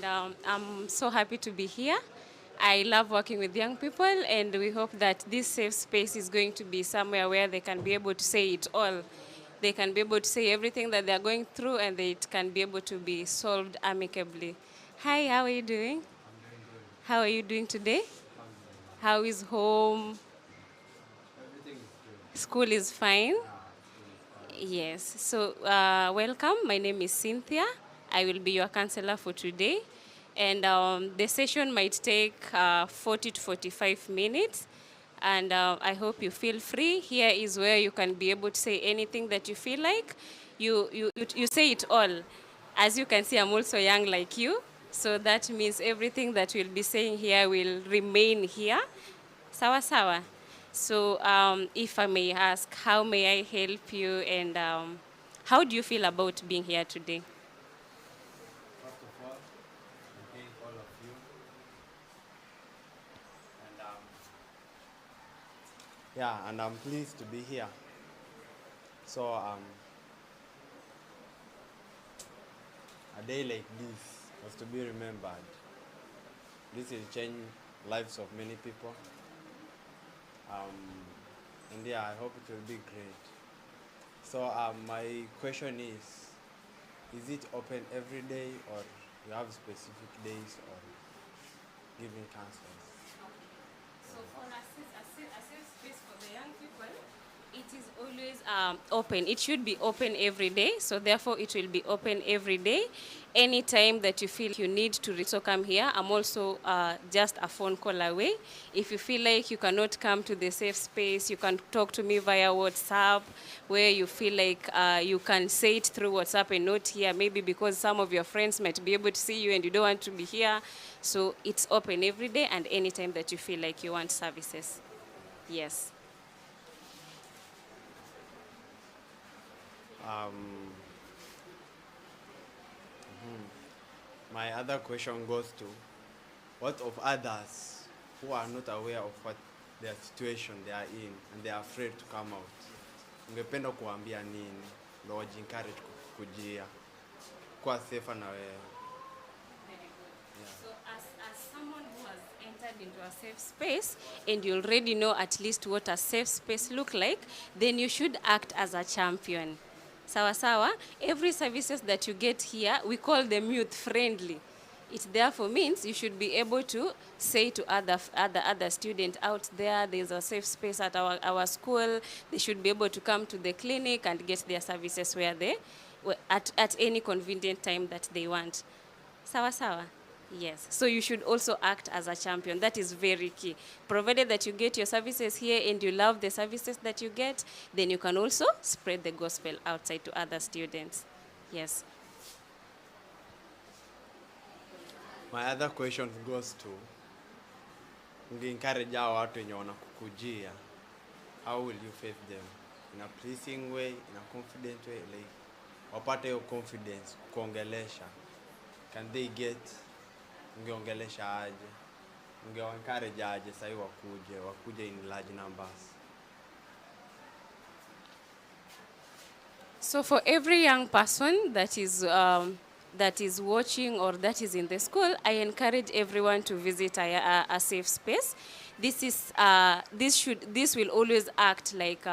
and I'm so happy to be here. I love working with young people, and we hope that this safe space is going to be somewhere where they can be able to say it all. They can be able to say everything that they're going through, and it can be able to be solved amicably. Hi, how are you doing? How are you doing today? How is home? School is fine? Yes. So, welcome. My name is Cynthia. I will be your counselor for today. And the session might take 40 to 45 minutes. And I hope you feel free. Here is where you can be able to say anything that you feel like. You say it all. As you can see, I'm also young like you. So that means everything that we'll be saying here will remain here. Sawa sawa. So if I may ask, how may I help you, and how do you feel about being here today? First of all, thank all of you. And and I'm pleased to be here. So a day like this was to be remembered. This will change lives of many people. And yeah, I hope it will be great. So my question is it open every day, or you have specific days or giving counsels? So for a safe space for the young people, it is always open. It should be open every day. So therefore, it will be open every day. Anytime that you feel you need to so come here. I'm also just a phone call away. If you feel like you cannot come to the safe space, you can talk to me via WhatsApp, where you feel like you can say it through WhatsApp and not here, maybe because some of your friends might be able to see you and you don't want to be here. So it's open every day and anytime that you feel like you want services. Yes. Um, my other question goes to, what of others who are not aware of what their situation they are in and they are afraid to come out? Ungependa kuambia nini ndio wajiencourage kujia kuwa safer na wewe? So as someone who has entered into a safe space and you already know at least what a safe space look like, then you should act as a champion. Sawa sawa, every services that you get here, we call them youth friendly. It therefore means you should be able to say to other students out there, there's a safe space at our school. They should be able to come to the clinic and get their services where they at any convenient time that they want. Sawa sawa. Yes. So you should also act as a champion. That is very key. Provided that you get your services here and you love the services that you get, then you can also spread the gospel outside to other students. Yes. My other question goes to, unge-encourage hao watu wenye wanakukujia, how will you face them? In a pleasing way, in a confident way, like wapate hiyo confidence kuongelesha. Can they get, ungeongelesha aje? Unge-encourage aje sahi wakuje in large numbers? So for every young person that is watching or that is in the school, I encourage everyone to visit a safe space. This will always act like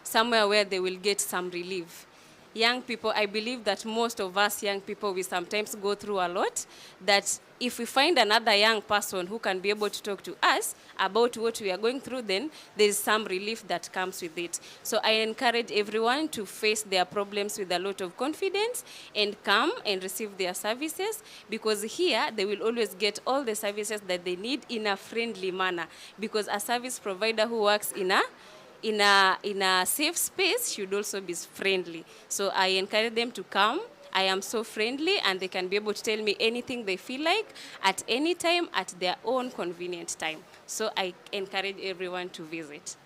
somewhere where they will get some relief. Young people, I believe that most of us young people, we sometimes go through a lot, that if we find another young person who can be able to talk to us about what we are going through, then there is some relief that comes with it. So I encourage everyone to face their problems with a lot of confidence and come and receive their services, because here they will always get all the services that they need in a friendly manner, because a service provider who works in a safe space should also be friendly. So I encourage them to come. I am so friendly, and they can be able to tell me anything they feel like at any time at their own convenient time. So I encourage everyone to visit.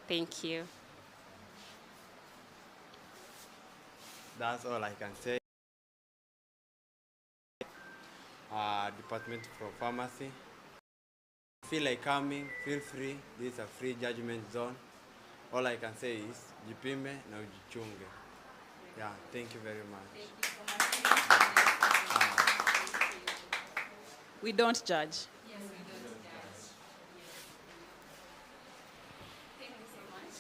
Thank you. That's all I can say. Department for Pharmacy. Feel like coming, feel free. This is a free judgment zone. All I can say is, jipime na ujichunge. Yeah, thank you very much. Thank you so much. We don't judge. Yes, we don't judge. Thank you so much.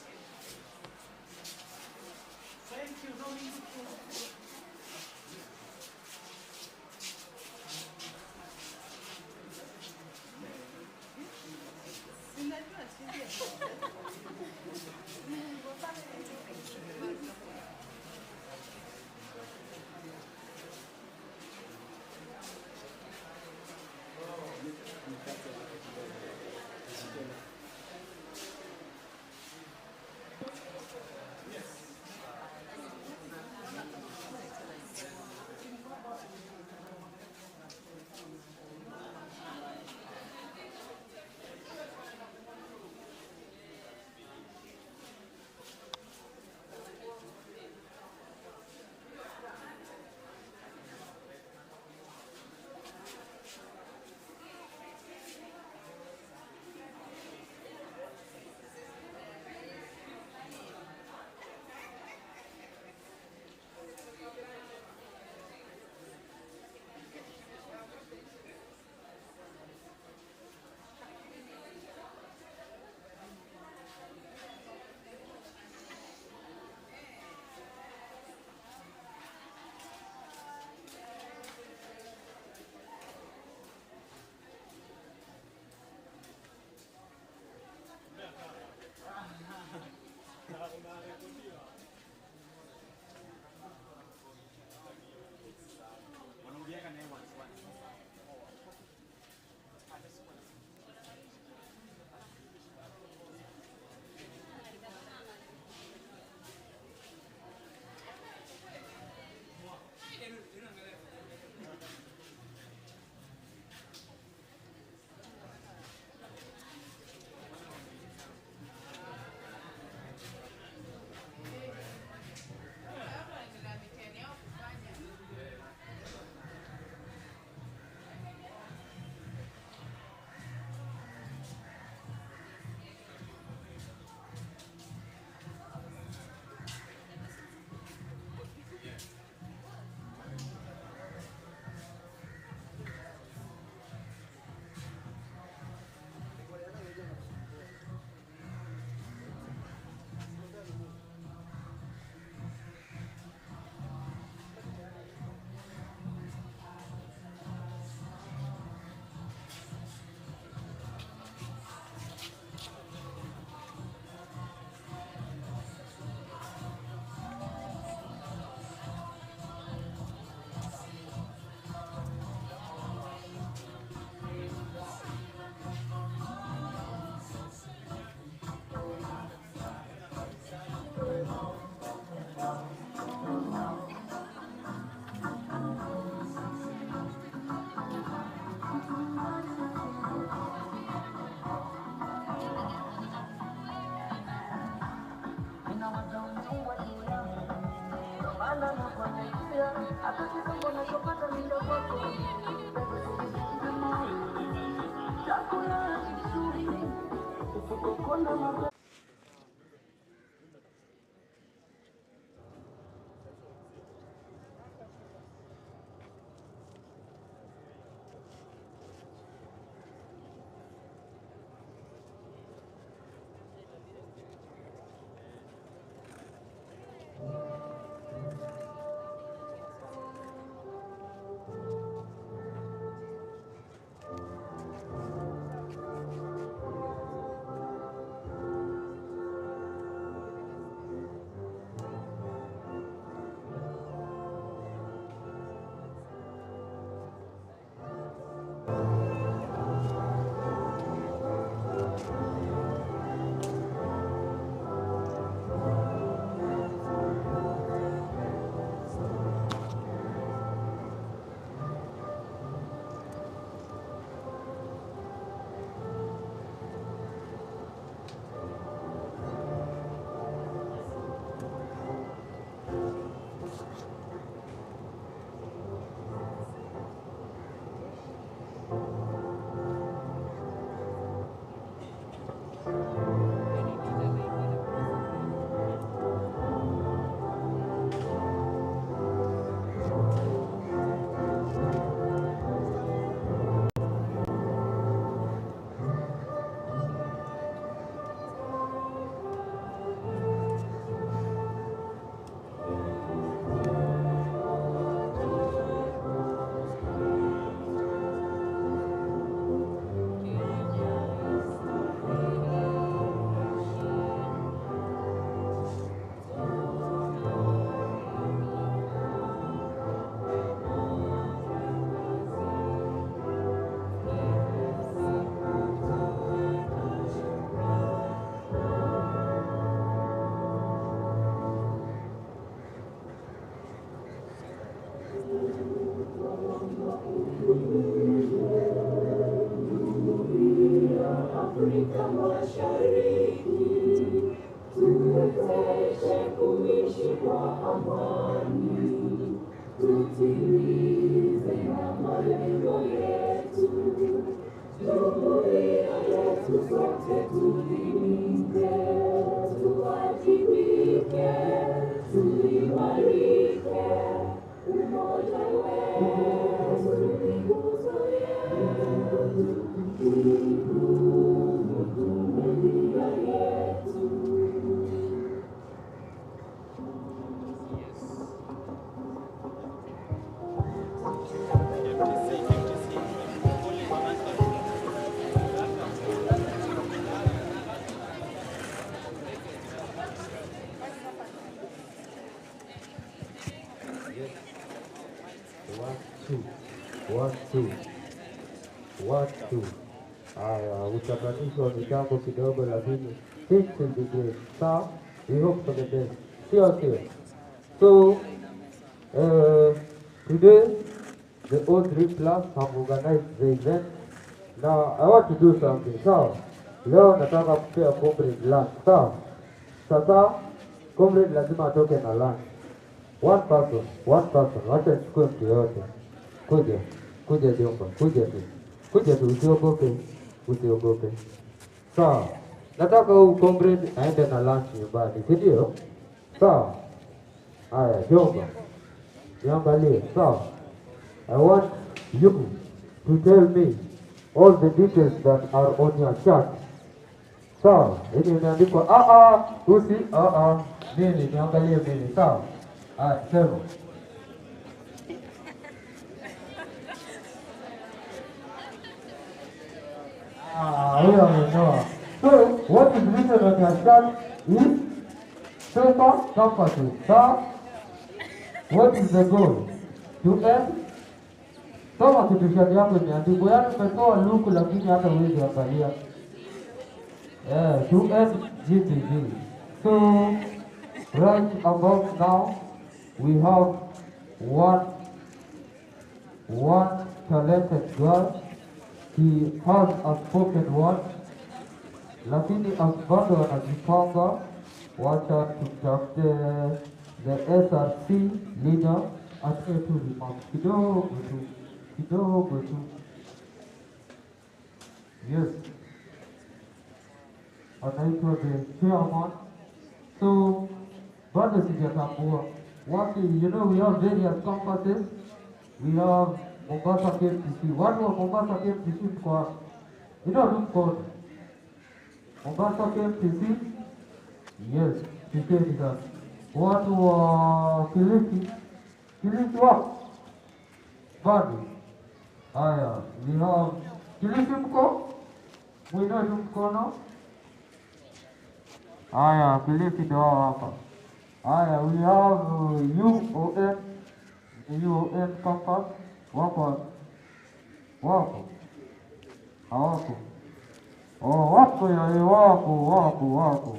Afrika Mashariki, tuwezeshe kuishi kwa amani, tutimize na malengo yetu, jumuiya yetu sote tulinde, tuwajibike, tuimarike, umoja wetu ni nguzo yetu, idumu dunia yetu. One, two. Haya, uchanganisho wa mitambo kidogo, lakini things will be great. So, we hope for the best. Sure. So, today, the O3 Plus have organized the event. Now, I want to do something. So, leo nataka kupea comrade lunch. So, sasa, comrade lazima atoke na lunch. One person. Wacha nichukue mtu yote. Kuja jomba, kuja tu, usiogope. Sawa, nataka huyu comrade aende na lunch nyumbani, si ndio? Sawa. Haya, jomba, niangalie. Sawa, I want you to tell me all the details that are on your chart. Sawa, hili imeandikwa mimi, niangalie mimi. Sawa. Haya, sema. Huyo amenoa. So, what is written on your chart is paper compasses. So, what is the goal? To end. Soma kitu yako imeandikwa. Yaani umetoa luku lakini hata huwezi angalia. To end GTG. So, right about now, we have one talented girl. He has a spoken word, lakini bado anajipanga. Wacha tutafute the SRC leader atoe tu remarks kidogo tu. Yes, anaitwa the chairman. So bado sijatambua wapi. You know, we have various campuses. We have Mombasa KMTC. Watu wa Mombasa KMTC kwa, you know room code Mombasa KMTC. Yes, tikeni sana. Watu wa Kilifi wapo bado. Haya, we have Kilifi mko mwino tu mkono. Haya, Kilifi ndio hapa. Haya, we have UON campus. Wapo. Hawako. Wapo ya wapo.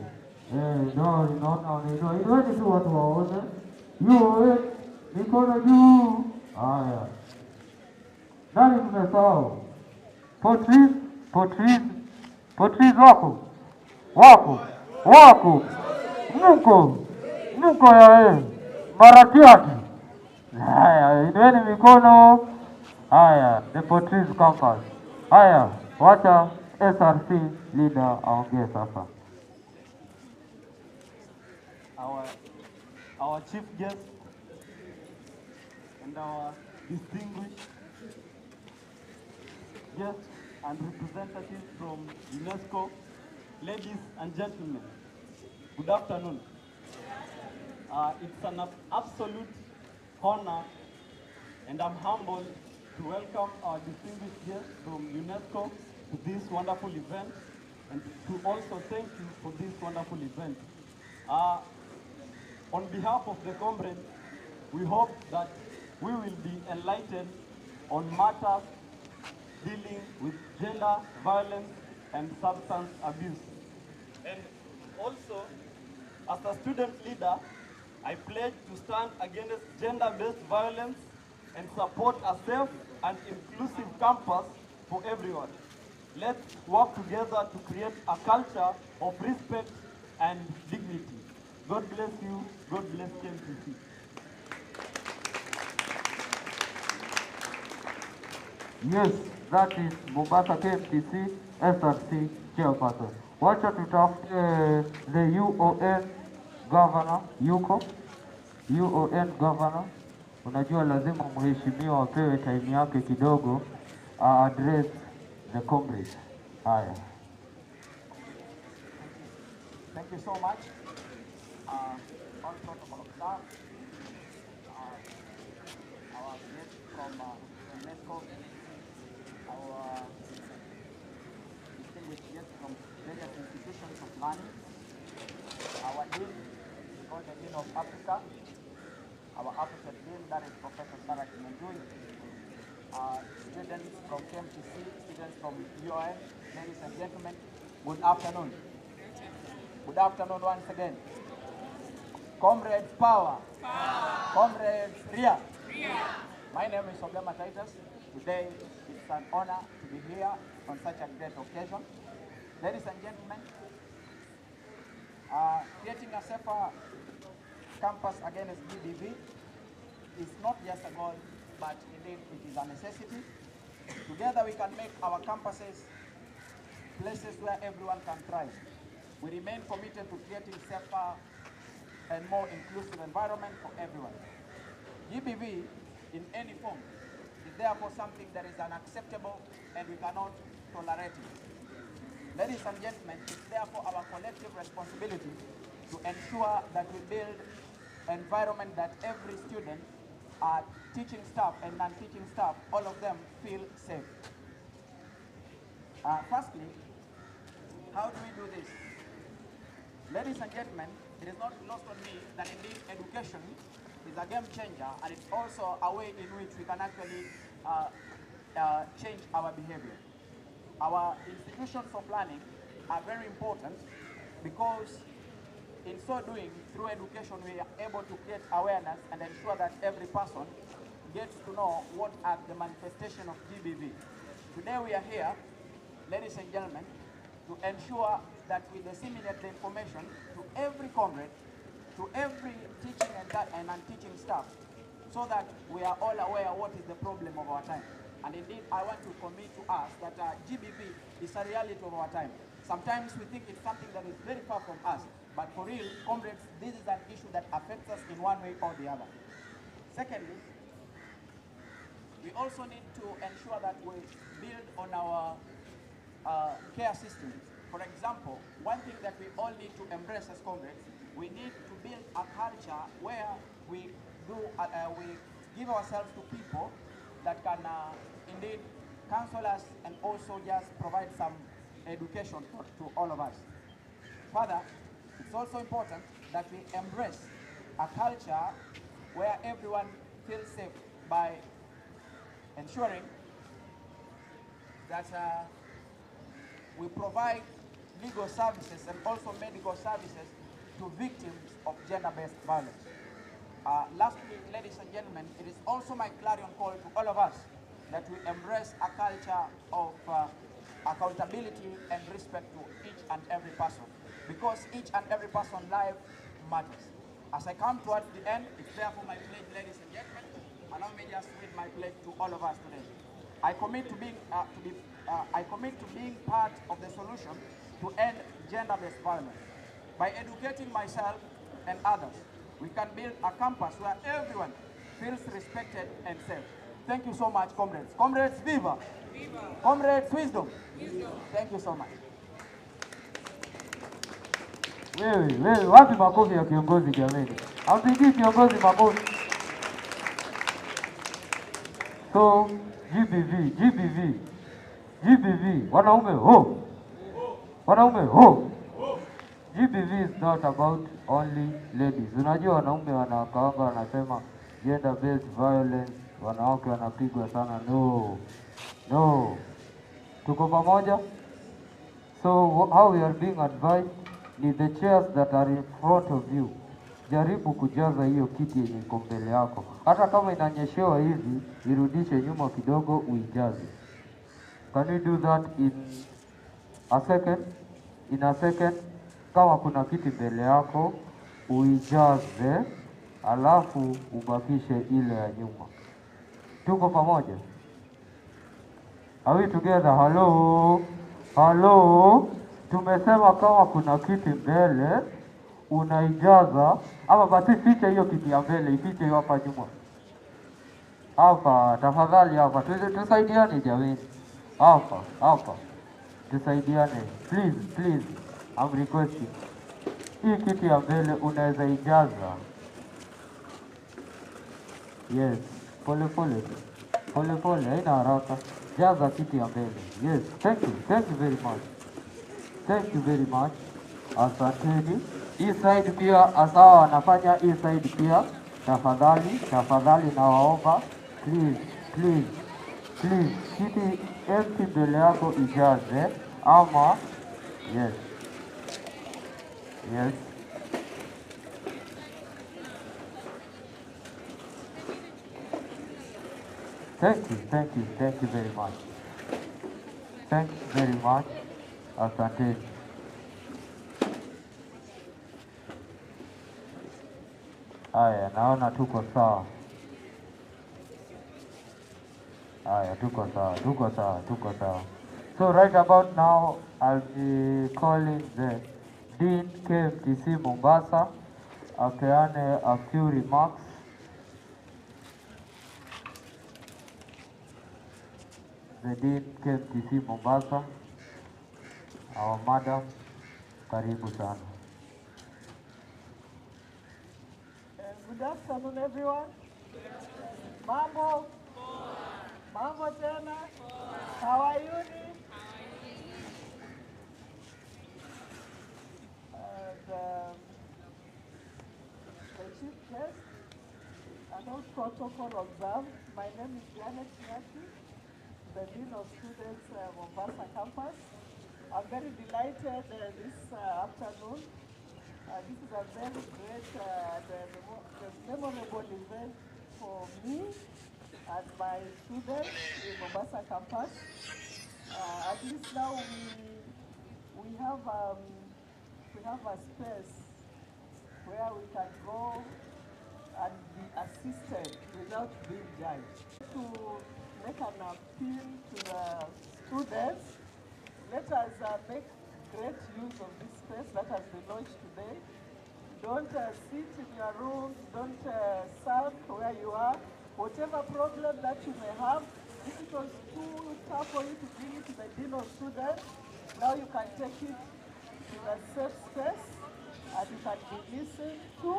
Ndio inaona tu watu waone. Mikono juu. Haya. Nani tumesahau? Portrait wako. Nuko ya Maratiati. Haya, inueni mikono. Haya, the Portrait campus. Haya, wacha SRC leader aongee sasa. Our chief guest and our distinguished guests and representatives from UNESCO, ladies and gentlemen, good afternoon. It's an absolute honor and I'm humbled to welcome our distinguished guests from UNESCO to this wonderful event and to also thank you for this wonderful event. On behalf of the comrades, we hope that we will be enlightened on matters dealing with gender violence and substance abuse. And also, as a student leader, I pledge to stand against gender-based violence and support a safe and inclusive campus for everyone. Let's work together to create a culture of respect and dignity. God bless you. God bless KMTC. Yes, that is Mombasa KMTC SRC chairperson. Wacha tutafute the UON governor, UON governor. Unajua lazima mheshimiwa apewe time yake kidogo address the comrades. Haya. Thank you so much. All protocol of staff, our guests from UNESCO, our distinguished guests from various institutions of learning, our dean, called the Dean of Africa, our African Dean, that is Professor Sarah Kimenjui, students from KMTC, students from UON, ladies and gentlemen, good afternoon. Good afternoon once again. Comrades power. Comrades Ria. My name is Oblema Titus. Today it's an honor to be here on such a great occasion. Ladies and gentlemen, creating a safer campus against GBV is not just a goal, but indeed it is a necessity. Together we can make our campuses places where everyone can thrive. We remain committed to creating safer and more inclusive environment for everyone. GBV in any form is therefore something that is unacceptable and we cannot tolerate it. Ladies and gentlemen, it's therefore our collective responsibility to ensure that we build an environment that every student, teaching staff and non-teaching staff, all of them feel safe. Firstly, how do we do this? Ladies and gentlemen, it is not lost on me that indeed education is a game changer, and it's also a way in which we can actually change our behavior. Our institutions of learning are very important because in so doing, through education, we are able to create awareness and ensure that every person gets to know what are the manifestation of GBV. Today we are here, ladies and gentlemen, to ensure that we disseminate the information to every comrade, to every teaching and non-teaching staff, so that we are all aware what is the problem of our time. And indeed, I want to commit to us that GBV is a reality of our time. Sometimes we think it's something that is very far from us, but for real, comrades, this is an issue that affects us in one way or the other. Secondly, we also need to ensure that we build on our care systems. For example, one thing that we all need to embrace as comrades, we need to build a culture where we give ourselves to people that can indeed counsel us and also just provide some education to all of us. Further, it's also important that we embrace a culture where everyone feels safe by ensuring that we provide legal services and also medical services to victims of gender-based violence. Lastly, ladies and gentlemen, it is also my clarion call to all of us that we embrace a culture of accountability and respect to each and every person, because each and every person's life matters. As I come towards the end, it's therefore my pledge, ladies and gentlemen, allow me just read my pledge to all of us today. I commit to being part of the solution to end gender-based violence. By educating myself and others, we can build a campus where everyone feels respected and safe. Thank you so much, comrades. Comrades, viva! Viva! Comrades, wisdom! Wisdom! Thank you so much. Wewe, wapi makofi ya kiongozi jameni? Hampigii kiongozi makofi. So, GBV, wanaume ho! Wanaume ho! GBV is not about only ladies. Unajua wanaume wanawakawanga wanasema gender based violence, wanawake wanapigwa sana. No. Tuko pamoja? So how we are being advised ni the chairs that are in front of you. Jaribu kujaza hiyo kiti yenye iko mbele yako. Hata kama inanyeshewa hivi, irudishe nyuma kidogo uijaze. Can we do that in a second? In a second, kama kuna kiti mbele yako uijaze, alafu ubakishe ile ya nyuma. Tuko pamoja? Are we together? Hello? Hello? Tumesema kama kuna kiti mbele unaijaza, ama basi fiche hiyo kiti ya mbele, ifiche hiyo hapa nyuma. Hapa, tafadhali hapa. Tusaidiane jamani. Hapa. Tusaidiane. Please. I'm requesting. Hii kiti ya mbele unaweza ijaza. Yes. Pole, haina haraka. Jaza kiti ya mbele. Yes. Thank you very much. Asanteni. Hii side pia asawa wanafanya hii side pia. Tafadhali nawaomba. Please. Kiti empty mbele yako ijaze. Ama yes. Thank you very much. Asante. Haya, naona tuko sawa. Tuko sawa. So right about now, I'll be calling the Dean KMTC Mombasa, apeane a few remarks. The Dean KMTC Mombasa, our madam, karibu sana. Good afternoon, everyone. Mambo tena. How are you? The chief guest and all protocol observed. My name is Janet Nyati, the Dean of Students, Mombasa campus. I'm very delighted this afternoon. This is a very great memorable event for me and my students in Mombasa campus. At least now we have a space where we can go and be assisted without being judged. To make an appeal to the students, let us make great use of this space that has been launched today. Don't sit in your rooms, don't sulk where you are. Whatever problem that you may have, if it was too tough for you to bring it to the Dean of Students, now you can take it to a safe space and you can be listened to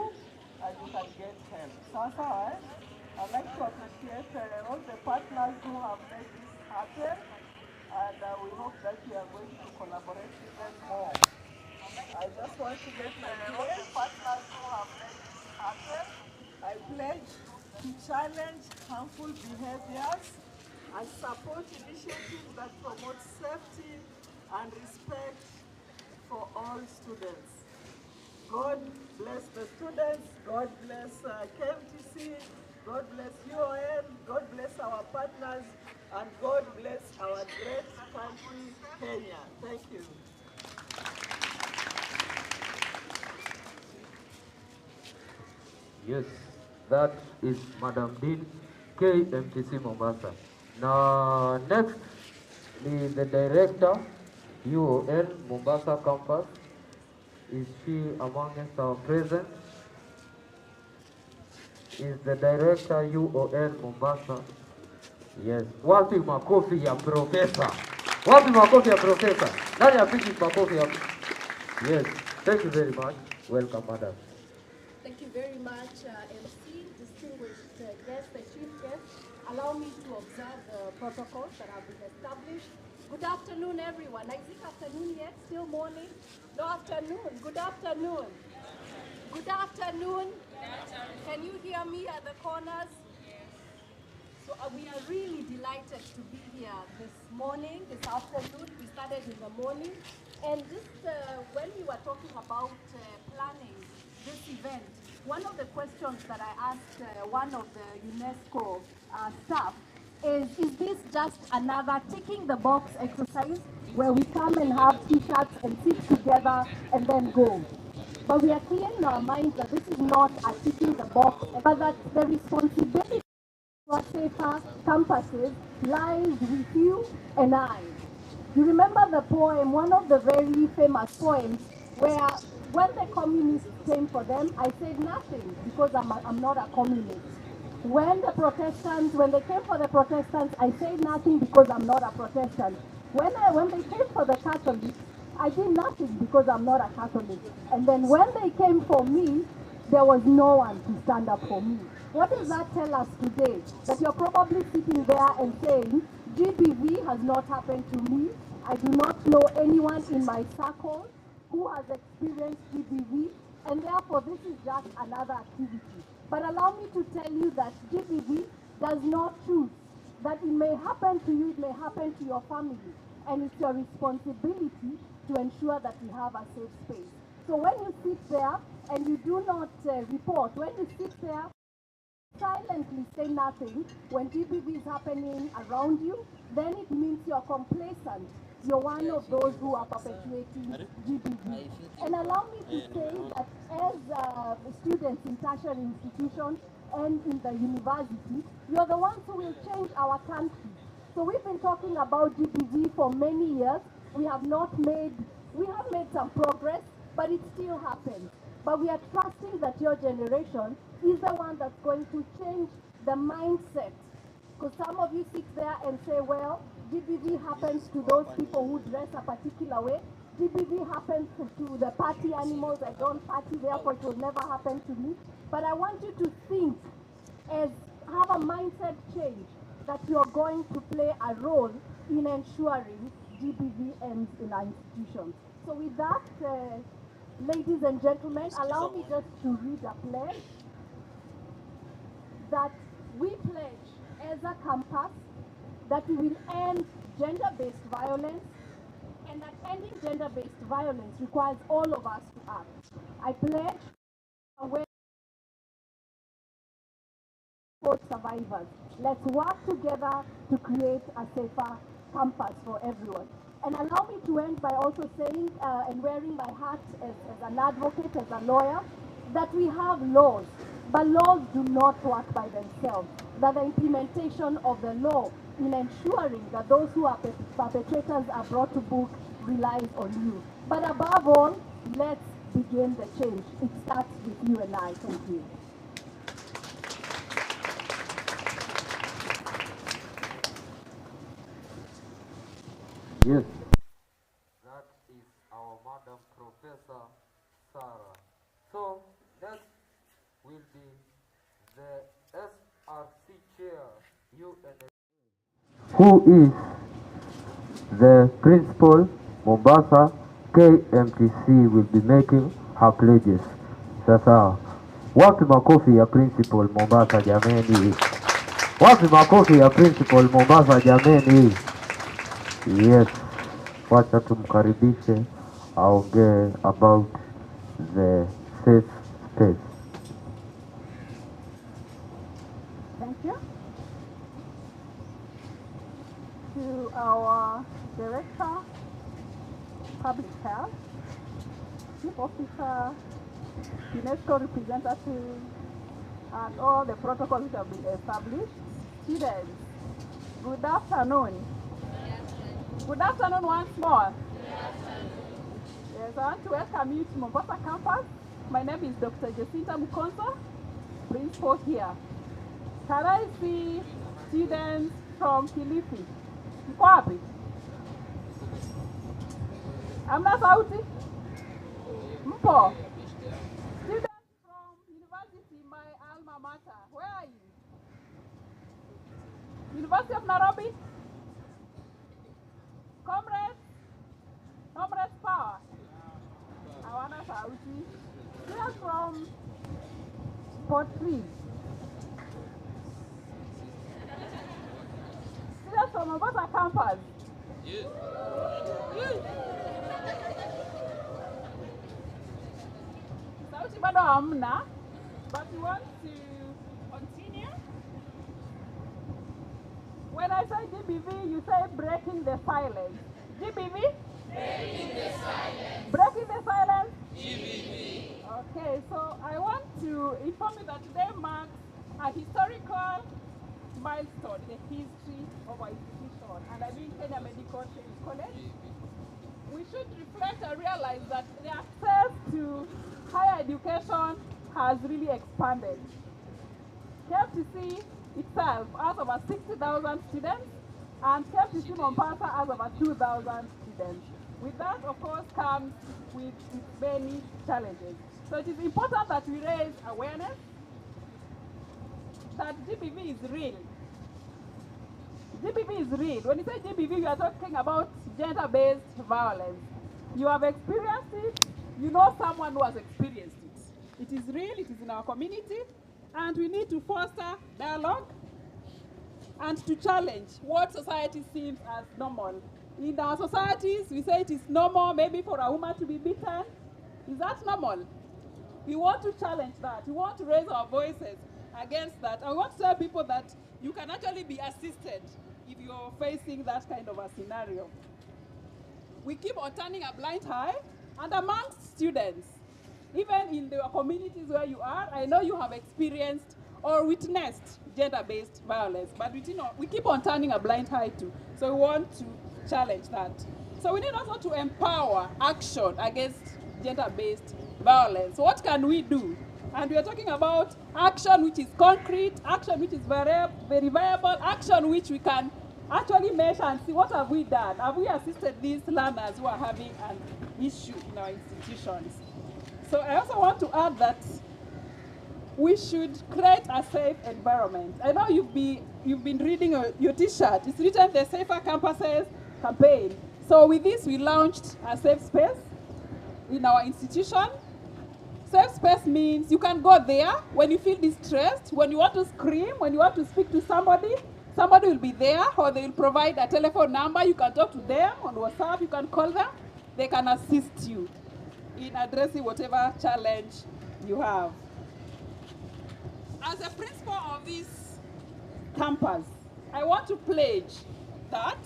and you can get help. So, I'd like to appreciate all the partners who have made this happen, and we hope that we are going to collaborate even more. I just want to get all the partners who have made this happen. I pledge to challenge harmful behaviors and support initiatives that promote safety and respect for all students. God bless the students, God bless KMTC, God bless UON, God bless our partners, and God bless our great country, Kenya. Thank you. Yes, that is Madam Dean, KMTC Mombasa. Now, next is the director, UON Mombasa campus. Is she among us our present? Is the director UON Mombasa? Yes. Wapi makofi ya profesa? Wapi makofi ya profesa? Nani apigi makofi ya? Yes. Thank you very much. Welcome, madam. Thank you very much, MC, distinguished guest, the chief guest. Allow me to observe the protocols that have been established. Good afternoon, everyone. Is it afternoon yet? Still morning? No, afternoon. Good afternoon. Good afternoon. Can you hear me at the corners? So we are really delighted to be here this morning, this afternoon. We started in the morning. And just when we were talking about planning this event, one of the questions that I asked one of the UNESCO staff is this just another ticking the box exercise where we come and have t-shirts and sit together and then go? But we are clear in our minds that this is not a ticking the box, but that the responsibility for safer campuses lies with you and I. You remember the poem, one of the very famous poems, where when the communists came for them, I said nothing because I'm not a communist. When when they came for the Protestants, I said nothing because I'm not a Protestant. When they came for the Catholics, I did nothing because I'm not a Catholic. And then when they came for me, there was no one to stand up for me. What does that tell us today? That you're probably sitting there and saying, GBV has not happened to me. I do not know anyone in my circle who has experienced GBV, and therefore this is just another activity. But allow me to tell you that GBV does not choose. That it may happen to you, it may happen to your family, and it's your responsibility to ensure that we have a safe space. So when you sit there and you do not report, when you sit there silently say nothing when GBV is happening around you, then it means you're complacent. You're one of those who are perpetuating GBV. And allow me to say that as students in tertiary institutions and in the university, you're the ones who will change our country. So we've been talking about GBV for many years. We have made some progress, but it still happens. But we are trusting that your generation is the one that's going to change the mindset. Because some of you sit there and say, well, GBV happens to those people who dress a particular way. GBV happens to the party animals. I don't party, therefore it will never happen to me. But I want you to think as have a mindset change that you're going to play a role in ensuring GBV ends in our institutions. So with that, ladies and gentlemen, allow me just to read a pledge that we pledge as a campus that we will end gender-based violence, and that ending gender-based violence requires all of us to act. I pledge aware for survivors. Let's work together to create a safer campus for everyone. And allow me to end by also saying and wearing my hat as an advocate, as a lawyer, that we have laws, but laws do not work by themselves. That the implementation of the law in ensuring that those who are perpetrators are brought to book relies on you. But above all, let's begin the change. It starts with you and I. Thank you. Yes, that is our Madam Professor Sarah. So next will be the SRC Chair, who is the Principal Mombasa KMTC will be making her pledges. Sasa wapi makofi ya Principal Mombasa jameni? Wapi makofi ya Principal Mombasa jameni? Yes, wacha tumkaribishe aongee about the safe space. Thank you. To our Director, Public Health, Chief Officer, UNESCO representative, and all the protocols that have been established. Students, good afternoon. Good afternoon once more. Yes, I want to welcome you to Mombasa campus. My name is Dr. Jacinta Mukonza, principal here. Can I see students from Kilifi? Mko wapi? Amna sauti? Mpo? Students from university, my alma mater, where are you? University of Nairobi? Comrades? Comrades power? Hawana sauti. Students from Port 3. Students from Mombasa campus. Yes. Sauti bado hamna, but we want to continue. When I say GBV, you say breaking the silence. GBV? Breaking the silence? Okay, so I want to inform you that today marks a historical milestone in the history of our institution, and I mean Kenya Medical Training College. We should reflect and realize that the access to higher education has really expanded. KFTC itself has over 60,000 students, and KFTC Mombasa has over 2,000 students. With that, of course, comes with many challenges. So it is important that we raise awareness that GBV is real. GBV is real. When you say GBV, you are talking about gender-based violence. You have experienced it. You know someone who has experienced it. It is real. It is in our community. And we need to foster dialogue and to challenge what society seems as normal. In our societies, we say it is normal maybe for a woman to be beaten. Is that normal? We want to challenge that. We want to raise our voices against that. I want to tell people that you can actually be assisted if you're facing that kind of a scenario. We keep on turning a blind eye, and amongst students, even in the communities where you are, I know you have experienced or witnessed gender-based violence, but we keep on turning a blind eye to. So we want to challenge that. So we need also to empower action against gender-based violence. So what can we do? And we are talking about action which is concrete, action which is verifiable, action which we can actually measure and see what have we done. Have we assisted these learners who are having an issue in our institutions? So I also want to add that we should create a safe environment. I know you've been reading your t-shirt. It's written the Safer Campuses campaign. So with this, we launched a safe space in our institution. Safe space means you can go there when you feel distressed, when you want to scream, when you want to speak to somebody. Somebody will be there, or they will provide a telephone number. You can talk to them on WhatsApp. You can call them. They can assist you in addressing whatever challenge you have. As a principal of this campus, I want to pledge that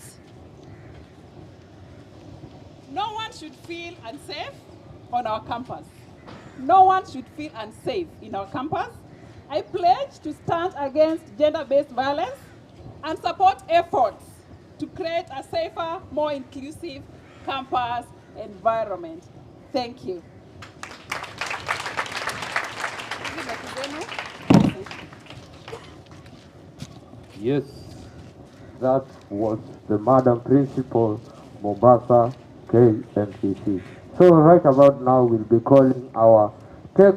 no one should feel unsafe on our campus. No one should feel unsafe in our campus. I pledge to stand against gender-based violence and support efforts to create a safer, more inclusive campus environment. Thank you. Yes, that was the Madam Principal, Mombasa KMCC. So right about now, we'll be calling our the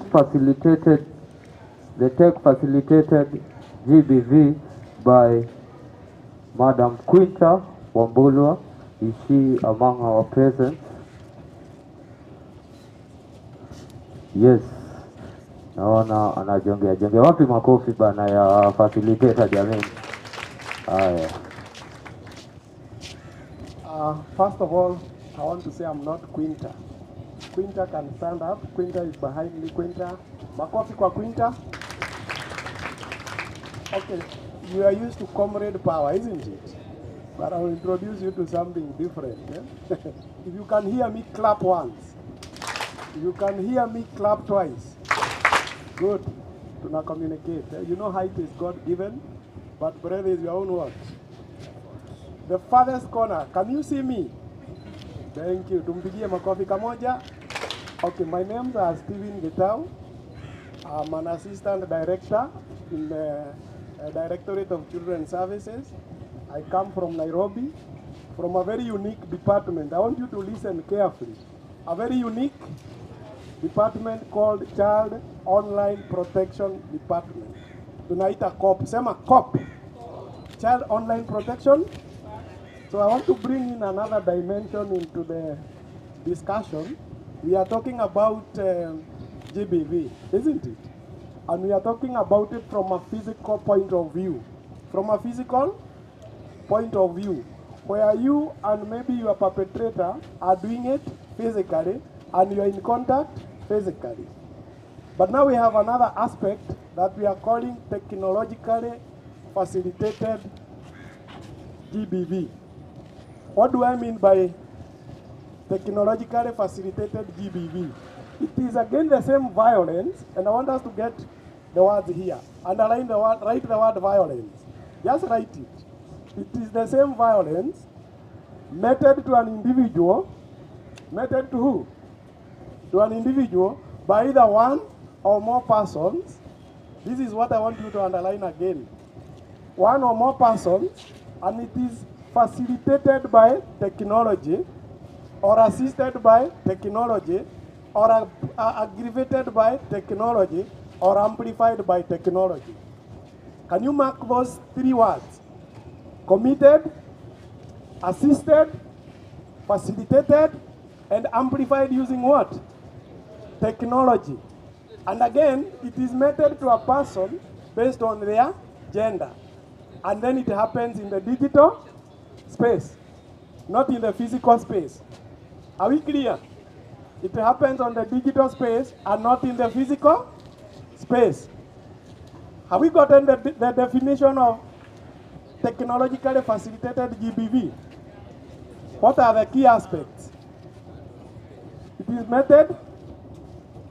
tech facilitated GBV by Madam Quinta Wambulwa. Is she among our present? Yes. Naona anajongea. Wapi makofi bana ya facilitator jamani? Haya. First of all, I want to say I'm not Quinta. Quinta can stand up. Quinta is behind me. Quinta. Makofi kwa Quinta. Okay, you are used to comrade power, isn't it? But I will introduce you to something different. Yeah? If you can hear me, clap once. If you can hear me, clap twice. Good. Do not communicate. You know height is God given, but breath is your own word. The farthest corner, can you see me? Thank you. Tumpigie makofi kamoja. Okay, my name is Steven Getau. I'm an assistant director in the Directorate of Children's Services. I come from Nairobi, from a very unique department. I want you to listen carefully. A very unique department called Child Online Protection Department. Tunaita COP. Sema COP. Child Online Protection. So I want to bring in another dimension into the discussion. We are talking about GBV, isn't it? And we are talking about it from a physical point of view. From a physical point of view, where you and maybe your perpetrator are doing it physically and you are in contact physically. But now we have another aspect that we are calling technologically facilitated GBV. What do I mean by technologically facilitated GBV? It is again the same violence, and I want us to get the words here. Underline the word, write the word violence. Just write it. It is the same violence meted to an individual, meted to who? To an individual by either one or more persons. This is what I want you to underline again. One or more persons, and it is facilitated by technology, or assisted by technology, or aggravated by technology, or amplified by technology. Can you mark those three words? Committed, assisted, facilitated, and amplified using what? Technology. And again, it is meted to a person based on their gender. And then it happens in the digital space, not in the physical space. Are we clear? It happens on the digital space and not in the physical space. Have we gotten the definition of technologically facilitated GBV? What are the key aspects? It is meted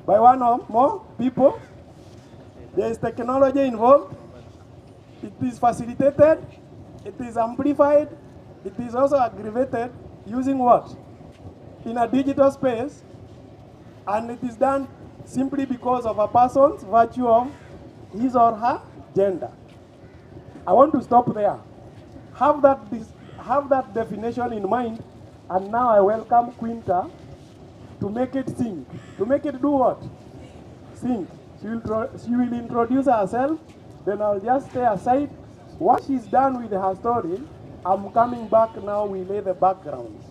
by one or more people. There is technology involved. It is facilitated. It is amplified. It is also aggravated using what? In a digital space. And it is done simply because of a person's virtue of his or her gender. I want to stop there. Have that definition in mind. And now I welcome Quinta to make it sing. To make it do what? Sing. She will introduce herself, then I'll just stay aside. Once she's done with her story, I'm coming back now, we lay the background.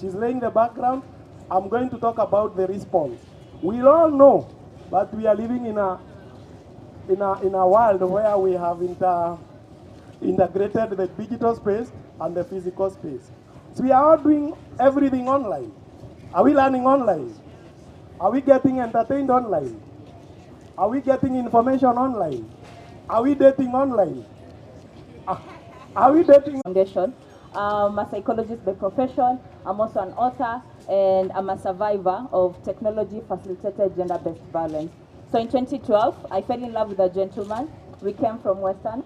She's laying the background, I'm going to talk about the response. We all know that we are living in a world where we have integrated the digital space and the physical space. So we are all doing everything online. Are we learning online? Are we getting entertained online? Are we getting information online? Are we dating online? Are we dating? Foundation. I'm a psychologist by profession. I'm also an author, and I'm a survivor of technology-facilitated gender-based violence. So in 2012, I fell in love with a gentleman. We came from Western.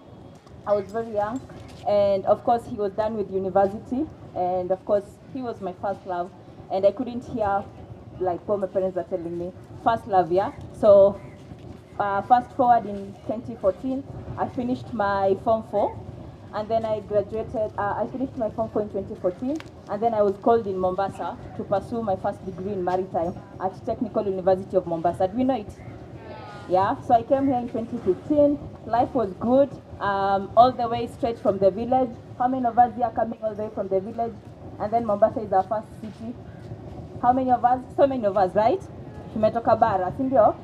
I was very young, and of course he was done with university, and of course he was my first love, and I couldn't hear like what my parents are telling me, first love, yeah? So fast forward in 2014, I finished my Form 4, and then I graduated, I finished my Form 4 in 2014, and then I was called in Mombasa to pursue my first degree in maritime at Technical University of Mombasa. Do you know it? Yeah, so I came here in 2015. Life was good, all the way straight from the village. How many of us here are coming all the way from the village? And then Mombasa is our first city. How many of us? So many of us, right? Tumetoka bara, si ndio?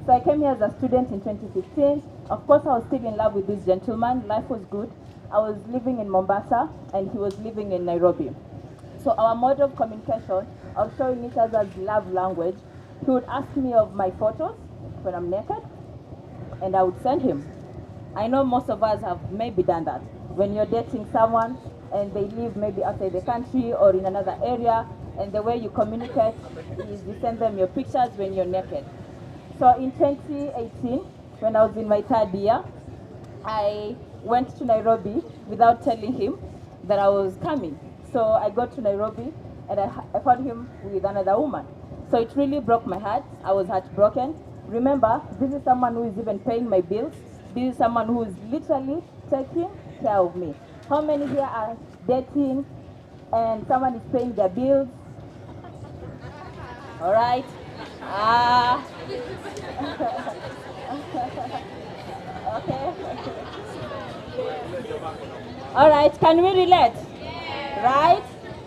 So I came here as a student in 2015. Of course, I was still in love with this gentleman. Life was good. I was living in Mombasa, and he was living in Nairobi. So our mode of communication, I was showing each other's love language. He would ask me of my photos when I'm naked, and I would send him. I know most of us have maybe done that. When you're dating someone and they live maybe outside the country or in another area, and the way you communicate is you send them your pictures when you're naked. So in 2018, when I was in my third year, I went to Nairobi without telling him that I was coming. So I got to Nairobi and I found him with another woman. So it really broke my heart. I was heartbroken. Remember, this is someone who is even paying my bills. This is someone who is literally taking care of me. How many here are dating and someone is paying their bills? All right. Okay. All right, can we relate? Right?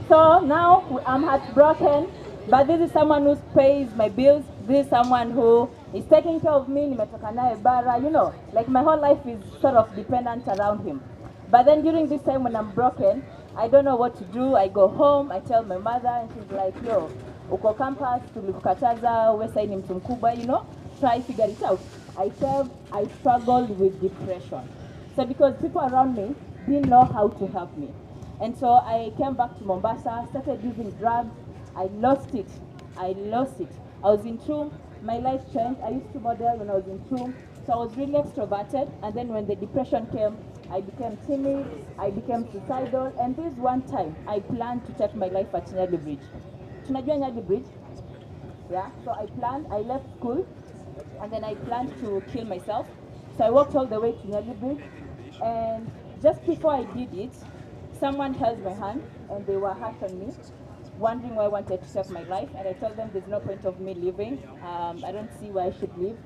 So now I'm heartbroken, but this is someone who pays my bills. This is someone who is taking care of me. Nimetoka naye bara, you know, like my whole life is sort of dependent around him. But then during this time when I'm broken, I don't know what to do. I go home, I tell my mother, and she's like, yo, uko campus, tulikukataza, we sai ni mtu mkubwa, you know, try figure it out. I struggled with depression. So because people around me didn't know how to help me. And so I came back to Mombasa, started using drugs. I lost it. I lost it. I was in Troom. My life changed. I used to model when I was in Troom. So I was really extroverted. And then when the depression came, I became timid. I became suicidal. And this one time, I planned to take my life at Nyali Bridge. Tunajua Nyali Bridge? Yeah. So I left school, and then I planned to kill myself. So I walked all the way to Nyali Bridge. And just before I did it, someone held my hand and they were harsh on me, wondering why I wanted to take my life. And I told them there's no point of me living. I don't see why I should live.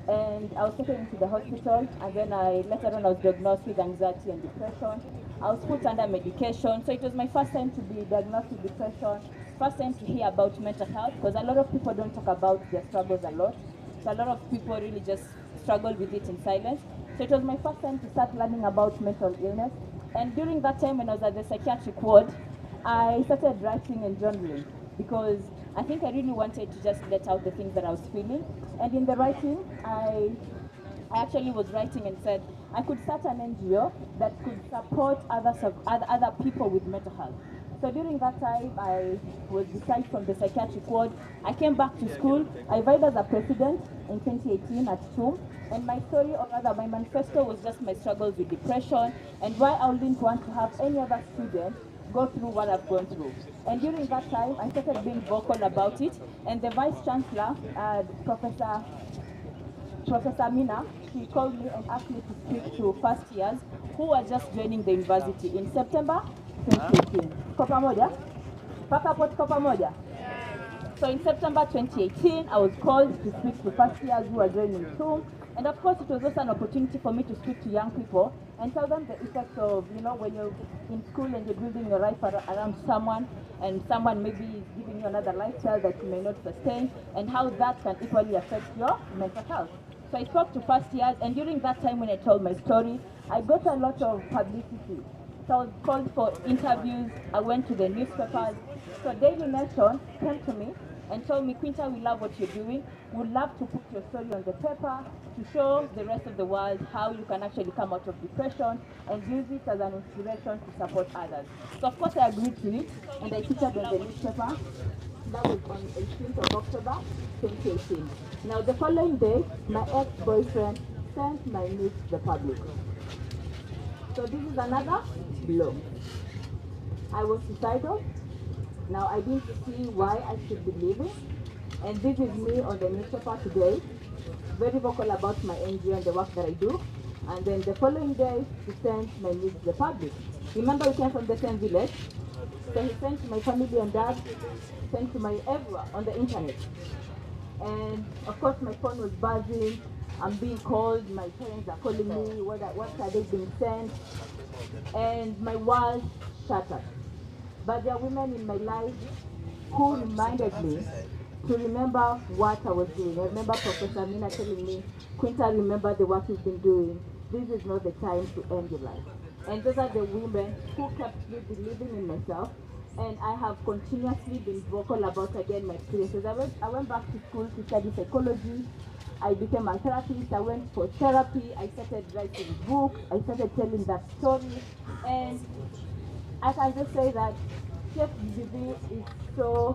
And I was taken into the hospital, and then later on I was diagnosed with anxiety and depression. I was put under medication. So it was my first time to be diagnosed with depression, first time to hear about mental health, because a lot of people don't talk about their struggles a lot. So a lot of people really just struggle with it in silence. So it was my first time to start learning about mental illness. And during that time when I was at the psychiatric ward, I started writing and journaling because I think I really wanted to just let out the things that I was feeling. And in the writing, I actually was writing and said I could start an NGO that could support other people with mental health. So during that time, I was discharged from the psychiatric ward. I came back to school. I vied as a president in 2018 at TUM. And my story, or rather my manifesto, was just my struggles with depression and why I wouldn't want to have any other student go through what I've gone through. And during that time, I started being vocal about it. And the Vice Chancellor, Professor Mina, she called me and asked me to speak to first years who were just joining the university in September 2018. Kopa moja? Paka pot kopa moja? So in September 2018, I was called to speak to first years who were joining too. And of course, it was also an opportunity for me to speak to young people and tell them the effects of, when you're in school and you're building your life around someone, and someone maybe is giving you another lifestyle that you may not sustain, and how that can equally affect your mental health. So I spoke to first years, and during that time when I told my story, I got a lot of publicity. So I was called for interviews, I went to the newspapers. So Daily Nation came to me and told me, Quinta, we love what you're doing. We'd love to put your story on the paper to show the rest of the world how you can actually come out of depression and use it as an inspiration to support others. So of course I agreed to it, and I featured on the newspaper. That was on 18th of October 2018. Now the following day, my ex-boyfriend sent my news to the public. So this is another blow. I was suicidal. Now I didn't see why I should be living. And this is me on the newspaper today, very vocal about my NGO and the work that I do. And then the following day, he sent my news to the public. Remember, we came from the same village. So he sent to my family and dad, sent to my everyone on the internet. And of course my phone was buzzing. I'm being called, my parents are calling me, what are they being sent? And my world shattered. But there are women in my life who reminded me to remember what I was doing. I remember Professor Mina telling me, Quinta, remember the work you've been doing. This is not the time to end your life. And those are the women who kept me believing in myself. And I have continuously been vocal about, again, my experiences. I went back to school to study psychology. I became a therapist. I went for therapy. I started writing books. I started telling that story. And I can just say that CFGB is so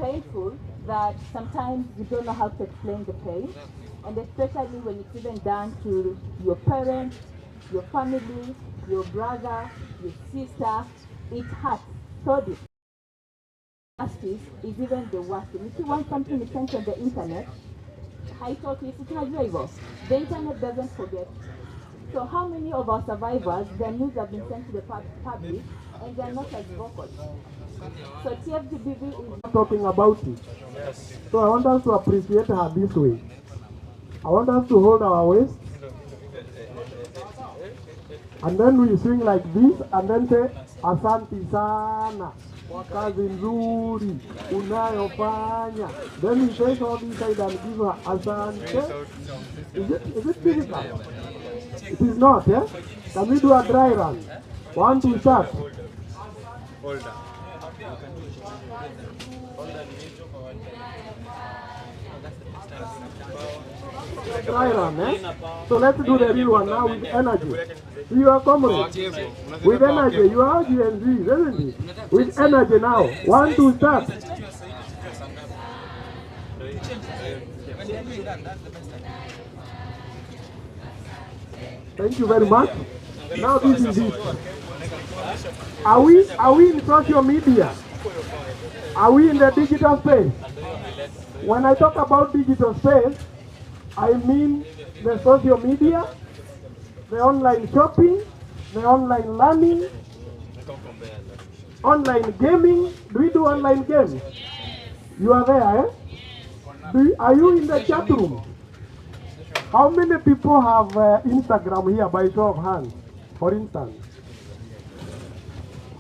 painful that sometimes you don't know how to explain the pain. And especially when it's even done to your parents, your family, your brother, your sister, it hurts so deep. Justice is even the worst thing. If you want something to sent on the internet, I thought it's not. The internet doesn't forget. So how many of our survivors, their news have been sent to the public and they are not as vocal? So TFGBV is talking about it. Yes. So I want us to appreciate her this way. I want us to hold our waist. And then we swing like this and then say, Asante sana, kwa kazi nzuri, unayofanya. Then we take all this side and give her Asante. Is it difficult? It is not, eh? Can we do a dry run? 1, 2, start. Hold on. dry run, eh? So let's do the real one now with energy. You are comrades. With energy, you are Gen Z, isn't it? With energy now. 1, 2, start. Thank you very much. Now this is it. Are we in social media? Are we in the digital space? When I talk about digital space, I mean the social media, the online shopping, the online learning, online gaming. Do we do online games? You are there, eh? Are you in the chat room? How many people have Instagram here by show of hands, for instance?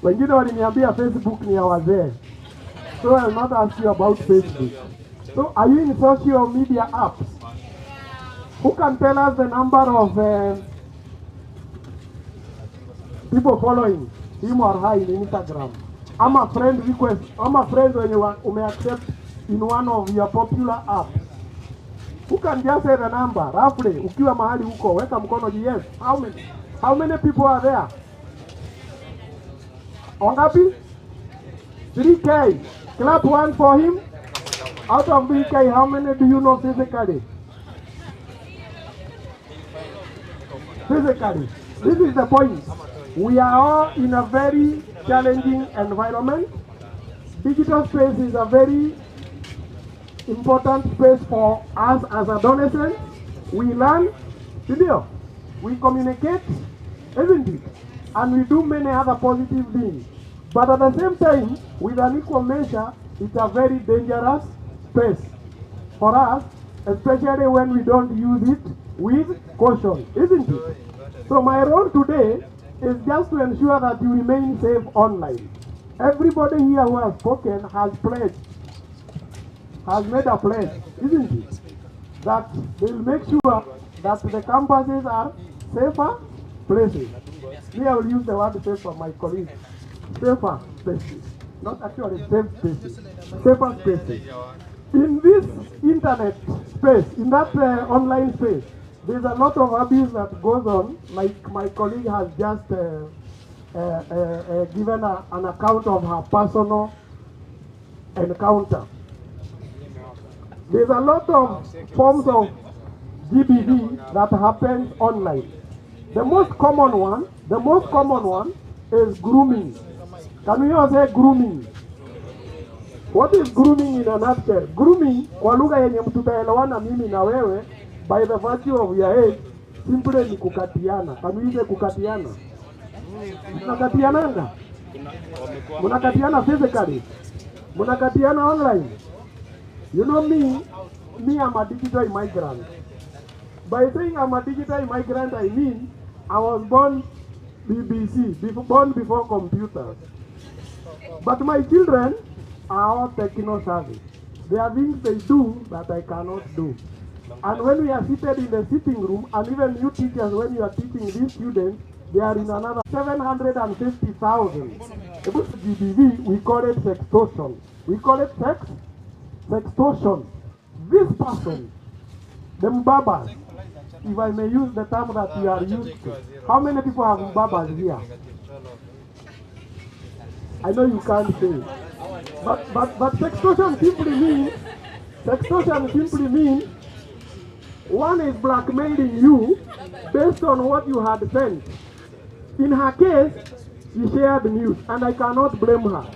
Wengine waliniambia Facebook ni ya wazee. So I'll not ask you about Facebook. So are you in social media apps? Who can tell us the number of people following him or her in Instagram? I'm a friend request. I'm a friend when you may accept in one of your popular apps. Who can just say the number roughly? Ukiwa mahali huko, weka mkono juu. Yes. How many people are there? Ongapi? 3K. Clap one for him. Out of 3K, how many do you know physically? Physically. This is the point. We are all in a very challenging environment. Digital space is a very important space for us as adolescents. We learn, we communicate, isn't it? And we do many other positive things. But at the same time, with an equal measure, it's a very dangerous space for us, especially when we don't use it with caution, isn't it? So my role today is just to ensure that you remain safe online. Everybody here who has spoken has pledged, has made a pledge, isn't it? That they will make sure that the campuses are safer places. Me, I will use the word safe for my colleagues. Safer spaces, not actually safe spaces, safer spaces. In this internet space, in that online space, there's a lot of abuse that goes on, like my colleague has just given an account of her personal encounter. There's a lot of forms of GBV that happens online. The most common one is grooming. Can we all say grooming? What is grooming in a nutshell? Grooming, kwa lugha yenye tutaelewana mimi na wewe, by the virtue of your age, simply ni kukatiana. Can we say kukatiana? Mnakatiananga? Mnakatiana physically? Mnakatiana online? You know me, I'm a digital immigrant. By saying I'm a digital immigrant, I mean I was born BBC, born before computers. But my children are all techno-savvy. There are things they do that I cannot do. And when we are seated in the sitting room, and even you teachers, when you are teaching these students, they are in another 750,000. About GBV, we call it sextortion. We call it sextortion. This person, the mbabas, if I may use the term that we are used to. How many people have mbabas here? I know you can't say. But sextortion simply means one is blackmailing you based on what you had sent. In her case, she shared news, and I cannot blame her.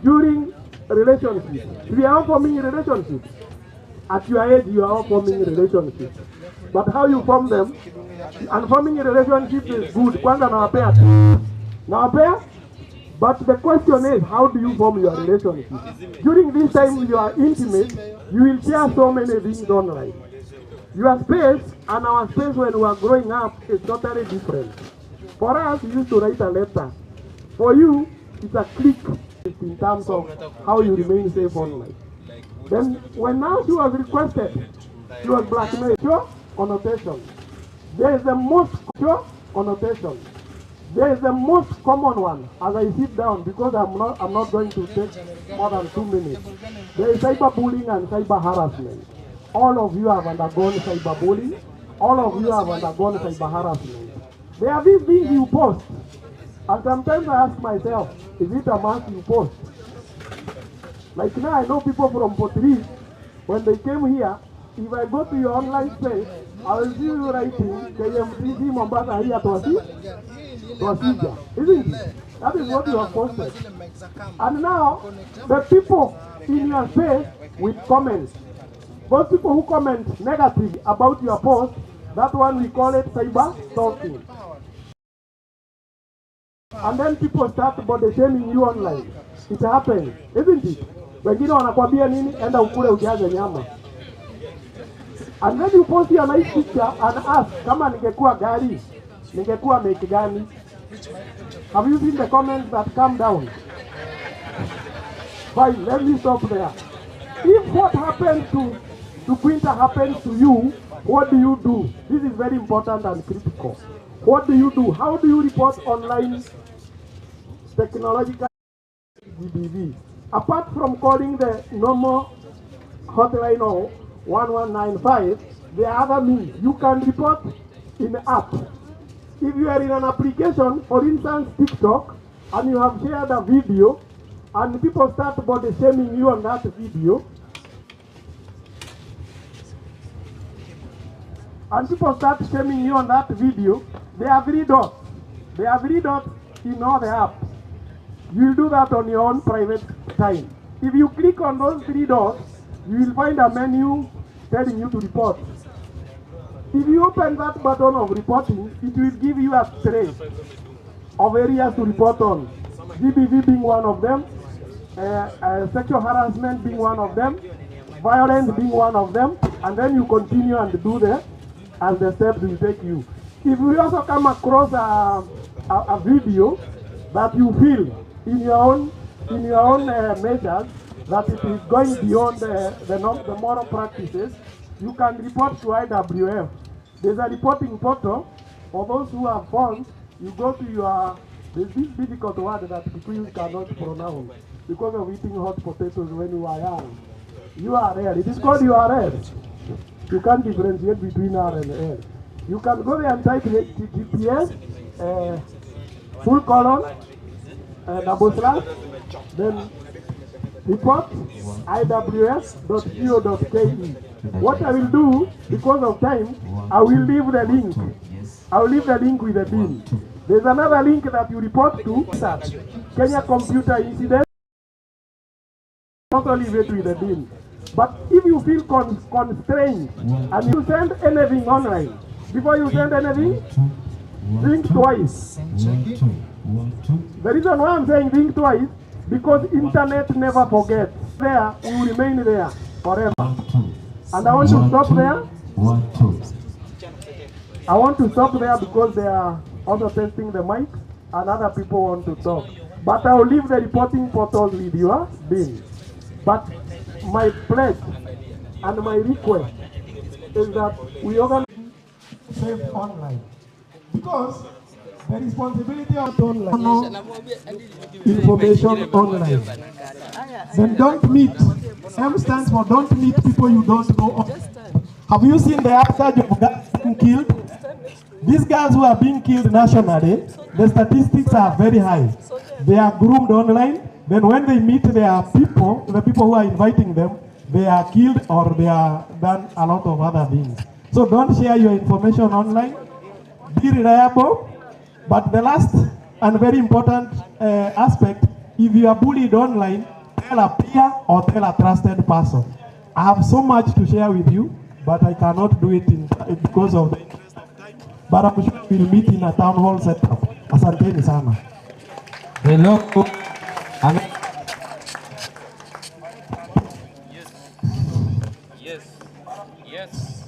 During relationships, we are all forming relationships. At your age, you are all forming relationships. But how you form them, and forming a relationship is good. Kwanza nawapea. But the question is, how do you form your relationship? During this time you are intimate, you will share so many things online. Your space and our space when we are growing up is totally different. For us, we used to write a letter. For you, it's a click in terms of how you remain safe online. Then, when now she was requested, she was blackmailed. Sure connotation. There is the most sure connotation. There is the most common one as I sit down, because I'm not going to take more than 2 minutes. There is cyberbullying and cyber harassment. All of you have undergone cyberbullying, all of you have undergone cyber harassment. There are these things you post. And sometimes I ask myself, is it a must you post? Like now I know people from Potri, when they came here, if I go to your online space, I will see you writing KMTC Mombasa here procedure, isn't it? That is what you have posted. And now, the people in your space with comments, those people who comment negative about your post, that one we call it cyber stalking. And then people start body shaming you online. It happens, isn't it? Wengine wanakwambia nini? Enda ukule ujaze nyama. And then you post your nice picture and ask, kama ningekuwa gari, ningekuwa make gani? Have you seen the comments that come down? Fine, let me stop there. If what happened to Quinta happens to you, what do you do? This is very important and critical. What do you do? How do you report online technological GBV? Apart from calling the normal hotline of 1195, there are other means. You can report in the app. If you are in an application, for instance TikTok, and you have shared a video, and people start body shaming you on that video, there are three dots. There are three dots in all the apps. You will do that on your own private time. If you click on those three dots, you will find a menu telling you to report. If you open that button of reporting, it will give you a tray of areas to report on. GBV being one of them, sexual harassment being one of them, violence being one of them, and then you continue and do the steps will take you. If you also come across a video that you feel in your own measures that it is going beyond the moral practices, you can report to IWF. There's a reporting portal for those who have phones. You go to there's this difficult word that people cannot pronounce because of eating hot potatoes when you are young. URL. It is called URL. You can't differentiate between R and L. You can go there and type HTTPS, /, then report iws.co.ke. What I will do, because of time, I will leave the link. I will leave the link with the dean. There's another link that you report to, Kenya Computer Incident. Also leave it with the dean. But if you feel constrained and you send anything online, before you send anything, think twice. The reason why I'm saying think twice, because internet never forgets. There, you will remain there forever. And I want to stop there. I want to stop there because they are also testing the mic and other people want to talk. But I will leave the reporting portals with your dean. But my pledge and my request is that we organize safe online. Because the responsibility of online information online. Then don't meet. M stands for don't meet people you don't know. Have you seen the upsurge of guys being killed? These guys who are being killed nationally, the statistics are very high. They are groomed online. Then when they meet their people, the people who are inviting them, they are killed or they are done a lot of other things. So don't share your information online. Be reliable. But the last and very important aspect, if you are bullied online, tell a peer or tell a trusted person. I have so much to share with you, but I cannot do it because of the interest of time. But I'm sure we'll meet in a town hall setup. Asanteni sana. Hello. Amen. Yes. Yes.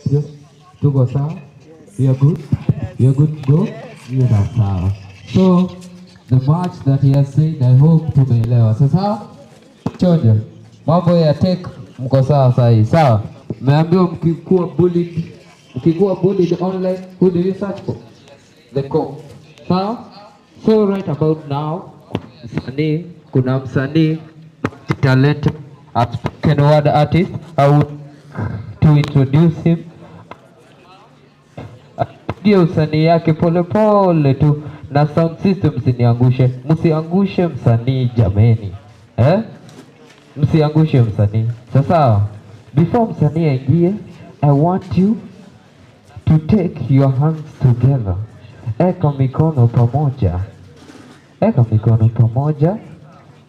Yes. Tuko sawa? We are good? We are good to go? Yes, sawa. So, the march that he has said, I hope tumeelewa. Sasa, choja. Mambo ya tech mko sawa sahi. Sawa? Meambiwa mkikuwa bullied online, who do you search for? The cop. Sawa? So right about now, kuna msanii talent spoken word artist. I would to introduce him. Ndio usanii yake pole pole tu na sound system, msiangushe msanii jameni, msiangushe msanii. Sasa before msanii aingie, I want you to take your hands together. Eka mikono pamoja, eka mikono pamoja,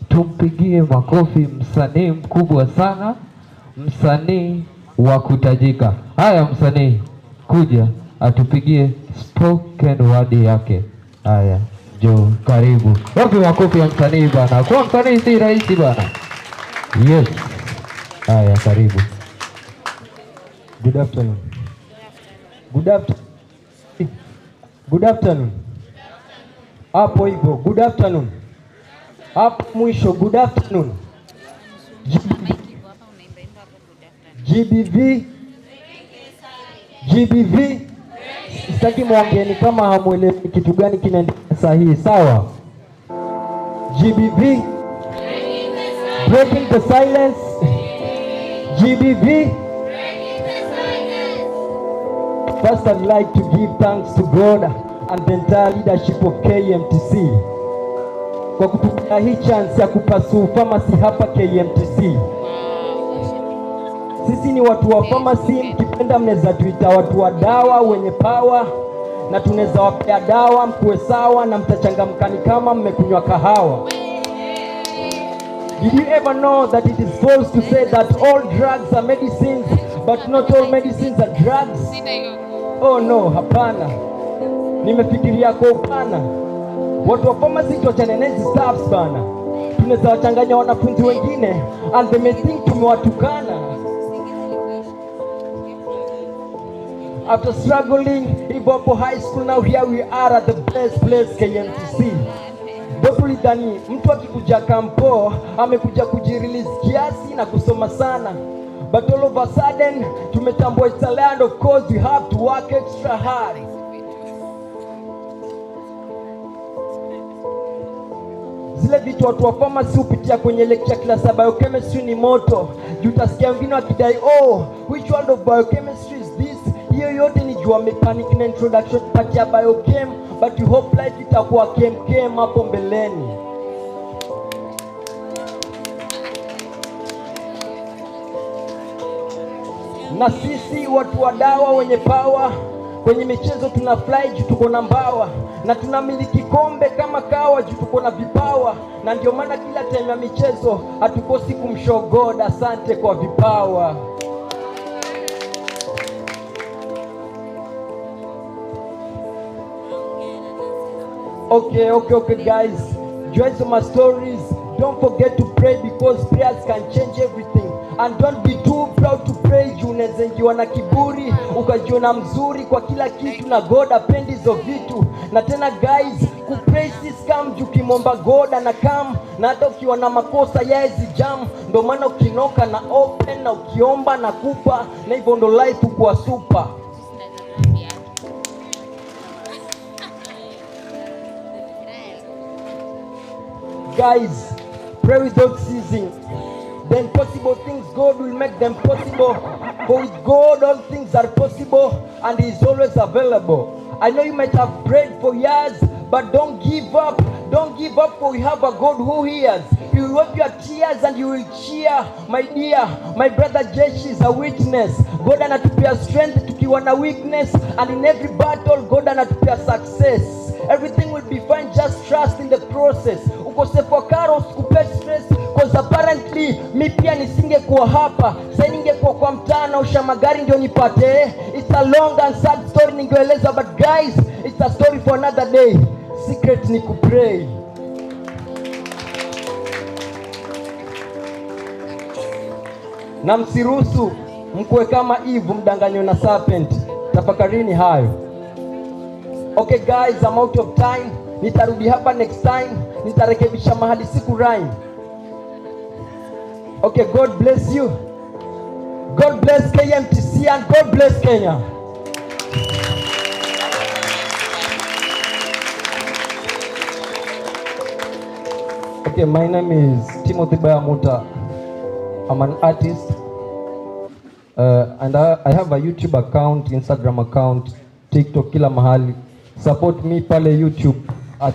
tumpigie makofi msanii mkubwa sana, msanii wa kutajika. Haya msanii, kuja atupigie spoken word yake. Haya, njoo karibu. Wapi makofi ya msanii bana? Kwa msanii si rahisi bana. Yes. Haya, karibu. Good afternoon. Good afternoon. Good afternoon. Hapo hivyo, good afternoon. Hapo mwisho, good afternoon. GBV. GBV. Sitaki mwongeeni kama hamuelewi kitu gani kinaendelea sahihi, sawa? GBV. Breaking the silence. GBV. First, I'd like to give thanks to God and the entire leadership of KMTC kwa kutupa hii chance ya kupasua pharmacy hapa KMTC. Sisi ni watu wa pharmacy, mkipenda mnaweza tuita watu wa dawa wenye power, na tunaweza wapea dawa mkuwe sawa na mtachangamkani kama mmekunywa kahawa. Did you ever know that it is false to say that all drugs are medicines but not all medicines are drugs? Oh no, hapana. Nimefikiria kwa upana. Watu wa pharmacy tuachane na hizi stuffs bana. Tunaweza wachanganya wanafunzi wengine and they may think tumewatukana. After struggling Ibopo High School, now here we are at the best place, KMTC. Dopuli dhani mtu akikuja kampo amekuja kujirelease kiasi na kusoma sana, but all of a sudden tumetambua it's a land, of course we have to work extra hard. Zile vitu watu wa pharmacy hupitia kwenye lecture class ya biochemistry ni moto. Utasikia wengine wakidai, oh, which one of biochemistry is this? Hiyo yote ni jua mechanic na introduction part ya biochem, but you hope life itakuwa kem hapo mbeleni. Na sisi watu wa dawa wenye power, kwenye michezo tuna fly juu tuko na mbawa, na tunamiliki kombe kama kawa juu tuko na vipawa, na ndio maana kila time ya michezo hatukosi kumshogoda. Asante kwa vipawa. Okay, guys. Join some my stories. Don't forget to pray because prayers can change everything. And don't be too proud to pray. Unaweza ingiwa na kiburi ukajiona mzuri kwa kila kitu, na God apendi hizo vitu. Na tena guys, kupray si scam juu kimomba God na come, na hata ukiwa na makosa yaezi jam. Ndio maana ukinoka na open na ukiomba na kupa, na hivyo ndo life kwa super. Guys, pray without ceasing. The impossible things, God will make them possible. For with God, all things are possible, and He is always available. I know you might have prayed for years, but don't give up. Don't give up, for we have a God who hears. He will wipe your tears and you will cheer. My dear, my brother Jesh is a witness. God anatupia strength tukiwa na weakness, and in every battle, God anatupia success. Everything will be fine, just trust in the process. Ukosefu wa karo usikupe stress, cause apparently mi pia nisingekuwa hapa. Sasa ningekuwa kwa mtana usha magari ndio nipate. It's a long and sad story ningeeleza, but guys, it's a story for another day. Secret ni kupray. Na msiruhusu mkuwe kama Eve mdanganyo na serpent. Tafakarini hayo. Okay guys, I'm out of time. Nitarudi hapa next time. Nitarekebisha mahali siku rhyme. Okay, God bless you. God bless KMTC and God bless Kenya. Okay, my name is Timothy Bayamuta. I'm an artist. And I have a YouTube account, Instagram account, TikTok, kila mahali. Support me pale YouTube at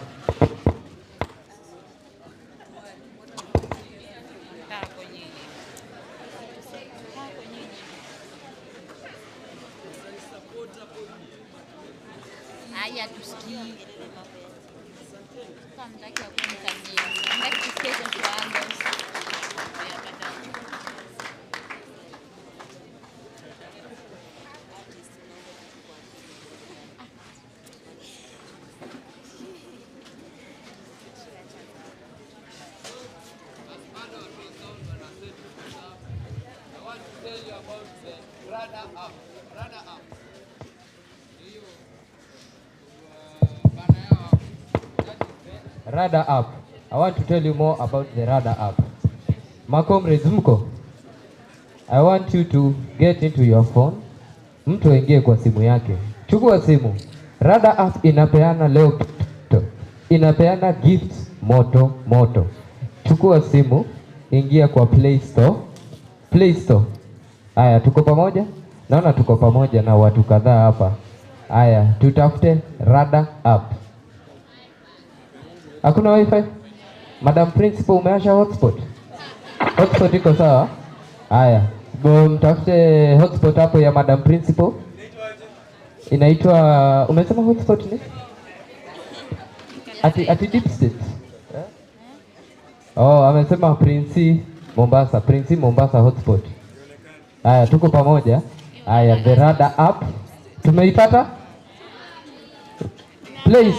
Haya tusikii. Kama mtaki ya kumtania. Mtaki tusikie kwa angles. Radar app. I want to tell you more about the Radar app. Makomrades mko? I want you to get into your phone. Mtu aingie kwa simu yake. Chukua simu. Radar app inapeana leo inapeana gifts moto. Chukua simu, ingia kwa Play Store. Haya, tuko pamoja? Naona tuko pamoja na watu kadhaa hapa. Haya, tutafute Radar app. Hakuna wifi? Madam Principal umeasha hotspot? Hotspot iko sawa? Haya, mtafute hotspot hapo ya Madam Principal. Inaitwa umesema hotspot ni? Ati deep state. Oh, amesema Prince Mombasa hotspot. Haya, tuko pamoja. Haya, the Radar app. Tumeipata? Play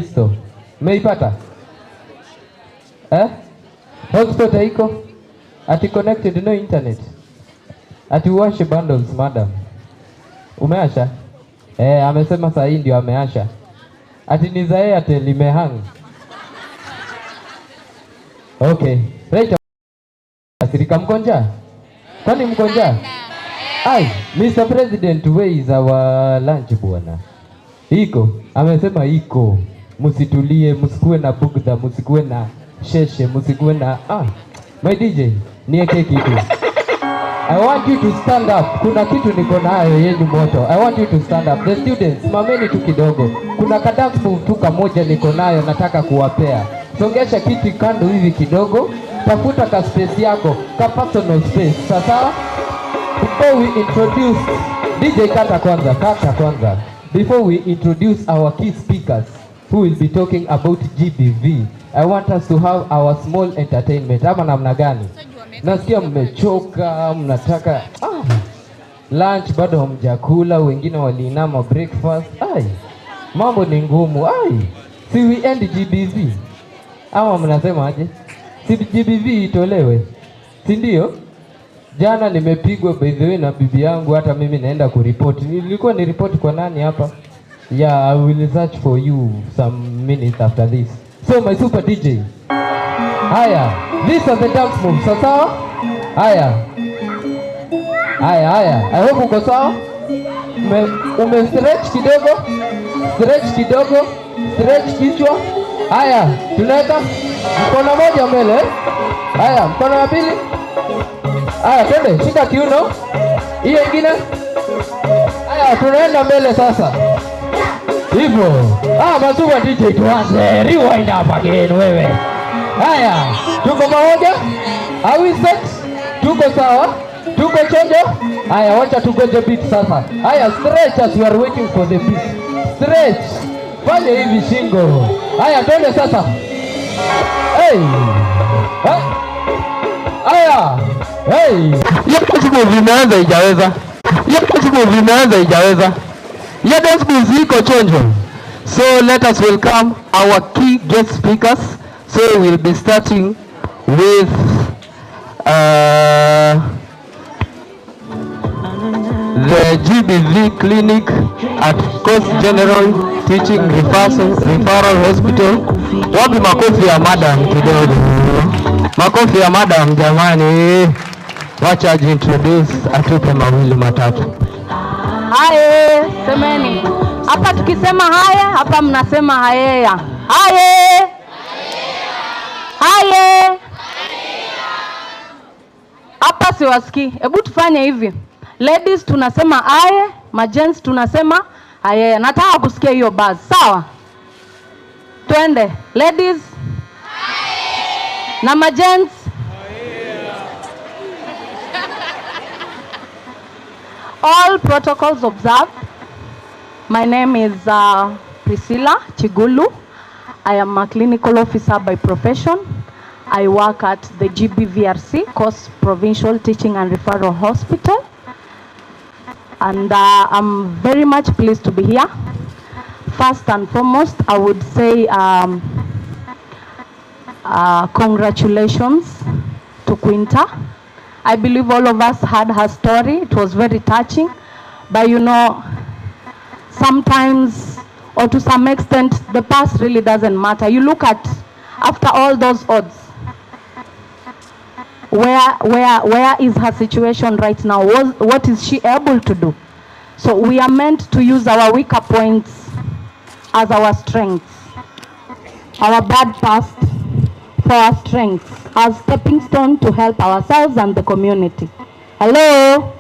Store. Umeipata? Hotspot haiko? Ati connected no internet. Ati wash bundles madam. Umeasha? Amesema saa hii ndio ameasha. Ati ni za Airtel limehang. Okay. Right. Asirika mkonja? Kwani mkonja? Ai, Mr. President, where is our lunch bwana? Iko, amesema iko. Musitulie, musikuwe na bugdha, musikuwe na sheshe, musikuwe na my DJ, nieke kitu. I want you to stand up. Kuna kitu niko nayo yenye moto. I want you to stand up. The students, mameni tu kidogo. Kuna kadance move tu kamoja niko nayo nataka kuwapea. Songesha kiti kando hivi kidogo. Tafuta ka space yako, ka personal space. Sasa before we introduce DJ kata kwanza. Before we introduce our key speakers who will be talking about GBV, I want us to have our small entertainment. Ama namna gani? Nasikia mmechoka, mnataka lunch bado hamjakula, wengine waliinama breakfast. Mambo ni ngumu. Si we end GBV. Ama mnasema aje? Si GBV itolewe. Si ndio? Jana nimepigwa by the way na bibi yangu, hata mimi naenda kuripoti. Nilikuwa ni report kwa nani hapa? Yeah, I will search for you some minutes after this. So my super DJ. Haya, these are the dance moves. Sawa? Haya. I hope uko sawa. Ume stretch kidogo. Stretch kichwa. Haya, tunaweka mkono moja mbele. Haya, mkono wa pili. Haya, twende, shika kiuno. Hiyo ingine. Haya, tunaenda mbele sasa. Hivyo. Masupa DJ tuanze. Rewind up again wewe. Haya, tuko pamoja? Are we set? Tuko sawa? Tuko chonjo? Haya, wacha tugoje beat sasa. Haya, stretch as we are waiting for the beat. Stretch. Fanya hivi shingo. Haya, twende sasa. Hey. Haya. Hey. Vimeanza ijaweza. Ya dance moves iko chonjo. So let us welcome our key guest speakers. So we'll be starting with the GBV clinic at Coast General Teaching Referral Hospital. Wapi makofi ya madam kidogo? Makofi ya madam jamani. Wacha introduce atupe mawili matatu. Haye, semeni. Hapa tukisema haya, hapa mnasema hayeya. Haye. Haye. Aye. Hapa siwasikii. Hebu tufanye hivi. Ladies tunasema aye, magents tunasema aye. Nataka kusikia hiyo buzz. Sawa? Twende. Ladies. Aye. Na magents. Aye. All protocols observed. My name is Priscilla Chigulu. I am a clinical officer by profession. I work at the GBVRC, Coast Provincial Teaching and Referral Hospital. And I'm very much pleased to be here. First and foremost, I would say congratulations to Quinta. I believe all of us had her story. It was very touching. But you know, sometimes, or to some extent, the past really doesn't matter. You look at, after all those odds, where is her situation right now? What is she able to do? So we are meant to use our weaker points as our strengths, our bad past for our strengths, as stepping stone to help ourselves and the community. Hello?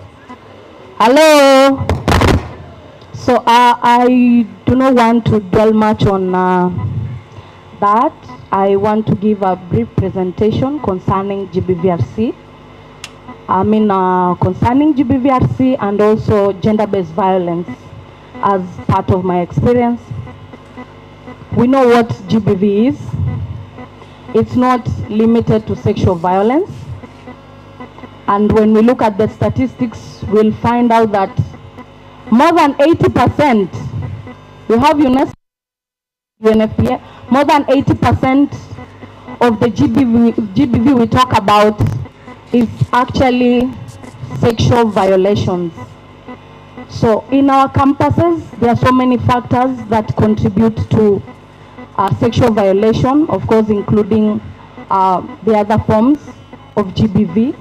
Hello? So I do not want to dwell much on that. I want to give a brief presentation concerning GBVRC. Concerning GBVRC and also gender-based violence as part of my experience. We know what GBV is. It's not limited to sexual violence. And when we look at the statistics, we'll find out that more than 80%, we have UNESCO, UNFPA, more than 80% of the GBV we talk about is actually sexual violations. So in our campuses, there are so many factors that contribute to sexual violation, of course, including the other forms of GBV,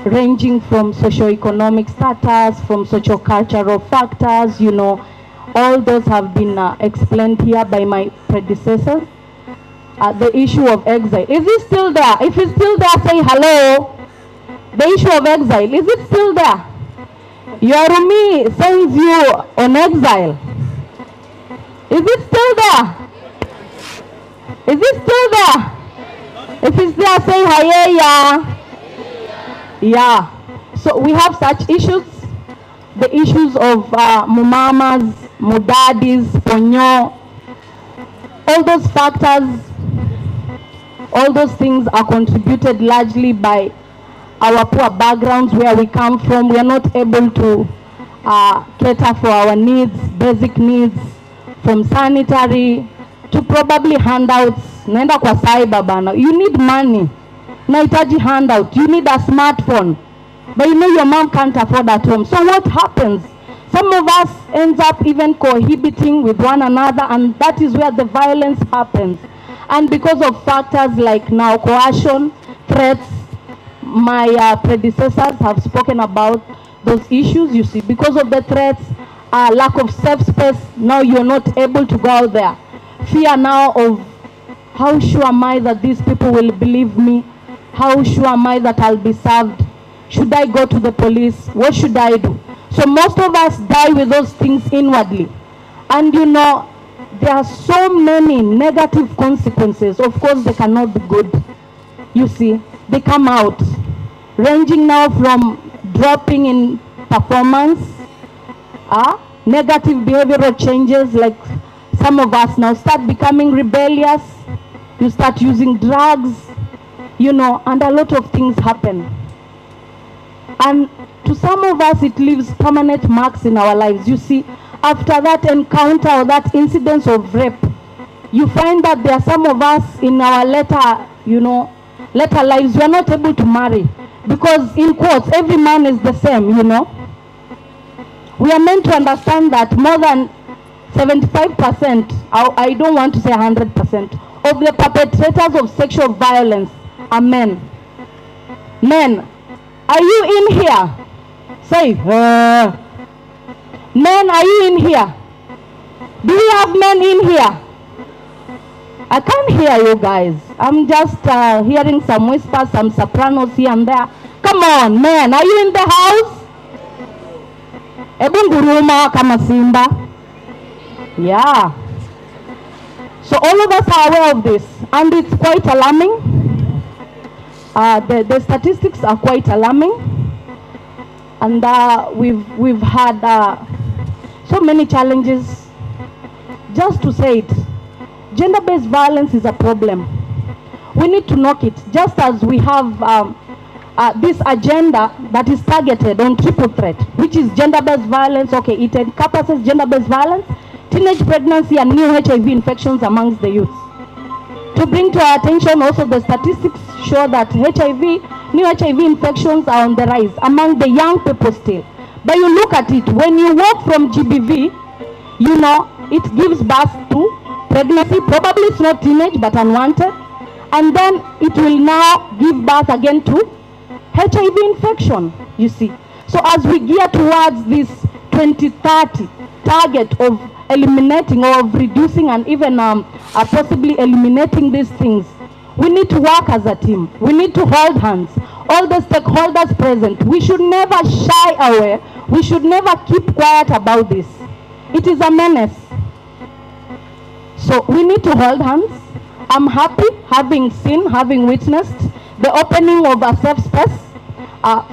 ranging from socio-economic status, from socio-cultural factors, you know, all those have been explained here by my predecessors. The issue of exile, is it still there? If it's still there, say hello. The issue of exile, is it still there? Your Rumi sends you on exile. Is it still there? Is it still there? If it's there, say hi. Yeah. So we have such issues. The issues of mumamas, mudadis, ponyo, all those factors, all those things are contributed largely by our poor backgrounds, where we come from. We are not able to cater for our needs, basic needs, from sanitary to probably handouts. Naenda kwa cyber bana. You need money. Nahitaji handout. You need a smartphone. But you know your mom can't afford at home. So what happens? Some of us ends up even cohabiting with one another, and that is where the violence happens. And because of factors like now coercion, threats, my predecessors have spoken about those issues, you see. Because of the threats, lack of safe space, now you're not able to go out there. Fear now of how sure am I that these people will believe me? How sure am I that I'll be served? Should I go to the police? What should I do? So most of us die with those things inwardly. And you know, there are so many negative consequences. Of course, they cannot be good. You see, they come out, ranging now from dropping in performance, negative behavioral changes, like some of us now start becoming rebellious, you start using drugs, you know, and a lot of things happen. And to some of us, it leaves permanent marks in our lives. You see, after that encounter or that incidence of rape, you find that there are some of us in our later lives, we are not able to marry. Because in quotes, every man is the same, you know. We are meant to understand that more than 75%, I don't want to say 100%, of the perpetrators of sexual violence are men. Men, are you in here? Say, men, are you in here? Do we have men in here? I can't hear you guys. I'm just hearing some whispers, some sopranos here and there. Come on, man, are you in the house? Ebu nguruma kama simba. Yeah. So all of us are aware of this, and it's quite alarming. The statistics are quite alarming, and we've had so many challenges. Just to say it, gender-based violence is a problem. We need to knock it, just as we have this agenda that is targeted on triple threat, which is gender-based violence. Okay, it encompasses gender-based violence, teenage pregnancy, and new HIV infections amongst the youth. To bring to our attention also, the statistics show that new HIV infections are on the rise among the young people still. But you look at it, when you walk from GBV, you know, it gives birth to pregnancy, probably it's not teenage but unwanted, and then it will now give birth again to HIV infection, you see. So as we gear towards this 2030 target of eliminating or of reducing and even possibly eliminating these things, we need to work as a team. We need to hold hands. All the stakeholders present, we should never shy away. We should never keep quiet about this. It is a menace. So we need to hold hands. I'm happy having witnessed the opening of a safe space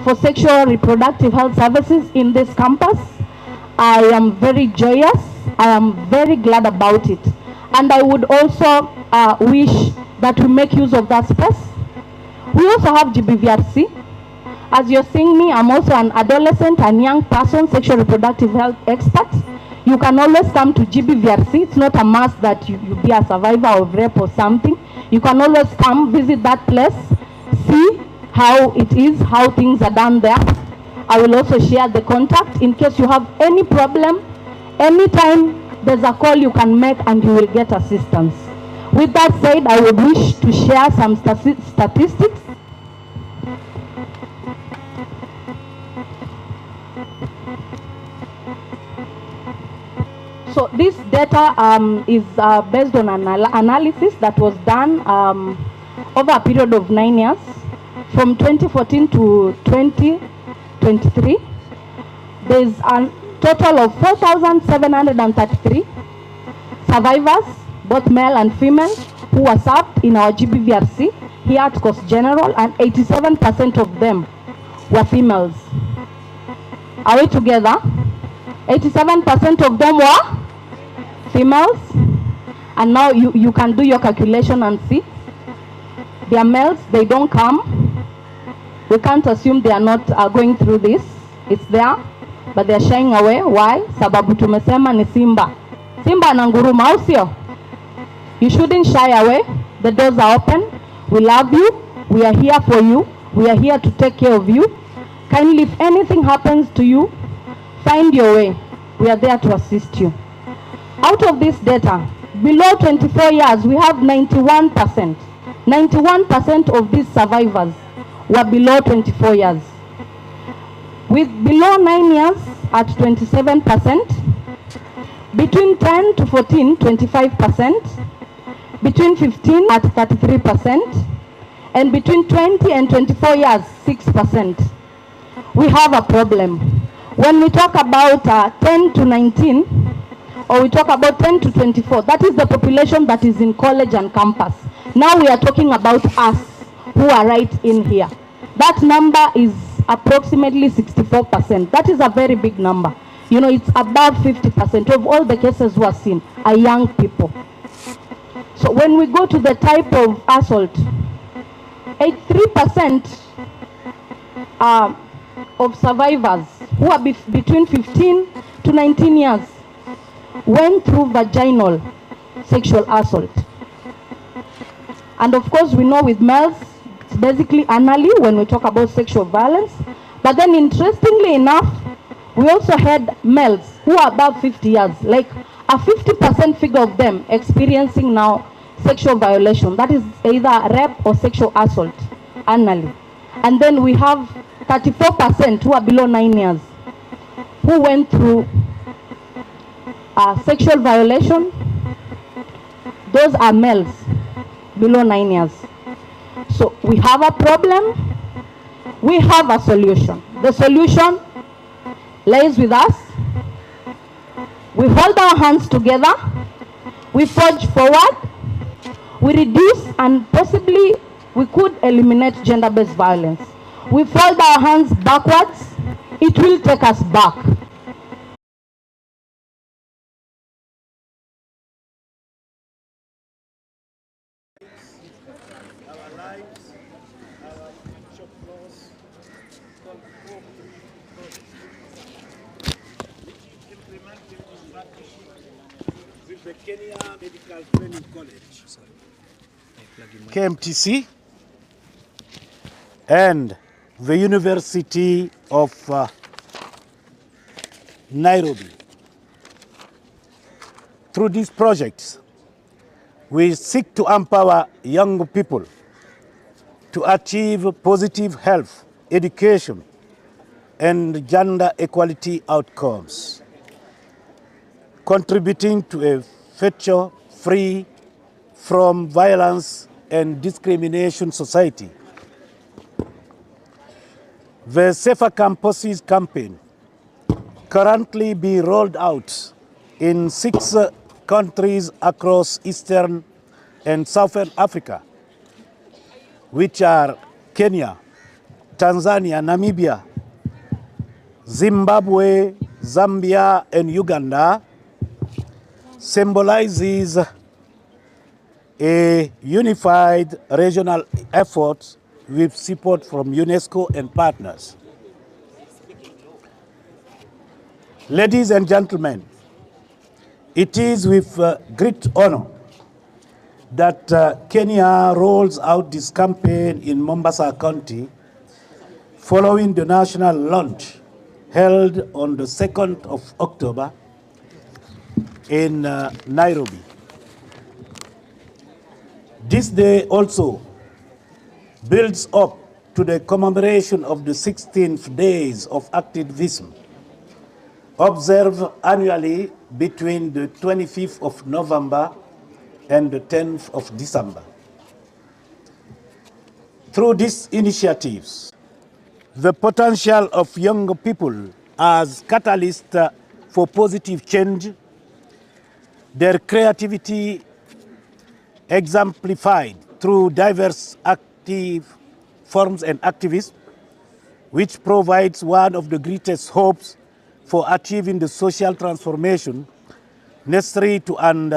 for sexual reproductive health services in this campus. I am very joyous. I am very glad about it. And I would also wish that we make use of that space. We also have GBVRC. As you're seeing me, I'm also an adolescent and young person, sexual reproductive health expert. You can always come to GBVRC. It's not a must that you be a survivor of rape or something. You can always come visit that place, see how it is, how things are done there. I will also share the contact in case you have any problem. Anytime there's a call you can make and you will get assistance. With that said, I would wish to share some statistics. So this data is based on an analysis that was done over a period of 9 years, from 2014 to 2023. There's a total of 4,733 survivors, both male and female, who were served in our GBVRC here at Coast General, and 87% of them were females. Are we together? 87% of them were females, and now you can do your calculation and see. They are males, they don't come. We can't assume they are not going through this. It's there, but they are shying away. Why? Sababu tumesema ni simba. Simba na nguruma, au sio? You shouldn't shy away. The doors are open. We love you. We are here for you. We are here to take care of you. Kindly, if anything happens to you, find your way. We are there to assist you. Out of this data, below 24 years, we have 91%. 91% of these survivors were below 24 years. With below 9 years at 27%, between 10 to 14, 25%, between 15 at 33%, and between 20 and 24 years, 6%. We have a problem. When we talk about 10 to 19, or we talk about 10 to 24, that is the population that is in college and campus. Now we are talking about us who are right in here. That number is approximately 64%. That is a very big number. You know, it's above 50% of all the cases who are seen are young people. So when we go to the type of assault, 83% of survivors who are between 15 to 19 years went through vaginal sexual assault. And of course, we know with males, it's basically anally when we talk about sexual violence. But then interestingly enough, we also had males who are above 50 years, like a 50% figure of them experiencing now sexual violation. That is either rape or sexual assault anally. And then we have 34% who are below 9 years who went through sexual violation. Those are males. below 9 years. So we have a problem, we have a solution. The solution lies with us. We hold our hands together, we forge forward, we reduce and possibly we could eliminate gender-based violence. We fold our hands backwards, it will take us back. Our lives, our future laws, conform implementing this partnership with the Kenya Medical Training College, KMTC, and the University of Nairobi. Through these projects, we seek to empower young people to achieve positive health, education, and gender equality outcomes, contributing to a future free from violence and discrimination society. The Safer Campuses campaign, currently being rolled out in 6 countries across Eastern and Southern Africa, which are Kenya, Tanzania, Namibia, Zimbabwe, Zambia, and Uganda, symbolizes a unified regional effort with support from UNESCO and partners. Ladies and gentlemen, it is with great honor that Kenya rolls out this campaign in Mombasa County following the national launch held on the 2nd of October in Nairobi. This day also builds up to the commemoration of the 16th days of activism, observed annually between the 25th of November and the 10th of December. Through these initiatives, the potential of young people as catalysts for positive change, their creativity exemplified through diverse active forms and activism, which provides one of the greatest hopes for achieving the social transformation necessary to end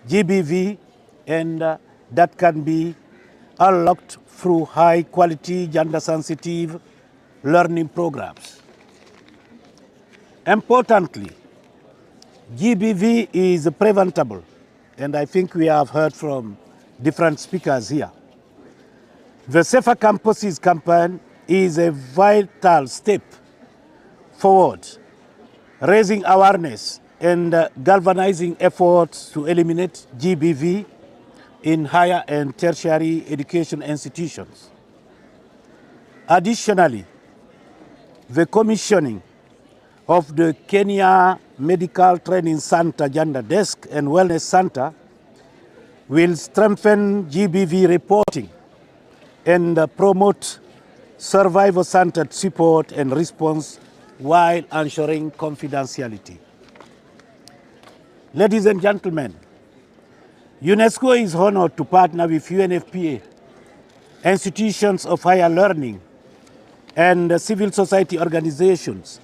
GBV, and that can be unlocked through high-quality, gender-sensitive learning programs. Importantly, GBV is preventable, and I think we have heard from different speakers here. The Safer Campuses campaign is a vital step forward, raising awareness and galvanizing efforts to eliminate GBV in higher and tertiary education institutions. Additionally, the commissioning of the Kenya Medical Training Center Gender Desk and Wellness Center will strengthen GBV reporting and promote survivor-centered support and response while ensuring confidentiality. Ladies and gentlemen, UNESCO is honored to partner with UNFPA, institutions of higher learning, and civil society organizations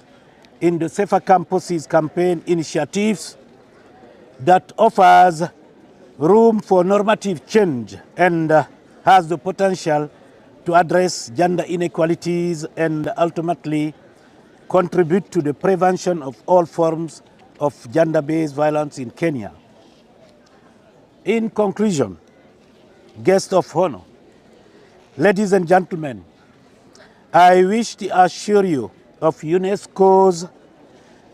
in the Safer Campuses campaign initiatives that offers room for normative change and has the potential to address gender inequalities and ultimately contribute to the prevention of all forms of gender-based violence in Kenya. In conclusion, guests of honor, ladies and gentlemen, I wish to assure you of UNESCO's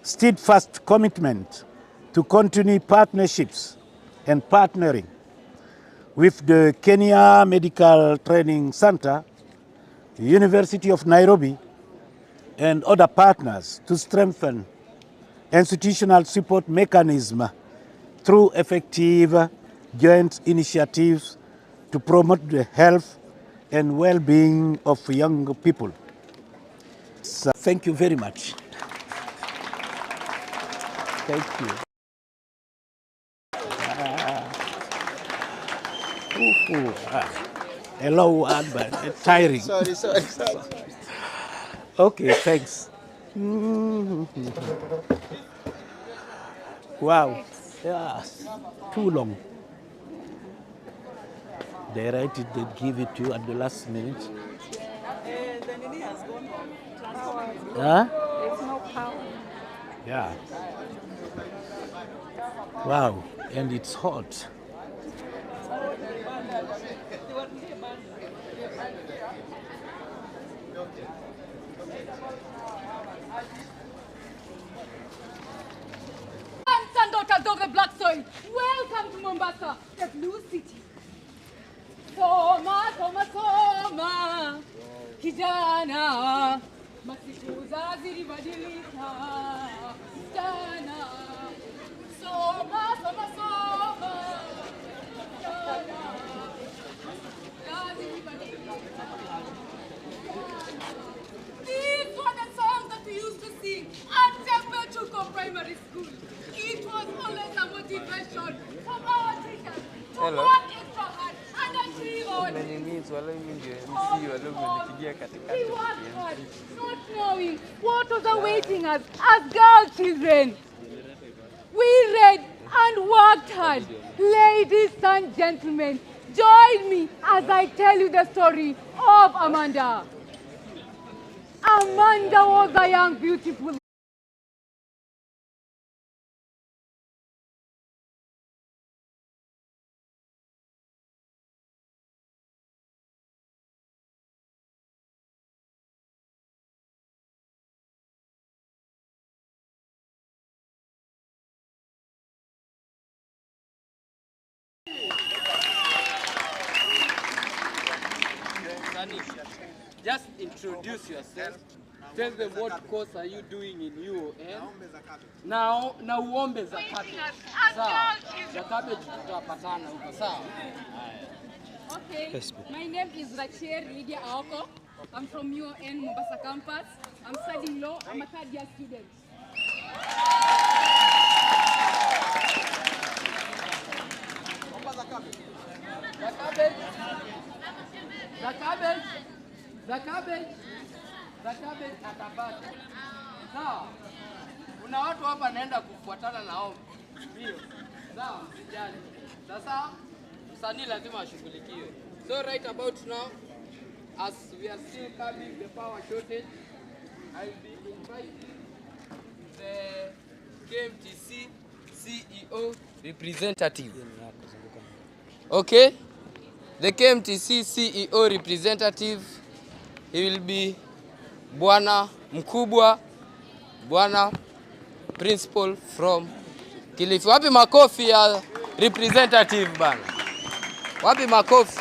steadfast commitment to continue partnerships and partnering with the Kenya Medical Training Center, the University of Nairobi, and other partners to strengthen institutional support mechanisms through effective joint initiatives to promote the health and well-being of young people. So thank you very much. Thank you. Hello, but tiring. Sorry. Okay, thanks. Wow, yeah, too long. They write it, they give it to you at the last minute. Huh? There's no power. Yeah. Wow, and it's hot. Sons and daughters of the black soil, welcome to Mombasa, the blue city. Soma, soma, soma, kijana, masiku za zilibadilika, kijana. Soma, soma, soma, kijana, za zilibadilika. These were the songs that we used to sing at Temple Primary School. It was always a motivation from our teachers to work extra hard and achieve our dreams. We worked hard, not knowing what was awaiting us as girl children. We read and worked hard. Ladies and gentlemen, join me as I tell you the story of Amanda. Amanda was a young, beautiful Just introduce yourself. Tell them what course are you doing in UON. Now uombe za cabbage. Sawa. Za cabbage tutapatana huko, sawa? Okay. My name is Rachel Lydia Aoko. I'm from UON Mombasa campus. I'm studying law. I'm a third year student. The cabbage atabaki. Sawa. Kuna watu hapa naenda kufuatana na ombi. Ndio. Sawa, sijali. Sasa msanii lazima ashughulikiwe. So right about now, as we are still having the power shortage, I'll be inviting the KMTC CEO representative. Okay? The KMTC CEO representative, he will be Bwana Mkubwa, Bwana Principal from Kilifi. Wapi makofi ya representative bana? Wapi makofi?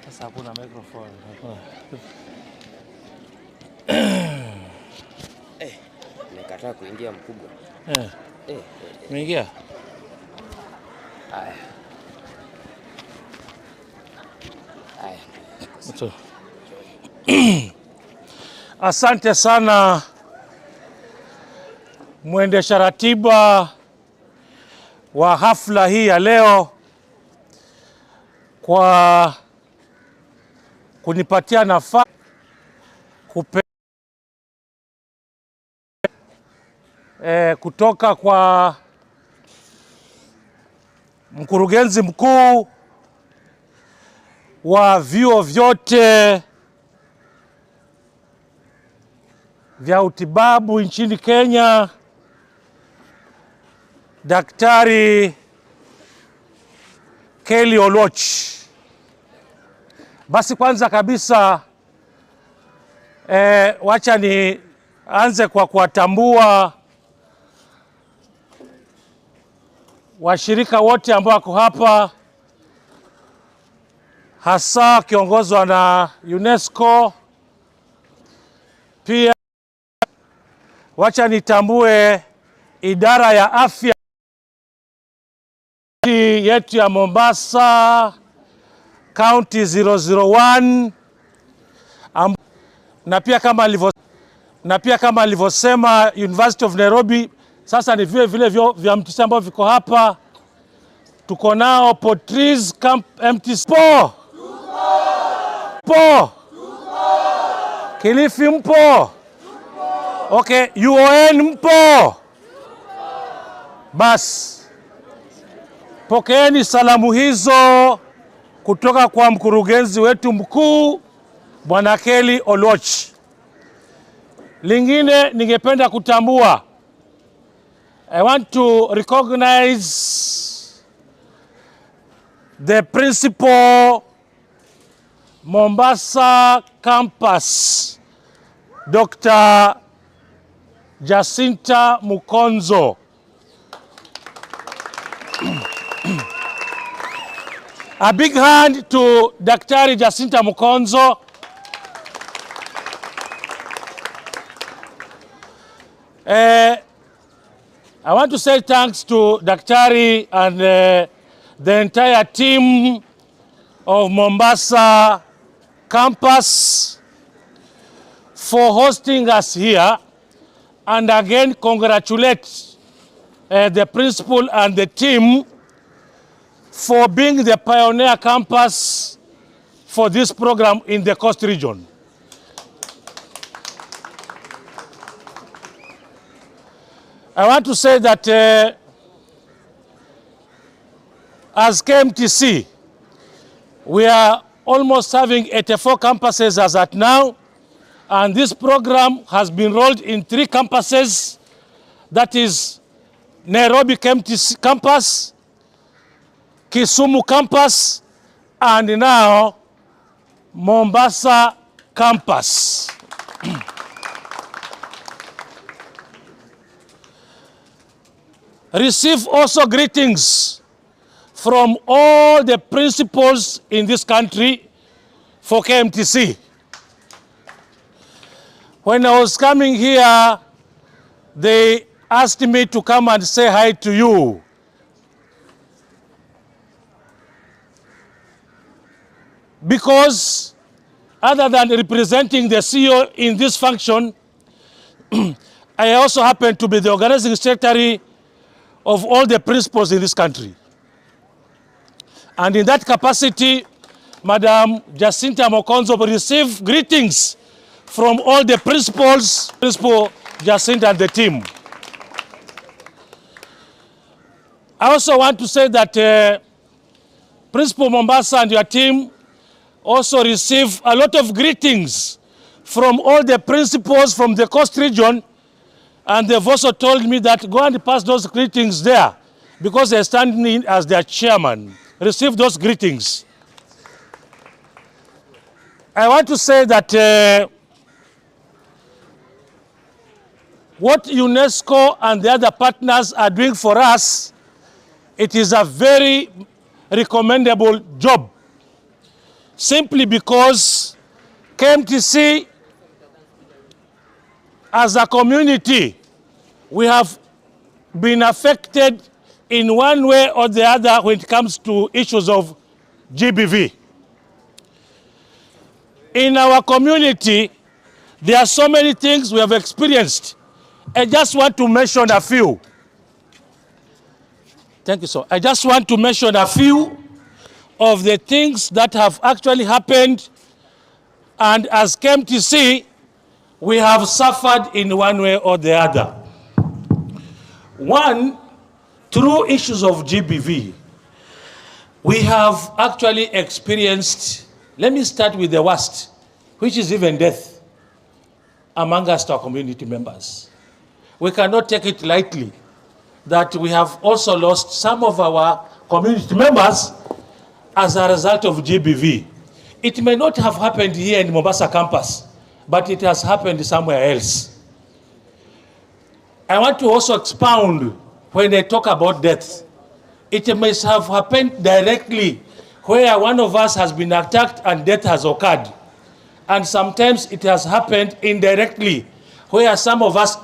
Sasa hakuna microphone. Nikataa kuingia mkubwa. Umeingia? Haya. Asante sana mwendesha ratiba wa hafla hii ya leo kwa kunipatia nafasi kutoka kwa mkurugenzi mkuu wa vyuo vyote vya utibabu nchini Kenya, Daktari Kelly Oloch. Basi kwanza kabisa wacha nianze kwa kuwatambua washirika wote ambao wako hapa, hasa kiongozwa na UNESCO. Pia wacha nitambue idara ya afya yetu ya Mombasa County 001 na pia kama alivyosema University of Nairobi, sasa ni vile vya MTC ambao viko hapa. Tuko nao Potris Camp MTC. Po. Kilifi mpo? Okay, UON mpo? Bas. Pokeeni salamu hizo kutoka kwa mkurugenzi wetu mkuu Bwana Kelly Oloch. Lingine ningependa kutambua, I want to recognize the principal Mombasa campus, Dr. Jacinta Mukonzo. A big hand to Daktari Jacinta Mukonzo. I want to say thanks to Daktari and the entire team of Mombasa campus for hosting us here, and again congratulate the principal and the team for being the pioneer campus for this program in the Coast region. I want to say that as KMTC, we are almost having 84 campuses as at now, and this program has been rolled in 3 campuses, that is Nairobi KMTC campus, Kisumu campus, and now Mombasa campus. Receive also greetings from all the principals in this country for KMTC. When I was coming here, they asked me to come and say hi to you. Because other than representing the CEO in this function, I also happen to be the organizing secretary of all the principals in this country. And in that capacity, Madam Jacinta Mukonzo will receive greetings from all the principals, Principal Jacinta and the team. I also want to say that Principal Mombasa and your team also receive a lot of greetings from all the principals from the Coast region, and they've also told me that go and pass those greetings there because they're standing in as their chairman. Receive those greetings. I want to say that what UNESCO and the other partners are doing for us, it is a very recommendable job. Simply because KMTC as a community, we have been affected in one way or the other when it comes to issues of GBV. In our community, there are so many things we have experienced. I just want to mention a few. Thank you, sir. I just want to mention a few of the things that have actually happened, and as KMTC, we have suffered in one way or the other. One, through issues of GBV, we have actually experienced, let me start with the worst, which is even death amongst our community members. We cannot take it lightly that we have also lost some of our community members as a result of GBV. It may not have happened here in Mombasa campus, but it has happened somewhere else. I want to also expound when I talk about death. It may have happened directly where one of us has been attacked and death has occurred. And sometimes it has happened indirectly where some of us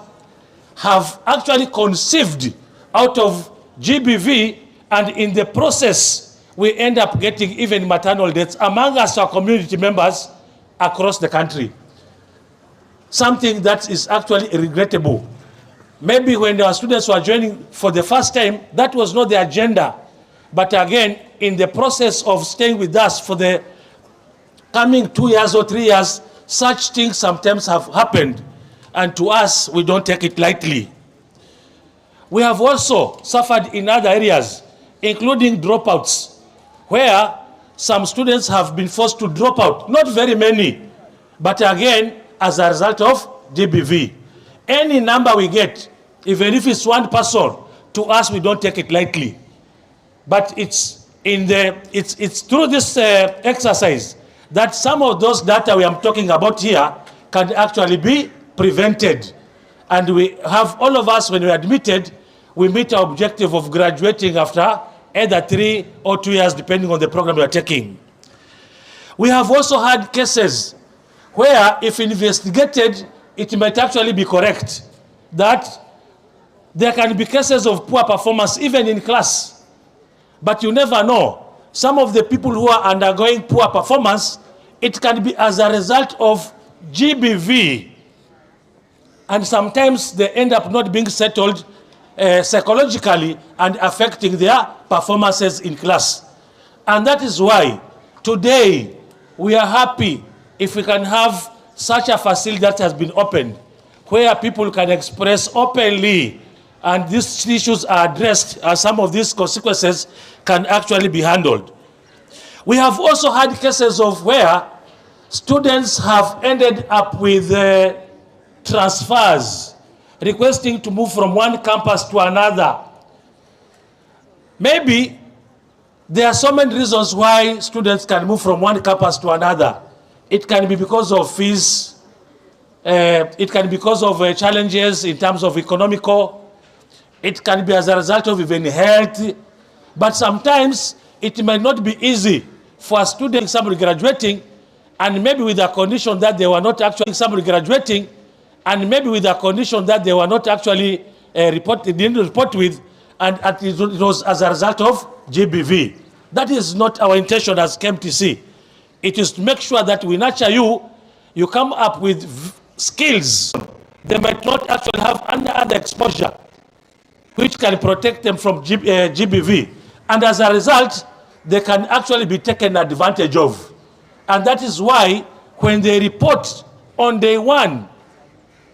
have actually conceived out of GBV, and in the process, we end up getting even maternal deaths among us, our community members across the country. Something that is actually regrettable. Maybe when our students were joining for the first time, that was not the agenda. But again, in the process of staying with us for the coming 2 years or 3 years, such things sometimes have happened. And to us, we don't take it lightly. We have also suffered in other areas, including dropouts, where some students have been forced to drop out. Not very many, but again, as a result of GBV. Any number we get, even if it's one person, to us, we don't take it lightly. But it's through this exercise that some of those data we are talking about here can actually be prevented. And we have, all of us, when we are admitted, we meet our objective of graduating after either 3 or 2 years, depending on the program we are taking. We have also had cases where, if investigated, it might actually be correct that there can be cases of poor performance even in class. But you never know. Some of the people who are undergoing poor performance, it can be as a result of GBV. And sometimes they end up not being settled psychologically and affecting their performances in class. And that is why today we are happy if we can have such a facility that has been opened, where people can express openly and these issues are addressed, as some of these consequences can actually be handled. We have also had cases of where students have ended up with transfers, requesting to move from one campus to another. Maybe there are so many reasons why students can move from one campus to another. It can be because of fees. It can be because of challenges in terms of economical. It can be as a result of even health. But sometimes it might not be easy for a student, somebody graduating, and maybe with a condition that they were not actually somebody graduating, and maybe with a condition that they were not actually didn't report with, and it was as a result of GBV. That is not our intention as KMTC. It is to make sure that we nurture you, you come up with skills. They might not actually have any other exposure, which can protect them from GBV. And as a result, they can actually be taken advantage of. And that is why when they report on day one,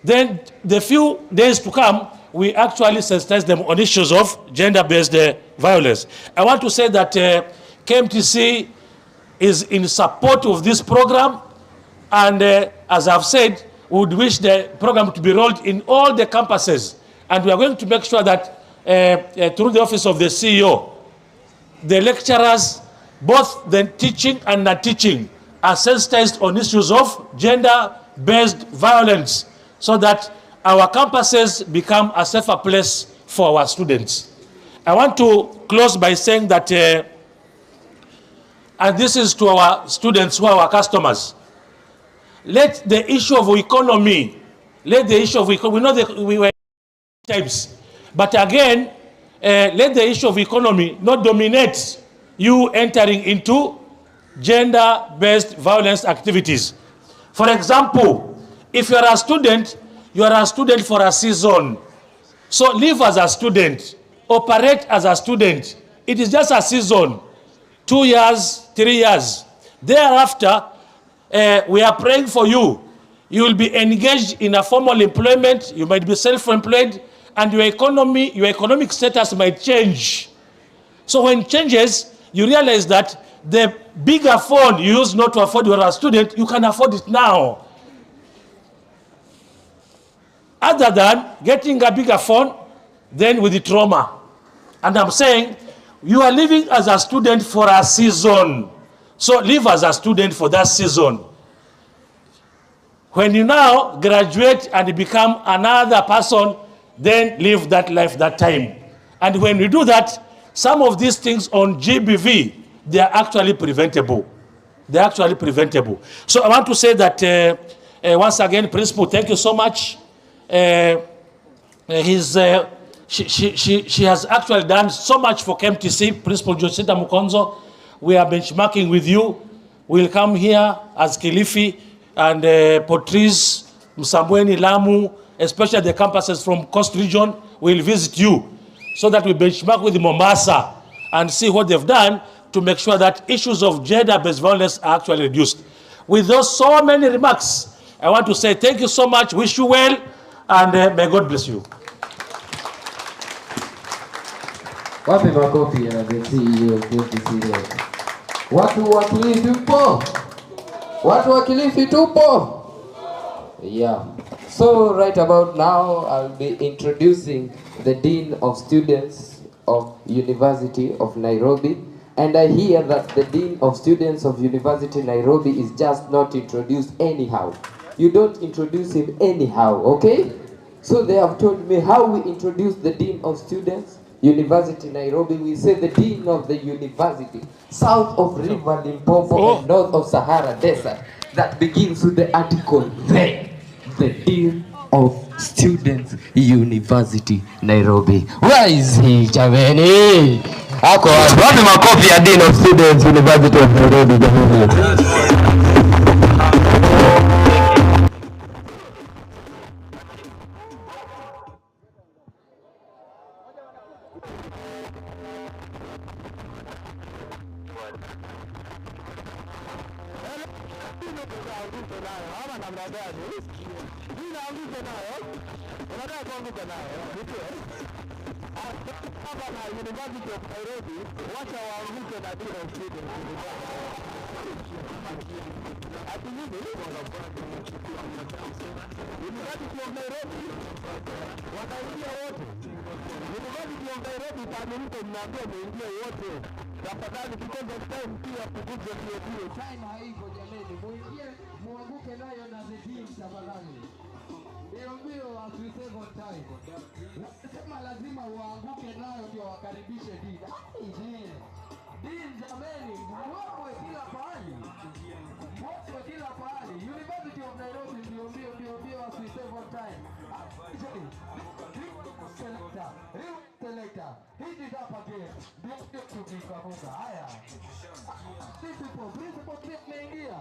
then the few days to come, we actually sensitize them on issues of gender-based violence. I want to say that KMTC is in support of this program, and as I've said, we would wish the program to be rolled in all the campuses, and we are going to make sure that through the office of the CEO, the lecturers, both the teaching and not teaching, are sensitized on issues of gender-based violence, so that our campuses become a safer place for our students. I want to close by saying that, and this is to our students who are our customers, let the issue of economy, we know that we were types, but again, let the issue of economy not dominate you entering into gender-based violence activities. For example, if you are a student, you are a student for a season. So live as a student, operate as a student. It is just a season, 2 years, 3 years. Thereafter, we are praying for you. You will be engaged in a formal employment, you might be self-employed, and your economic status might change. So when it changes, you realize that the bigger phone you used not to afford when you are a student, you can afford it now. Other than getting a bigger phone, then with the trauma. And I'm saying, you are living as a student for a season. So live as a student for that season. When you now graduate and become another person, then live that life that time. And when we do that, some of these things on GBV, they are actually preventable. They're actually preventable. So I want to say that once again, Principal, thank you so much. She has actually done so much for KMTC. Principal Josita Mukonzo, we are benchmarking with you. We'll come here as Kilifi and Portris, Msambweni, Lamu, especially the campuses from Coast Region. We'll visit you so that we benchmark with Mombasa and see what they've done to make sure that issues of gender-based violence are actually reduced. With those so many remarks, I want to say thank you so much, wish you well, and may God bless you. Wapi makofi ya the CEO of KMTC. Watu wa Kilifi tupo? Watu wa Kilifi tupo? Yeah. So right about now, I'll be introducing the Dean of Students of University of Nairobi. And I hear that the Dean of Students of University Nairobi is just not introduced anyhow. You don't introduce him anyhow, okay? So they have told me how we introduce the Dean of Students University Nairobi. We say the Dean of the University, south of River Limpopo and north of Sahara Desert. That begins with the article there. The Dean of Students University Nairobi. Where is he, Chaveni? Ako wapi makofi ya Dean of Students University of Nairobi, jamani? University of Nairobi, wacha waanguke na Dean of Students. Ati nini? University of Nairobi wanaingia wote. University of Nairobi taamilike, mnaambia muingie wote. Tafadhali because of time pia kukuja hiyo time haiko jameni. Muingie muanguke nayo na the Dean tafadhali. Mbio asisave on time. Sema lazima uanguke nayo ndio wakaribishe Dean. Dean jameni, wewe kila pahali. Wewe kila pahali. University of Nairobi mbio asisave on time. Selector. Hit it up again. Ndio tukikafunga. Haya. Principal tunaingia.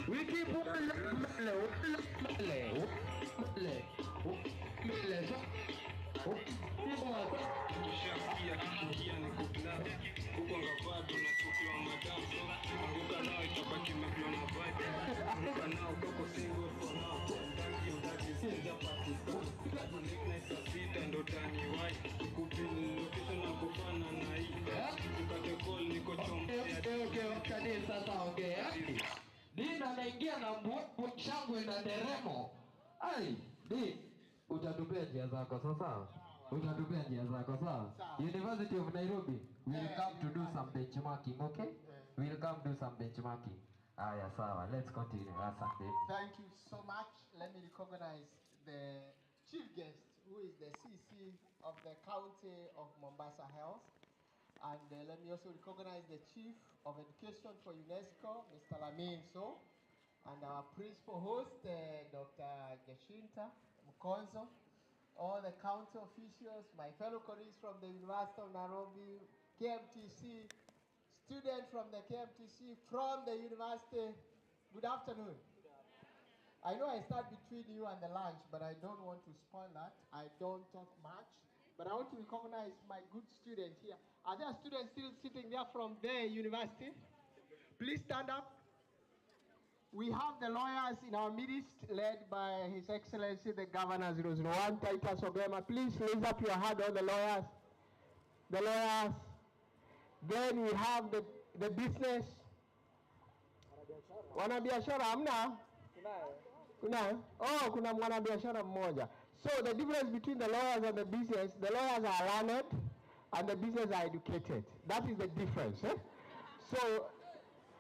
We keep Dean anaingia na shangwe na nderemo. Ai, Dean, utatupea njia zako sasa. Utatupea njia zako sawa. University of Nairobi, we'll come to do some benchmarking, okay? We'll come do some benchmarking. Aya, sawa. Let's continue. Asante. Thank you so much. Let me recognize the chief guest, who is the CC of the County of Mombasa Health. And let me also recognize the Chief of Education for UNESCO, Mr. Lamin So, and our principal host, Dr. Jacinta Mukonzo, all the county officials, my fellow colleagues from the University of Nairobi, KMTC, students from the KMTC, from the university, good afternoon. I know I start between you and the lunch, but I don't want to spoil that. I don't talk much, but I want to recognize my good students here. Are there students still sitting there from their university? Please stand up. We have the lawyers in our midst, led by His Excellency the Governor 001, Titus Ogema. Please raise up your hand, all the lawyers. The lawyers. Then we have the business. Wanabiashara hamna? Kuna? Oh, kuna mwanabiashara mmoja. So the difference between the lawyers and the business, the lawyers are learned and the business are educated. That is the difference. So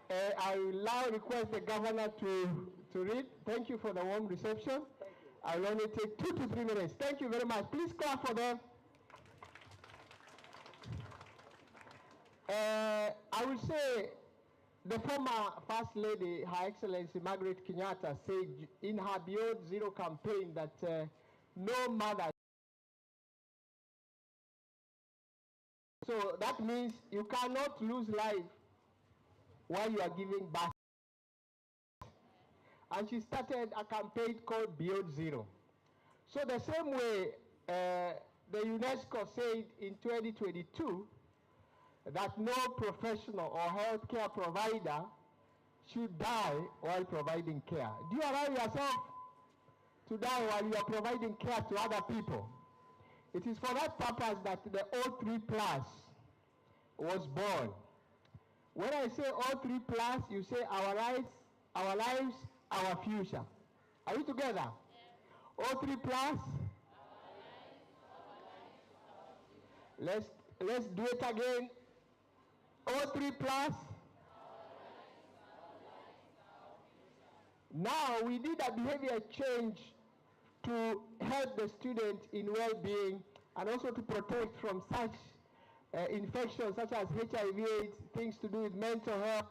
I will now request the governor to read. Thank you for the warm reception. I'll only take 2 to 3 minutes. Thank you very much. Please clap for them. I will say the former First Lady, Her Excellency Margaret Kenyatta, said in her Beyond Zero campaign that no mother. So that means you cannot lose life while you are giving birth. And she started a campaign called Beyond Zero. So the same way the UNESCO said in 2022 that no professional or healthcare provider should die while providing care. Do you allow yourself to die while you are providing care to other people? It is for that purpose that the O3 Plus was born. When I say O3 Plus, you say our lives, our future. Are we together? O3 Plus. Let's do it again. O3 Plus. Now we did a behavior change to help the student in well-being and also to protect from such infections such as HIV/AIDS, things to do with mental health.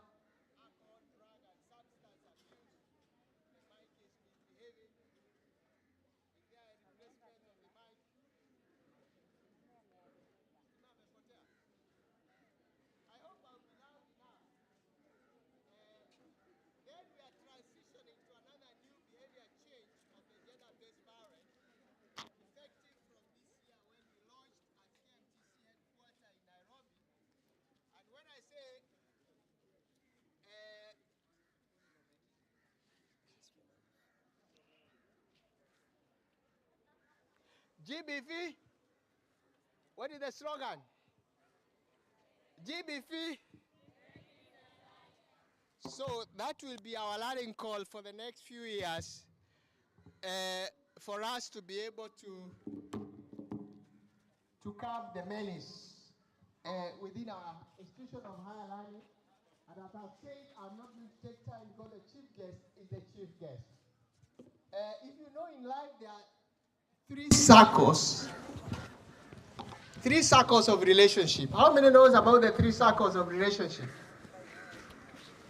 GBV, what is the slogan? GBV. So that will be our learning call for the next few years for us to be able to curb the menace within our institution of higher learning. And as I've said, I'm not going to take time because the chief guest is the chief guest. If you know in life there are three circles of relationship. How many knows about the 3 circles of relationship?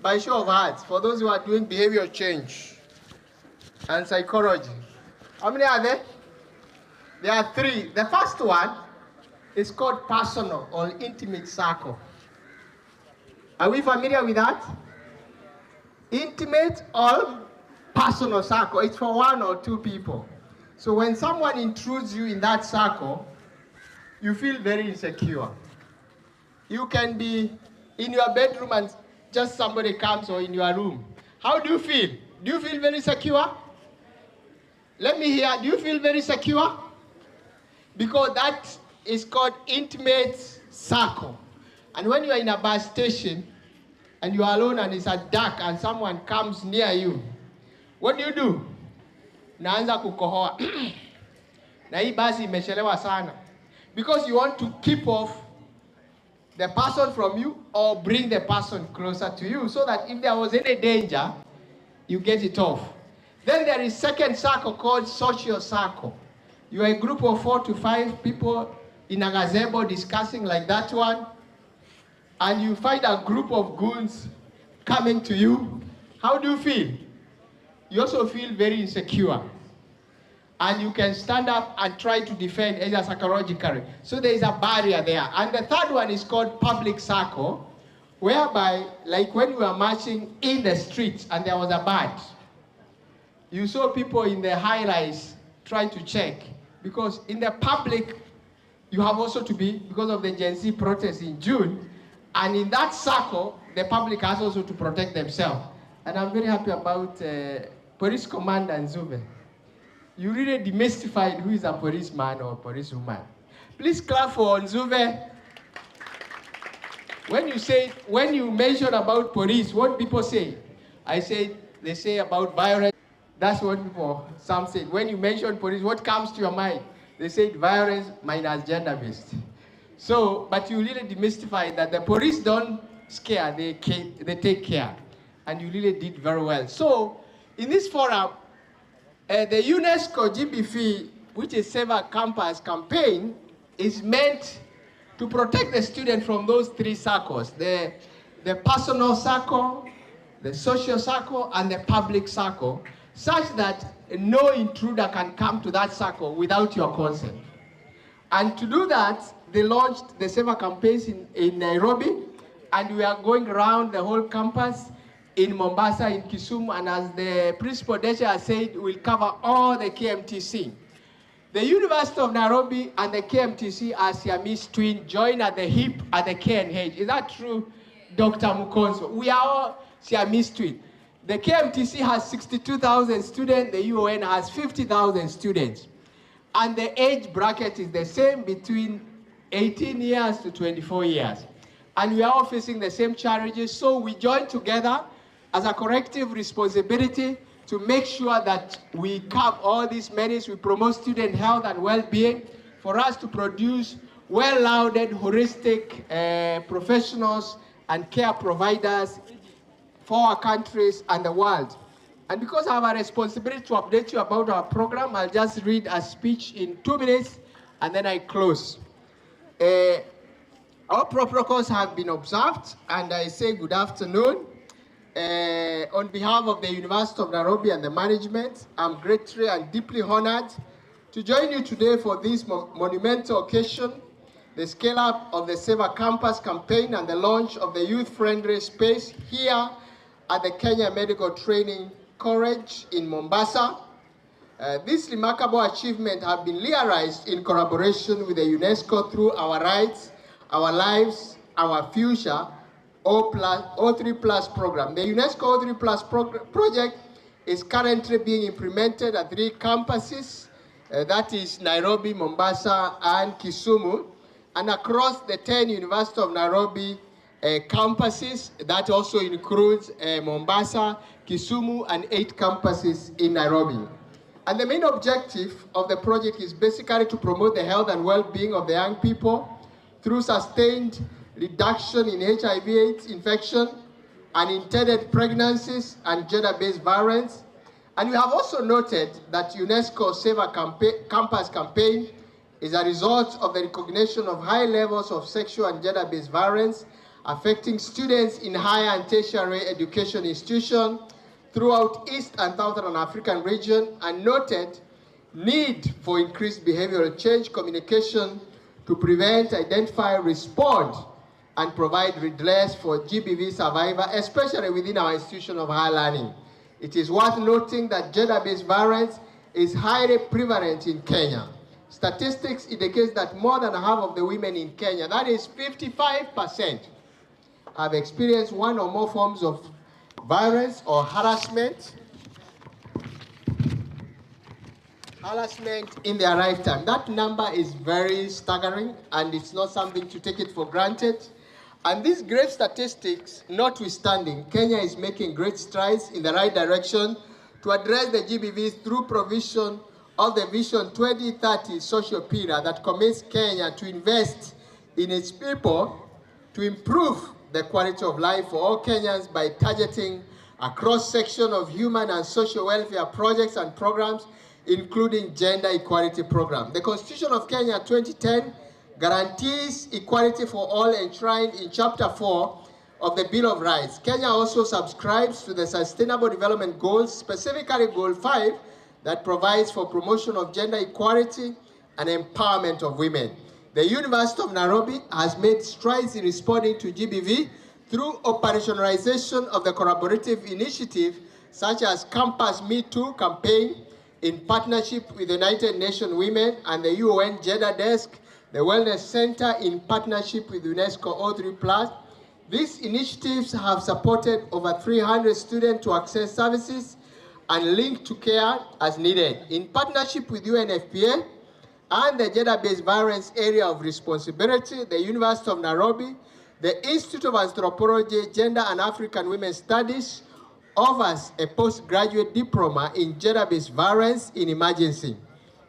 By show of hands, for those who are doing behavior change and psychology. How many are there? There are 3. The first one is called personal or intimate circle. Are we familiar with that? Intimate or personal circle. It's for 1 or 2 people. So when someone intrudes you in that circle, you feel very insecure. You can be in your bedroom and just somebody comes, or in your room. How do you feel? Do you feel very secure? Let me hear. Do you feel very secure? Because that is called intimate circle. And when you are in a bus station and you are alone and it's dark and someone comes near you, what do? Naanza kukohoa. Na hii basi imechelewa sana. Because you want to keep off the person from you or bring the person closer to you so that if there was any danger, you get it off. Then there is second circle called social circle. You are a group of 4 to 5 people in a gazebo discussing like that one, and you find a group of goons coming to you. How do you feel? You also feel very insecure. And you can stand up and try to defend either psychologically. So there is a barrier there. And the third one is called public circle, whereby, like when we were marching in the streets and there was a band, you saw people in the high-rise trying to check. Because in the public, you have also to be, because of the Gen Z protests in June, and in that circle, the public has also to protect themselves. And I'm very happy about Police Commander Nzuve. You really demystified who is a policeman or policewoman. Please clap for Nzuve. When you mention about police, what people say? They say about violence. That's what some say. When you mention police, what comes to your mind? They say violence minus gender-based. So, but you really demystify that the police don't scare, they take care. And you really did very well. So, in this forum, The UNESCO GBV, which is Save Our Campus campaign, is meant to protect the student from those three circles, the personal circle, the social circle, and the public circle, such that no intruder can come to that circle without your consent. And to do that, they launched the Save Our campaigns in Nairobi, and we are going around the whole campus in Mombasa, in Kisumu, and as the principal Desha has said, we'll cover all the KMTC. The University of Nairobi and the KMTC are Siamese twin, joined at the hip at the KNH. Is that true, Dr. Mukonso? We are all Siamese twin. The KMTC has 62,000 students, the UON has 50,000 students. And the age bracket is the same, between 18 years to 24 years. And we are all facing the same challenges, so we join together as a collective responsibility to make sure that we curb all these menaces, we promote student health and well-being, for us to produce well-rounded, holistic professionals and care providers for our countries and the world. And because I have a responsibility to update you about our program, I'll just read a speech in 2 minutes, and then I close. Our protocols have been observed, and I say good afternoon. On behalf of the University of Nairobi and the management, I'm greatly and deeply honored to join you today for this monumental occasion, the scale-up of the Save Our Campus campaign and the launch of the youth-friendly space here at the Kenya Medical Training College in Mombasa. This remarkable achievement has been realized in collaboration with the UNESCO through Our Rights, Our Lives, Our Future, O3+ program. The UNESCO O3+ project is currently being implemented at 3 campuses, that is Nairobi, Mombasa, and Kisumu, and across the 10 University of Nairobi campuses. That also includes Mombasa, Kisumu, and 8 campuses in Nairobi. And the main objective of the project is basically to promote the health and well-being of the young people through sustained reduction in HIV/AIDS infection, unintended pregnancies, and gender-based violence. And we have also noted that UNESCO Save Our Campus campaign is a result of the recognition of high levels of sexual and gender-based violence affecting students in higher and tertiary education institutions throughout East and Southern African region, and noted need for increased behavioral change communication to prevent, identify, respond, and provide redress for GBV survivors, especially within our institution of higher learning. It is worth noting that gender-based violence is highly prevalent in Kenya. Statistics indicate that more than half of the women in Kenya, that is 55%, have experienced one or more forms of violence or harassment in their lifetime. That number is very staggering, and it's not something to take it for granted. And these great statistics notwithstanding, Kenya is making great strides in the right direction to address the GBVs through provision of the Vision 2030 social pillar that commits Kenya to invest in its people to improve the quality of life for all Kenyans by targeting a cross-section of human and social welfare projects and programs, including gender equality program. The Constitution of Kenya 2010 guarantees equality for all enshrined in Chapter 4 of the Bill of Rights. Kenya also subscribes to the Sustainable Development Goals, specifically Goal 5, that provides for promotion of gender equality and empowerment of women. The University of Nairobi has made strides in responding to GBV through operationalization of the collaborative initiative such as Campus Me Too campaign in partnership with the United Nations Women and the UN Gender Desk, the Wellness Center in partnership with UNESCO O3+. These initiatives have supported over 300 students to access services and link to care as needed. In partnership with UNFPA and the Gender-Based Violence Area of Responsibility, the University of Nairobi, the Institute of Anthropology, Gender and African Women's Studies offers a postgraduate diploma in gender-based violence in emergency.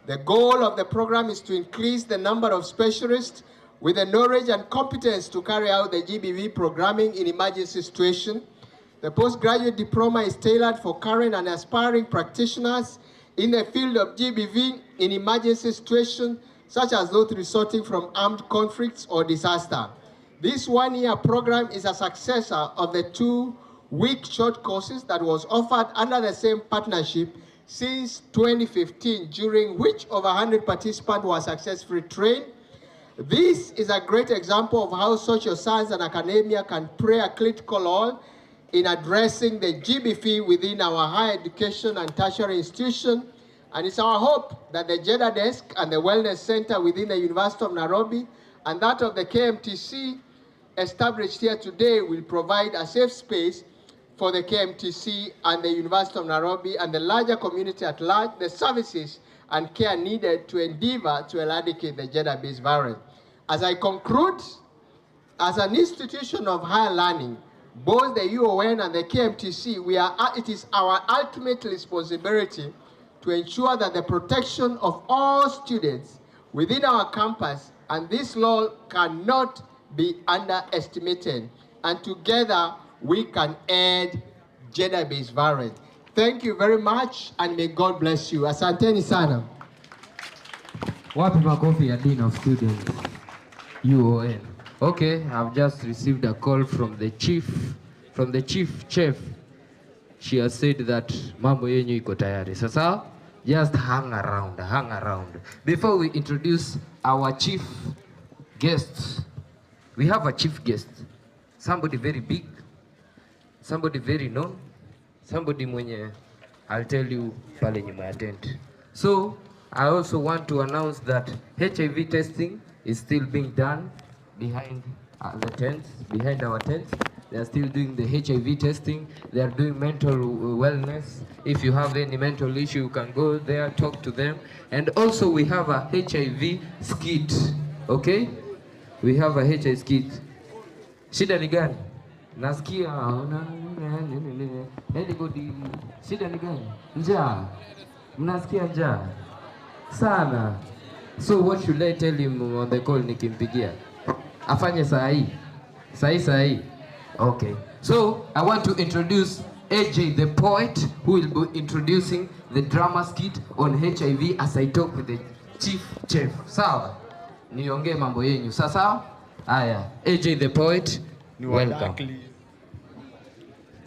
The goal of the program is to increase the number of specialists with the knowledge and competence to carry out the GBV programming in emergency situations. The postgraduate diploma is tailored for current and aspiring practitioners in the field of GBV in emergency situations such as those resulting from armed conflicts or disaster. This one-year program is a successor of the 2-week short courses that was offered under the same partnership since 2015, during which over 100 participants were successfully trained. This is a great example of how social science and academia can play a critical role in addressing the GBV within our higher education and tertiary institution. And it's our hope that the Gender Desk and the Wellness Center within the University of Nairobi and that of the KMTC established here today will provide a safe space for the KMTC and the University of Nairobi and the larger community at large, the services and care needed to endeavor to eradicate the gender-based violence. As I conclude, as an institution of higher learning, both the UON and the KMTC, it is our ultimate responsibility to ensure that the protection of all students within our campus and this law cannot be underestimated. And together we can end gender-based violence. Thank you very much and may God bless you. Asanteni sana. Wapi makofi ya Dean of Students, UON. Okay, I've just received a call from the chief chef. She has said that mambo yenyu iko tayari. Sasa, just hang around. Before we introduce our chief guest, we have a chief guest. Somebody very big, somebody very known, somebody mwenye, I'll tell you pale nyuma ya tent. So, I also want to announce that HIV testing is still being done behind the tents, behind our tents. They are still doing the HIV testing. They are doing mental wellness. If you have any mental issue, you can go there, talk to them. And also we have a HIV skit, okay? We have a HIV skit. Shida ni gani? Nasikia, anybody, shida ni gani? Njaa. Mnasikia njaa? Sana. So what should I tell him on the call nikimpigia? Afanye sahi. Sahi. Okay. So I want to introduce AJ the poet, who will be introducing the drama skit on HIV as I talk with the chief chef. Sawa? Niongee mambo yenyu. Sasa? Aya. AJ the poet, welcome.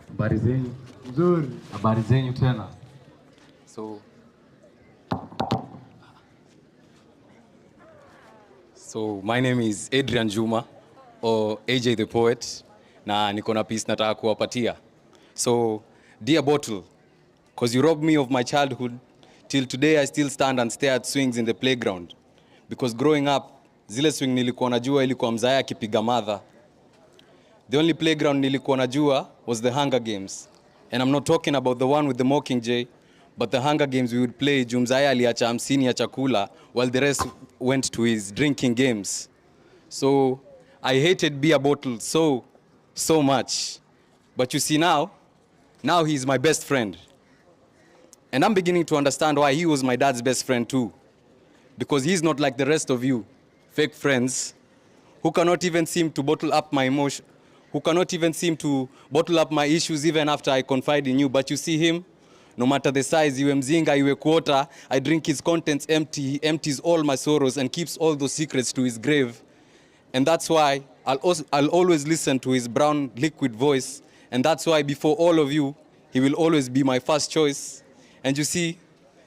Habari zenyu. Nzuri. Habari zenyu tena. So my name is Adrian Juma, or AJ the Poet, na niko na piece nataka kuwapatia. So, dear bottle, cause you robbed me of my childhood, till today I still stand and stare at swings in the playground. Because growing up, zile swing nilikuwa najua ilikuwa mzaya akipiga mother. The only playground nilikuwa najua was the Hunger Games. And I'm not talking about the one with the Mockingjay, but the Hunger Games we would play, Jumzaya aliacha 50 ya chakula, while the rest went to his drinking games. So, I hated beer bottles so much. But you see now he's my best friend. And I'm beginning to understand why he was my dad's best friend too. Because he's not like the rest of you, fake friends, who cannot even seem to bottle up my emotion, who cannot even seem to bottle up my issues even after I confide in you. But you see him, no matter the size, iwe mzinga, iwe quarter, I drink his contents empty, he empties all my sorrows and keeps all those secrets to his grave. And that's why I'll always listen to his brown liquid voice. And that's why before all of you, he will always be my first choice. And you see,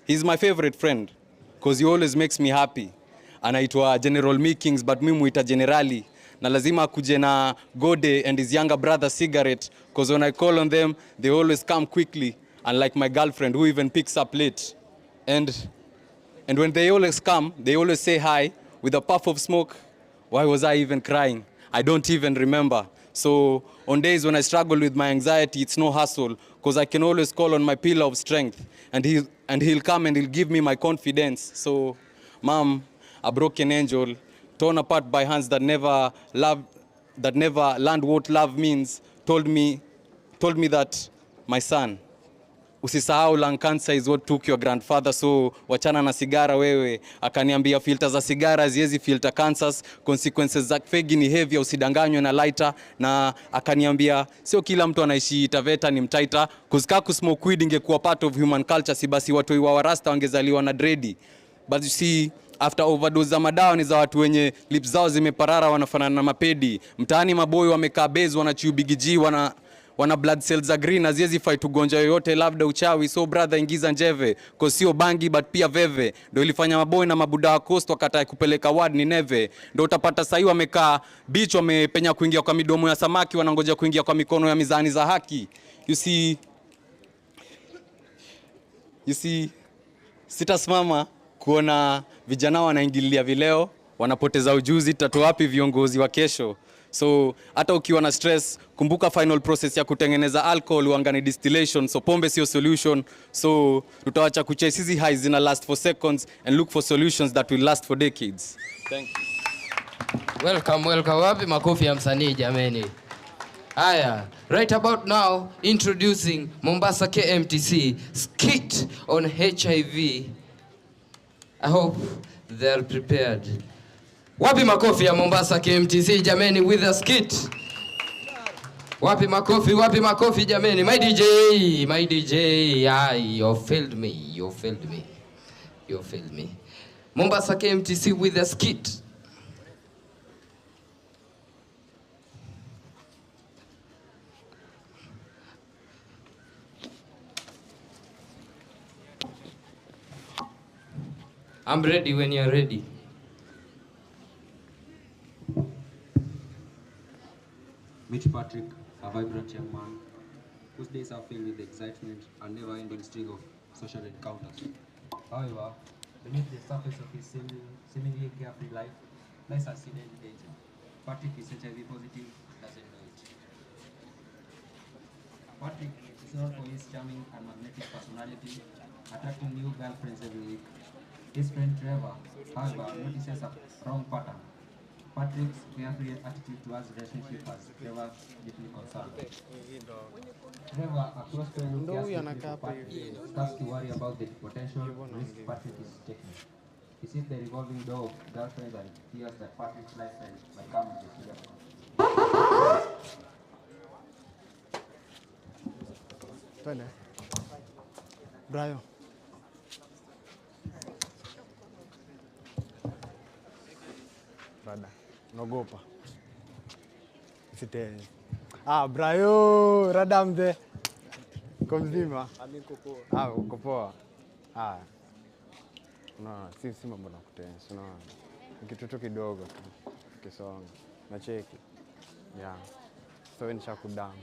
he's my favorite friend, because he always makes me happy. Anaitwa General Meekings, but mimi muita Generali. Na lazima kuje na Gode and his younger brother Cigarette, because when I call on them, they always come quickly. Unlike my girlfriend, who even picks up late. And when they always come, they always say hi with a puff of smoke. Why was I even crying? I don't even remember. So on days when I struggle with my anxiety, it's no hassle, because I can always call on my pillar of strength, and he'll come and he'll give me my confidence. So, Mom, a broken angel, torn apart by hands that never learned what love means, told me that, my son, usisahau lung cancer is what took your grandfather, so wachana na sigara wewe. Akaniambia filter za sigara haziwezi filter cancers, consequences za fegi ni heavy, usidanganywe na lighter. Na akaniambia sio kila mtu anaishi Taveta ni mtaita, kuzika kusmoke weed ingekuwa part of human culture, si basi watu wa warasta wangezaliwa na dreadi. But you see, after overdose za madawa ni za watu wenye lips zao zimeparara, wanafanana na mapedi. Mtaani maboy wamekaa base, wanachiubigiji, wana blood cells za green, haziwezi fight ugonjwa yoyote labda uchawi. So brother, ingiza njeve, cause sio bangi but pia veve. Ndio ilifanya maboy na mabuda wa coast wakatae kupeleka ward ni neve. Ndio utapata sahi wamekaa beach, wamepenya kuingia kwa midomo ya samaki, wanangoja kuingia kwa mikono ya mizani za haki. You see, sitasimama kuona vijana wanaingililia vileo, wanapoteza ujuzi, tatu wapi viongozi wa kesho. So hata ukiwa na stress, kumbuka final process ya kutengeneza alcohol uangani distillation, so pombe sio solution. So tutawacha kuchase hizi highs zina last for seconds and look for solutions that will last for decades. Thank you. Welcome. Wapi makofi ya msanii jameni. Aya, right about now introducing Mombasa KMTC skit on HIV. I hope they're prepared. Wapi makofi ya Mombasa KMTC jameni with a skit. Wapi makofi jameni. My DJ, you failed me. Mombasa KMTC with a skit. I'm ready when you're ready. Meet Patrick, a vibrant young man whose days are filled with excitement and never-ending string of social encounters. However, beneath the surface of his seemingly carefree life lies a hidden danger. Patrick is HIV positive, doesn't know it. Patrick is known for his charming and magnetic personality, attracting new girlfriends every week. His friend Trevor, however, notices a wrong pattern. Patrick's carefree attitude towards relationship has Trevor deeply concerned. Trevor, a close friend who cares deeply for Patrick, starts to worry about the potential risk Patrick is taking. He sees the revolving door of girlfriends and fears that Patrick's lifestyle might come into serious conflict. Twende. Brayo. Rada. Naogopa. Siteni. Brayo, rada mzee. Uko mzima? Niko poa. Uko poa. Si mambo na kutensa, unaona. Kitu tu kidogo tu. Kisonga. Na cheki. Yeah. So nishakudamu.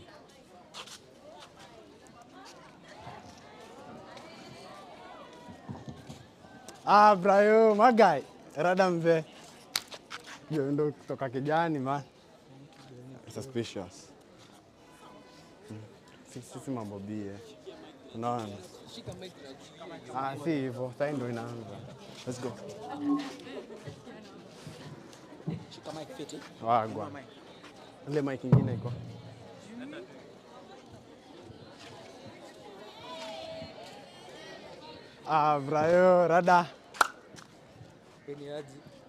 Brayo, my guy. Rada mzee. Ndo kutoka kijani man. Suspicious. Sisi mambo bie. Unaona? Si hivyo. Sasa ndo inaanza. Let's go. Shika mic fiti. Wagwa. Ile mic nyingine iko. Brayo, rada.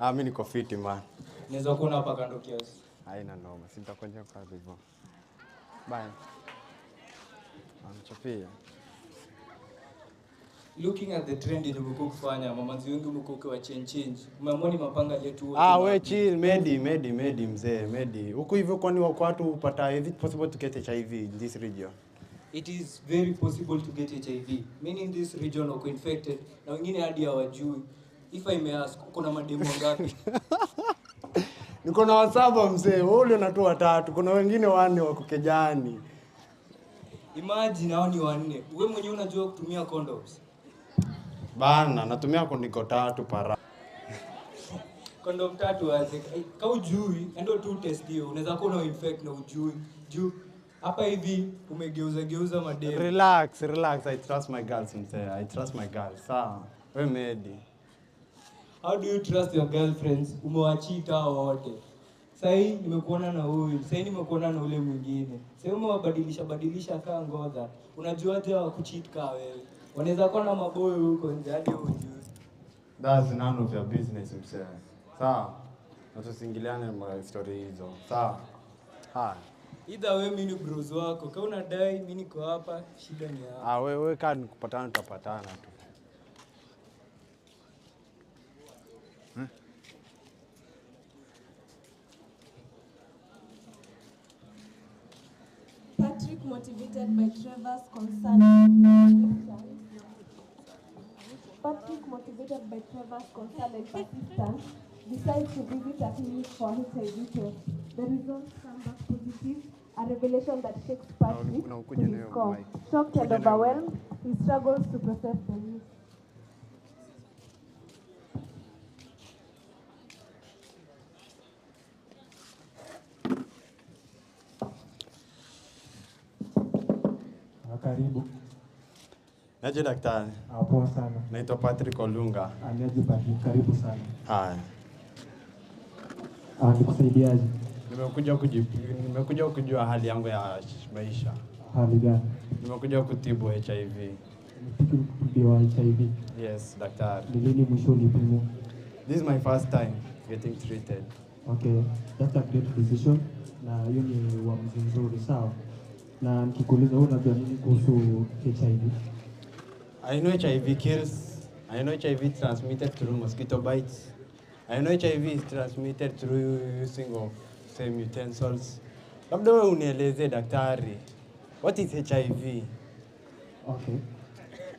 Mimi niko fiti man. Naweza kuona hapa kando kiasi. Haina noma. Sitakonja kwa hivyo. Bye. Amchapia. Looking at the trend ilivyokuwa kufanya, mamanzi wengi umekuwa wa change. Umeamua ni mapanga yetu. We chill, medi mzee, medi. Huko hivyo kwani watu upata, is it possible to get HIV in this region? It is very possible to get HIV. Many in this region wako infected na wengine hadi hawajui. If I may ask, uko na mademo ngapi? Niko na wasaba mzee, wewe unatoa 3, kuna wengine 4 wako kejani. Imagine hao ni 4. Wewe mwenyewe unajua kutumia condoms? Bana, natumia kondiko 3 para. Condom 3 wazi. Kama ujui, endo tu test hiyo. Unaweza kuwa una infect na ujui. Juu hapa hivi umegeuza mademo. Relax. I trust my girls mzee. I trust my girls. Sawa. Wewe medi. How do you trust your girlfriends? Umewachita wote. Sahii nimekuona na huyu, sahii nimekuona na ule mwingine. Sahii umewabadilisha kaa ngoja. Unajuaje hawakucheat kaa wewe? Wanaweza kuwa na maboyo huko nje hadi hujui. That's none of your business msee. Sawa? Na tusingiliane na story hizo. Sawa? Haya. Either way mimi ni bros wako. Kama unadai mimi niko hapa, shida ni hapa. Wewe kaa nikupatana tutapatana tu. Patrick, motivated by Trevor's concern. Patrick, motivated by Trevor's concern and persistence, decides to visit a clinic for HIV test. The results come back positive, a revelation that shakes Patrick to his core. Shocked and overwhelmed, he struggles to process the news. Karibu. Naje daktari? Poa sana. Naitwa Patrick Olunga. Niaje Patrick, karibu sana. Haya. Nikusaidiaje? Nimekuja kujua hali yangu ya maisha. Hali gani? Nimekuja kutibu HIV. Kutibiwa HIV? Yes, daktari. Ni lini mwisho ulipimwa? This is my first time getting treated. Okay, that's a great decision. Na hiyo ni uamuzi mzuri, sawa. Na nikikuuliza wewe unajua nini kuhusu HIV? I know HIV kills. I know HIV transmitted through mosquito bites. I know HIV is transmitted through using of same utensils. Labda wewe unieleze daktari, what is HIV? Okay.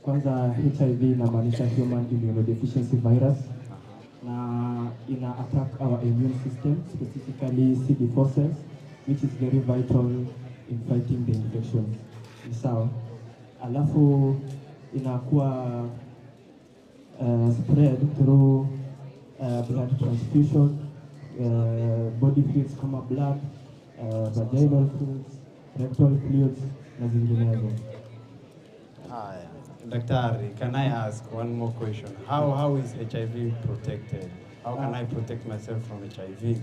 Kwanza HIV inamaanisha human immunodeficiency virus. Na ina attack our immune system, specifically CD4 cells, which is very vital in fighting the infection. Ni sawa. Alafu inakuwa spread through blood transfusion, body fluids kama blood, vaginal fluids, rectal fluids na zinginezo. Haya. Daktari, can I ask one more question? How is HIV protected? How can I protect myself from HIV?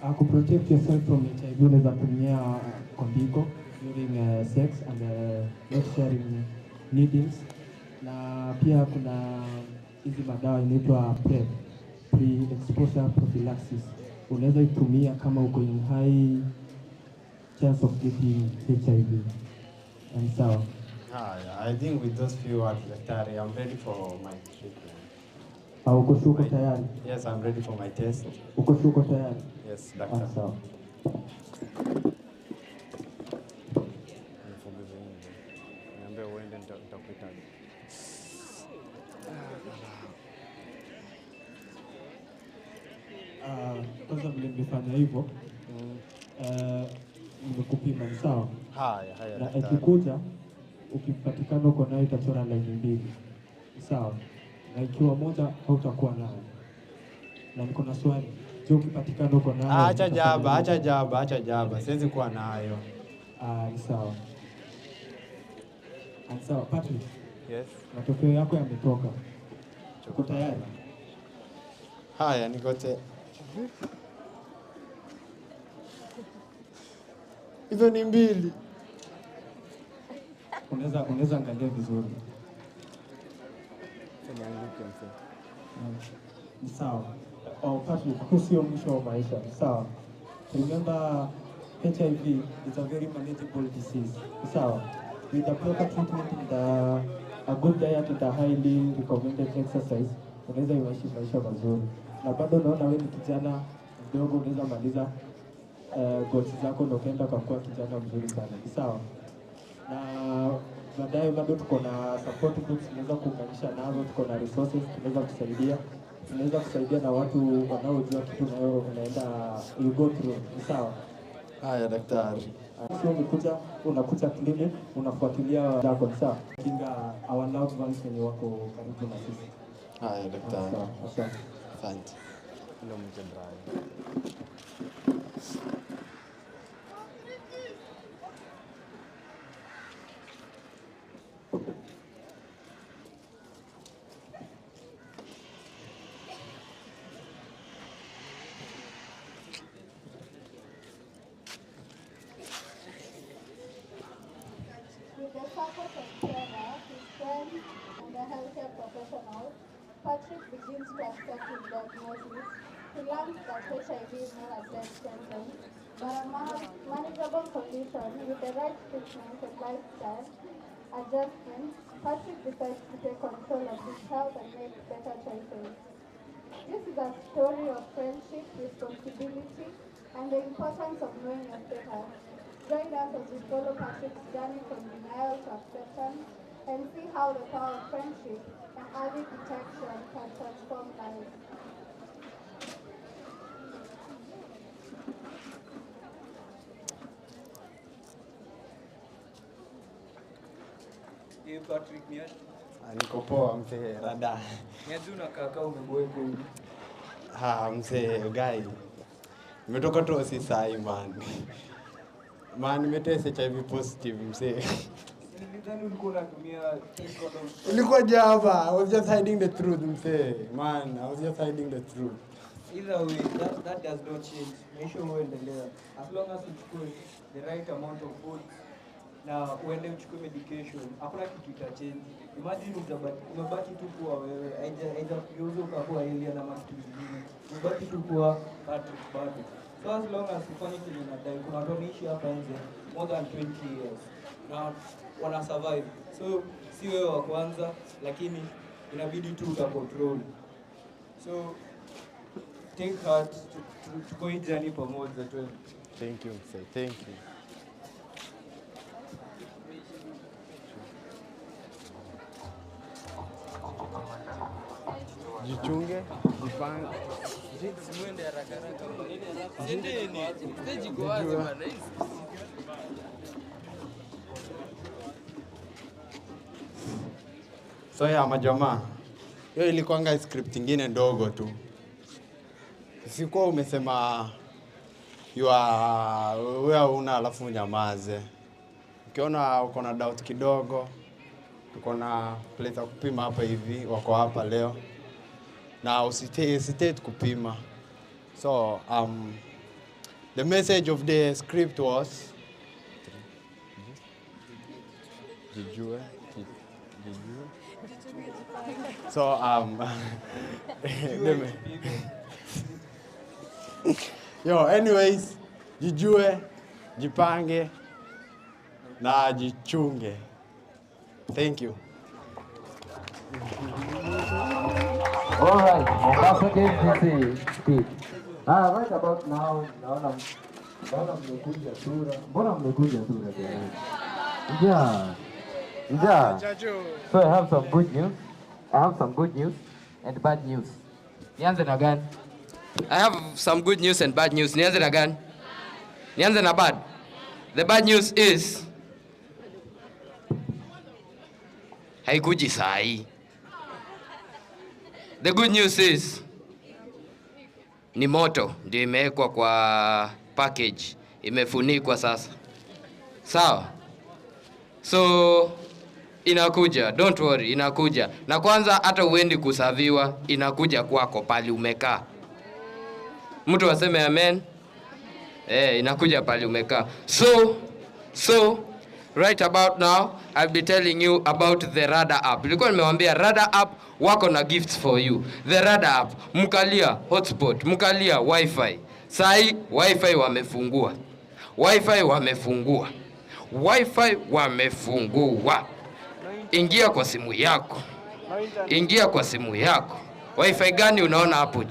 To protect yourself from HIV, unaweza tumia kondiko during sex and not sharing needles. Na pia kuna hizi madawa inaitwa PrEP, pre-exposure prophylaxis. Unaweza itumia kama uko in high chance of getting HIV. And so, I think with those few words, daktari, I'm ready for my treatment. uko shuko tayari? Yes, I'm ready for my test. Uko shuko tayari? Yes, daktari. Sawa. Niambie uende nitakuita. Kwanza vile nimefanya hivyo, nimekupima sawa. Haya, na daktari. ikikuja ukipatikana uko nayo itachora laini mbili, sawa, na ikiwa moja hautakuwa nayo. Na niko na swali, je, ukipatikana uko nayo? Acha jaba, siwezi kuwa nayo. Ni sawa. Sawa, Patrick. Yes. Matokeo yako yametoka. Uko tayari? Haya, niko tayari. Hizo ni mbili. Unaweza angalia vizuri. Ni sawa. Patrick, huu sio mwisho wa maisha. Sawa. Remember, HIV is a very manageable disease. Sawa. With the proper treatment and a good diet and a highly recommended exercise, unaweza ishi maisha mazuri. Na bado naona wewe ni kijana mdogo, unaweza maliza goals zako na ukaenda kwa kuwa kijana mzuri sana. Sawa. Na baadaye bado tuko na support groups tunaweza kuunganisha nazo, tuko na resources tunaweza kusaidia. Tunaweza kusaidia na watu wanaojua kitu nayo unaenda you go through. Sawa. Haya daktari. Sio unakuja clinic, unafuatilia zako sawa. Kinga our loved ones wenye wako karibu na sisi. Haya daktari. Asante. Asante. Ndio mjendrai. begins to accept his diagnosis, he learns that HIV is not a death sentence, but a manageable condition with the right treatment and lifestyle adjustment. Patrick decides to take control of his health and make better choices. This is a story of friendship, responsibility, and the importance of knowing your status. Join us as we follow Patrick's journey from denial to acceptance and see how the power of friendship and early detection can transform lives. Hey Patrick, ni aje? Niko poa mzee rada. Niaje unakaa umeboeka hivi? Mzee guy. Nimetoka tu osisai man. Man nimetest HIV positive mzee. Nilidhani ulikuwa unatumia test condom. Ilikuwa java. I was just hiding the truth mzee. Man, I was just hiding the truth. Either way, that does not change. Maisha huendelea. As long as uchukue the right amount of food na uende uchukue medication, hakuna kitu itachange. Imagine umebaki tu kuwa wewe, haija kugeuza ukakuwa alien ama kitu kingine. Umebaki tu kuwa Patrick bado. So as long as ufanye kile unadai, kuna watu wanaishi hapa nje more than 20 years na wana survive. So si wewe wa kwanza, lakini inabidi tu utacontrol. So take heart, tuko hii journey pamoja tu. Thank you, sir. Thank you. Jichunge, jipange. Mwende haraka haraka. Sendeni. Stage iko wazi bana. So ya majamaa, hiyo ilikuwanga script ingine ndogo tu. Sikuwa umesema wewe una alafu nyamaze. Ukiona uko na doubt kidogo, uko na place ya kupima hapa hivi, wako hapa leo. Na usitete kupima. So the message of the script was Jijue. So yo, anyways, jijue, jipange na jichunge. Thank you. All right, Mombasa KMTC speak. Right about now, naona mmekuja sura. Mbona mmekuja sura jamani? Yeah. So I have some good news. And bad news. Nianze na gani? I have some good news and bad news. Nianze na gani? Nianze na bad. The bad news is haikuji sahi. The good news is ni moto ndio imewekwa kwa package, imefunikwa sasa. Sawa? So inakuja, don't worry, inakuja. Na kwanza hata uendi kusaviwa, inakuja kwako pali umekaa. Mtu aseme amen. Inakuja pali umekaa. So right about now I'll be telling you about the Radar app. Nilikuwa nimewambia Radar app wako na gifts for you. The Radar app, mkalia hotspot, mkalia wifi. Sai wifi wamefungua. Ingia kwa simu yako. Wifi gani unaona hapo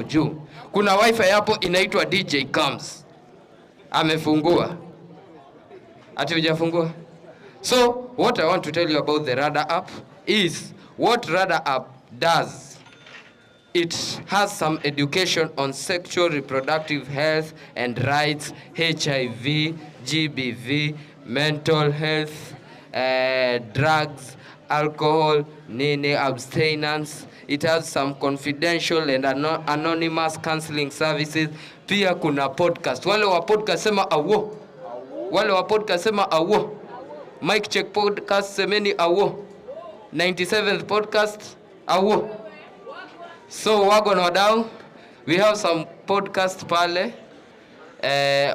juu? Kuna wifi hapo inaitwa DJ Comes. Amefungua. Ati hujafungua? So, what I want to tell you about the Radar app is what Radar app does. It has some education on sexual reproductive health and rights, HIV, GBV, mental health, drugs, alcohol, abstinence. It has some confidential and anonymous counseling services. Pia kuna podcast. Wale wa podcast sema awo. Mic check podcast semeni awo. 97th podcast awo. So wago no down. We have some podcast pale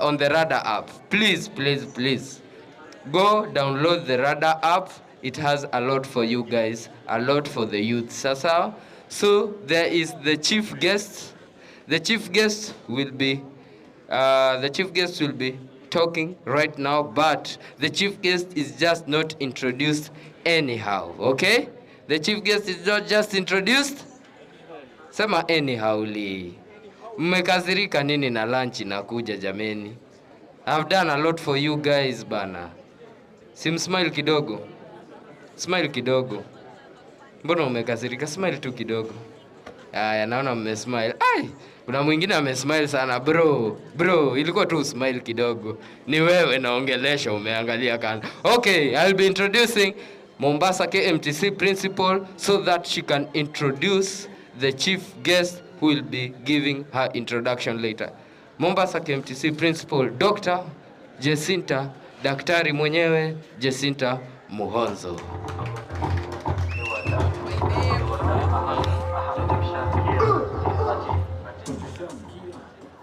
on the Radar app. Please go download the Radar app it has a lot for you guys, a lot for the youth. Sasa, so there is the chief guest. The chief guest will be talking right now, but the chief guest is just not introduced anyhow, okay? The chief guest is not just introduced. Sema anyhow li. Mmekasirika nini na lunch inakuja jameni? I've done a lot for you guys bana. Smile kidogo. Smile kidogo. Mbona umekasirika? Smile tu kidogo. Aya, naona mmesmile. Ai, kuna mwingine amesmile sana bro. Ilikuwa tu smile kidogo. Ni wewe naongelesha, umeangalia kando. Okay, I'll be introducing Mombasa KMTC principal so that she can introduce the chief guest who will be giving her introduction later. Mombasa KMTC principal Dr. Jacinta, daktari mwenyewe Jacinta Muhonzo.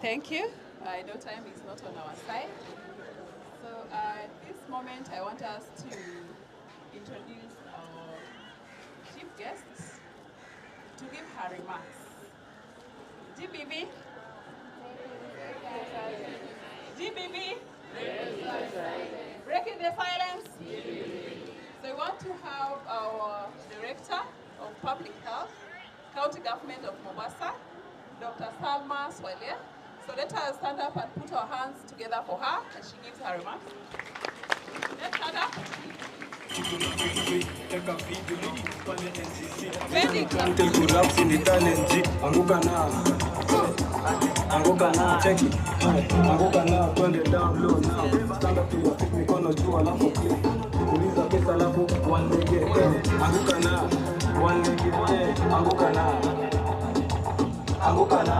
Thank you. I know time is not on our side. So at this moment, I want us to introduce our chief guests to give her remarks. GBB? GBB? Breaking the silence? So we want to have our Director of Public Health, County Government of Mombasa, Dr. Salma Swale. So let us stand up and put our hands together for her as she gives her remarks. Let's stand up. Anguka na cheki, anguka na twende down low now. Stand up to your feet, mikono juu alafu click. Uliza pesa alafu one leg, anguka na one leg, anguka na, anguka na,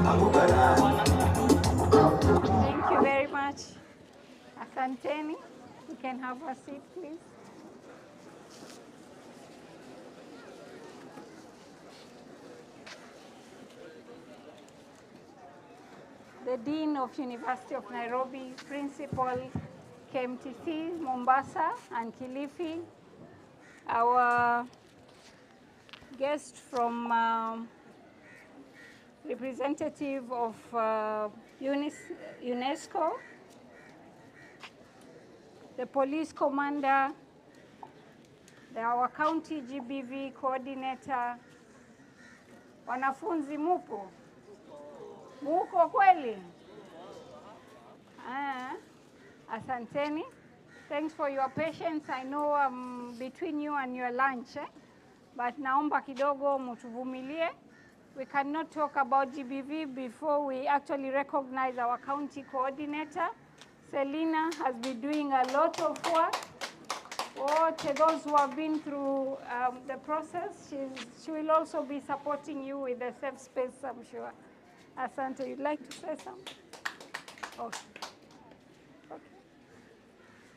anguka na. Thank you very much. Asanteni. You can have a seat, please. The Dean of University of Nairobi, Principal KMTC, Mombasa and Kilifi, our guest from representative of UNESCO, the police commander, our county GBV coordinator, wanafunzi mupo? Muko kweli? Asanteni. Thanks for your patience. I know I'm between you and your lunch, but naomba kidogo mutuvumilie. We cannot talk about GBV before we actually recognize our county coordinator. Selina has been doing a lot of work. Those who have been through the process, she will also be supporting you with the safe space, I'm sure. Asante, you'd like to say something? Okay.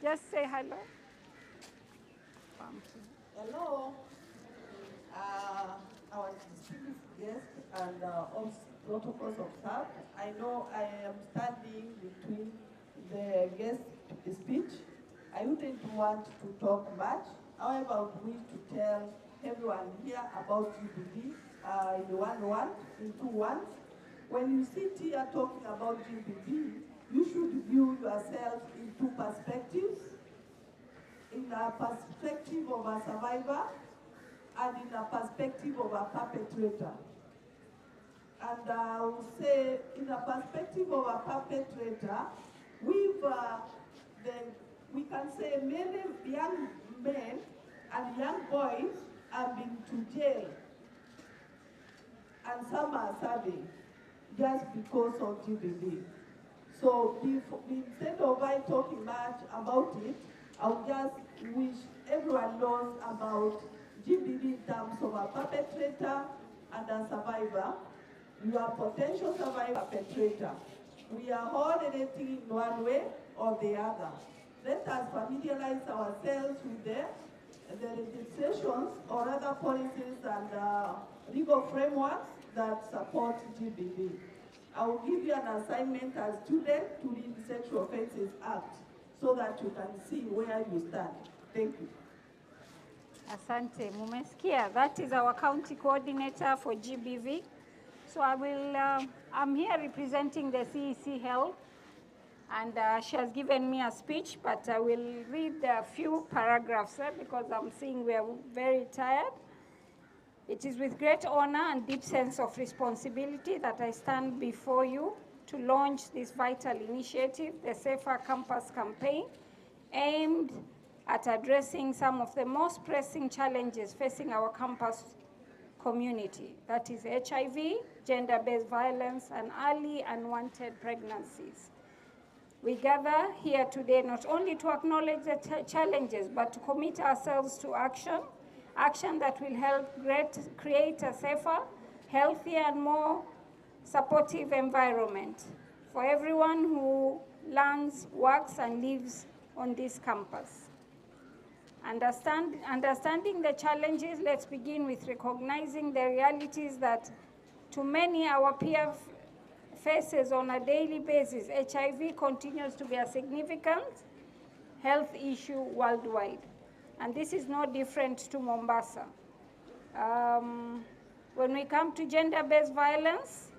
Just say hello. Hello. Our distinguished guests and all protocols observed. I know I am standing between the guest speech. I wouldn't want to talk much. However, I would wish to tell everyone here about GBV in two words. When you sit here talking about GBV, you should view yourself in two perspectives. In a perspective of a survivor and in a perspective of a perpetrator. And I will say, in a perspective of a perpetrator, we can say many young men and young boys have been to jail, and some are serving just because of GBV. So instead of I talking much about it, I would just wish everyone knows about GBV in terms of a perpetrator and a survivor. You are potential survivor, perpetrator. We are all anything in one way or the other. Let us familiarize ourselves with the legislations or other policies and legal frameworks that support GBV. I will give you an assignment as student to read the Sexual Offences Act so that you can see where you stand. Thank you. Asante, mumesikia. That is our county coordinator for GBV. So I'm here representing the CEC Health, and she has given me a speech, but I will read a few paragraphs because I'm seeing we are very tired. It is with great honor and deep sense of responsibility that I stand before you to launch this vital initiative, the Safer Campus Campaign, aimed at addressing some of the most pressing challenges facing our campus community. That is HIV, gender-based violence, and early unwanted pregnancies. We gather here today not only to acknowledge the challenges, but to commit ourselves to action that will help create a safer, healthier, and more supportive environment for everyone who learns, works, and lives on this campus. Understanding the challenges, let's begin with recognizing the realities that to many our peer faces on a daily basis. HIV continues to be a significant health issue worldwide. And this is no different to Mombasa. When we come to gender-based violence,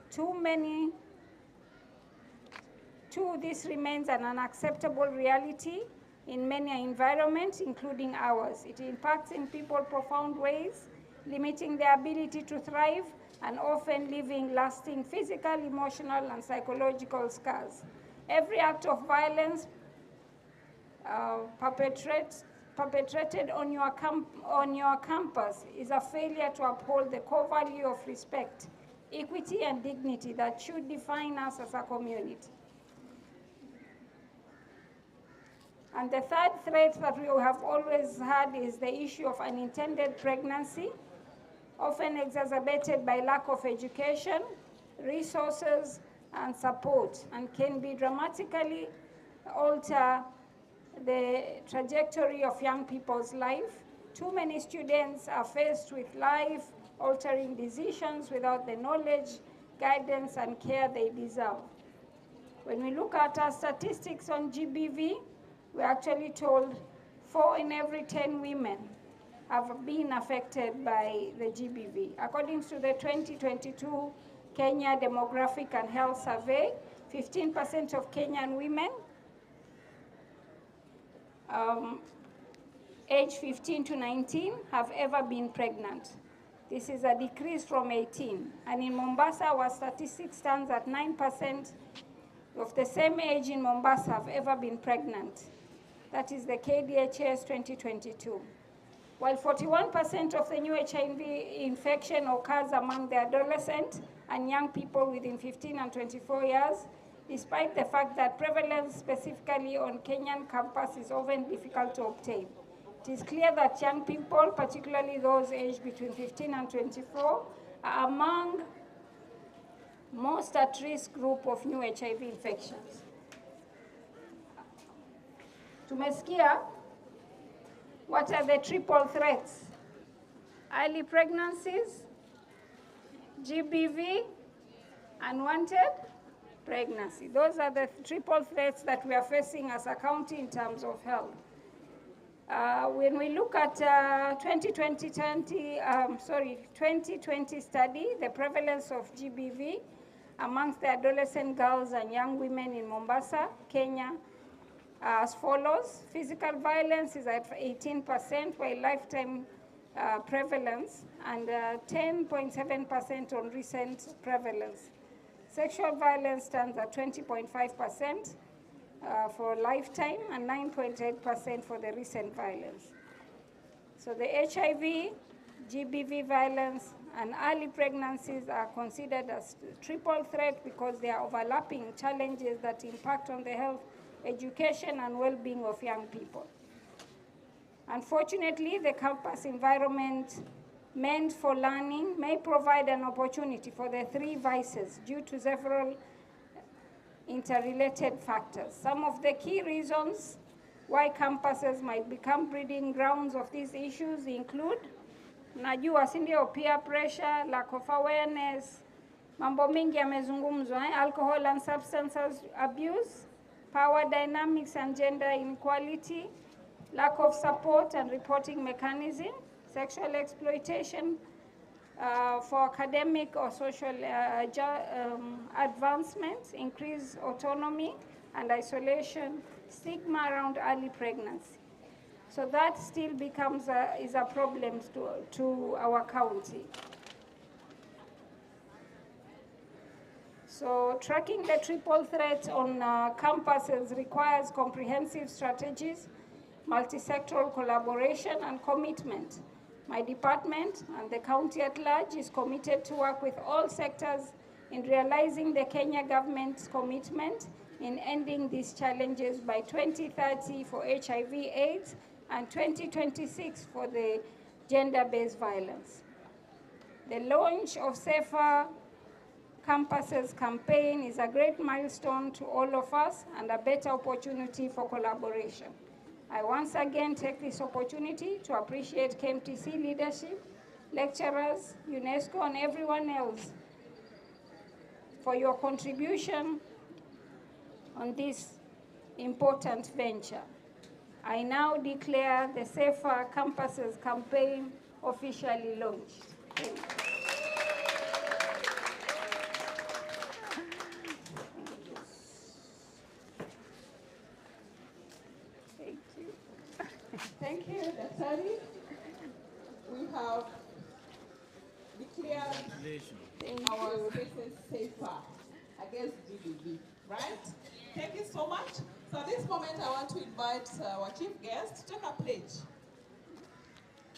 this remains an unacceptable reality in many environments, including ours. It impacts in people profound ways, limiting their ability to thrive and often leaving lasting physical, emotional, and psychological scars. Every act of violence perpetrated on your campus is a failure to uphold the core value of respect, equity, and dignity that should define us as a community. And the third threat that we have always had is the issue of unintended pregnancy, often exacerbated by lack of education, resources, and support, and can be dramatically alter the trajectory of young people's life. Too many students are faced with life-altering decisions without the knowledge, guidance, and care they deserve. When we look at our statistics on GBV, we're actually told 4 in every 10 women have been affected by the GBV. According to the 2022 Kenya Demographic and Health Survey, 15% of Kenyan women aged 15 to 19 have ever been pregnant. This is a decrease from 18. And in Mombasa, our statistics stands at 9% of the same age in Mombasa have ever been pregnant. That is the KDHS 2022. While 41% of the new HIV infection occurs among the adolescent and young people within 15 and 24 years, despite the fact that prevalence specifically on Kenyan campus is often difficult to obtain. It is clear that young people, particularly those aged between 15 and 24, are among most at-risk group of new HIV infections. Tumesikia, what are the triple threats? Early pregnancies, GBV, unwanted pregnancy. Those are the triple threats that we are facing as a county in terms of health. When we look at 2020 study, the prevalence of GBV amongst the adolescent girls and young women in Mombasa, Kenya, as follows. Physical violence is at 18%, while lifetime prevalence, and 10.7% on recent prevalence. Sexual violence stands at 20.5% for lifetime and 9.8% for the recent violence. So the HIV, GBV violence, and early pregnancies are considered as triple threat because they are overlapping challenges that impact on the health, education, and well-being of young people. Unfortunately, the campus environment meant for learning may provide an opportunity for the three vices due to several interrelated factors. Some of the key reasons why campuses might become breeding grounds of these issues include, najua si ndio, peer pressure, lack of awareness, mambo mingi yamezungumzwa, alcohol and substance abuse, power dynamics and gender inequality, lack of support and reporting mechanism, sexual exploitation for academic or social advancements, increased autonomy and isolation, stigma around early pregnancy. So that still becomes is a problem to our county. So tracking the triple threat on campuses requires comprehensive strategies, multi-sectoral collaboration and commitment. My department and the county at large is committed to work with all sectors in realizing the Kenya government's commitment in ending these challenges by 2030 for HIV/AIDS and 2026 for the gender-based violence. The launch of Safer Campuses campaign is a great milestone to all of us and a better opportunity for collaboration. I once again take this opportunity to appreciate KMTC leadership, lecturers, UNESCO, and everyone else for your contribution on this important venture. I now declare the Safer Campuses campaign officially launched. Thank you. Thank you, Daktari. We have declared our spaces safer against GBV, right? Thank you so much. So at this moment, I want to invite our chief guest to take a pledge.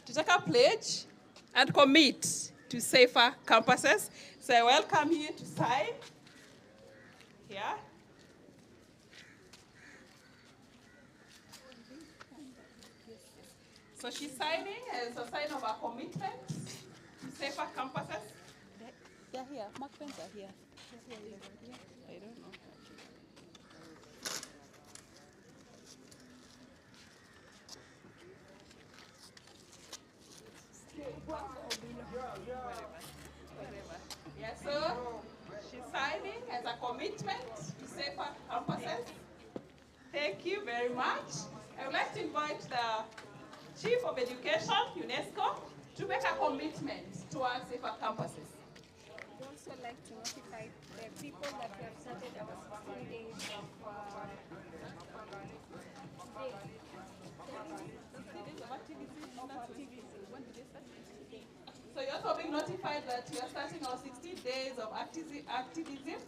To take a pledge and commit to safer campuses. So I welcome you to sign here. So she's signing as a sign of our commitment to safer campuses. They're here. Mark pens are here. I don't know. Whatever. Yeah, so she's signing as a commitment to safer campuses. Thank you very much. I would like to invite the Chief of Education, UNESCO, to make a commitment towards safer campuses. I'd also like to notify the people that we have started our 16 days of So you're also being notified that we are starting our 16 days of activism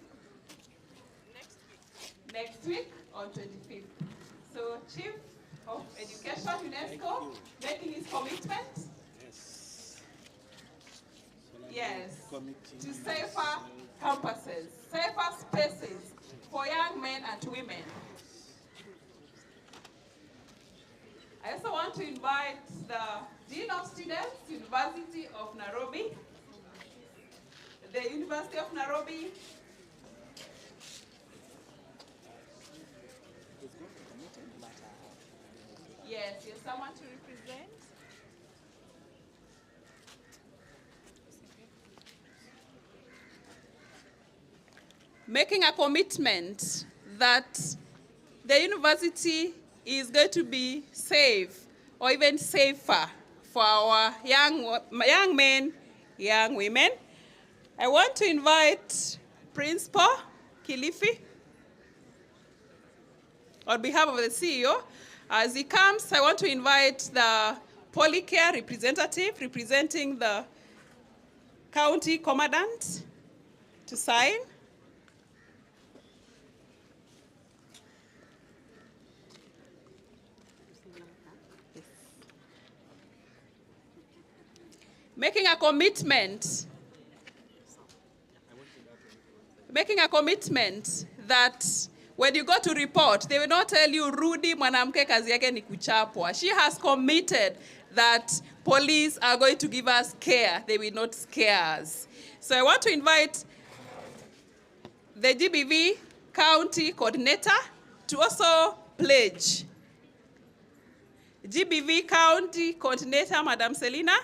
next week on 25th. So Chief of Education, UNESCO, making his commitment. Yes, to safer campuses, safer spaces for young men and women. I also want to invite the Dean of Students, University of Nairobi. The University of Nairobi. Yes, you have someone to represent. Making a commitment that the university is going to be safe or even safer for our young men, young women. I want to invite Principal Kilifi on behalf of the CEO. As he comes, I want to invite the Polycare representative representing the county commandant to sign. Making a commitment that when you go to report, they will not tell you, Rudi mwanamke kazi yake ni kuchapwa. She has committed that police are going to give us care. They will not scare us. So I want to invite the GBV county coordinator to also pledge. GBV county coordinator, Madam Selina,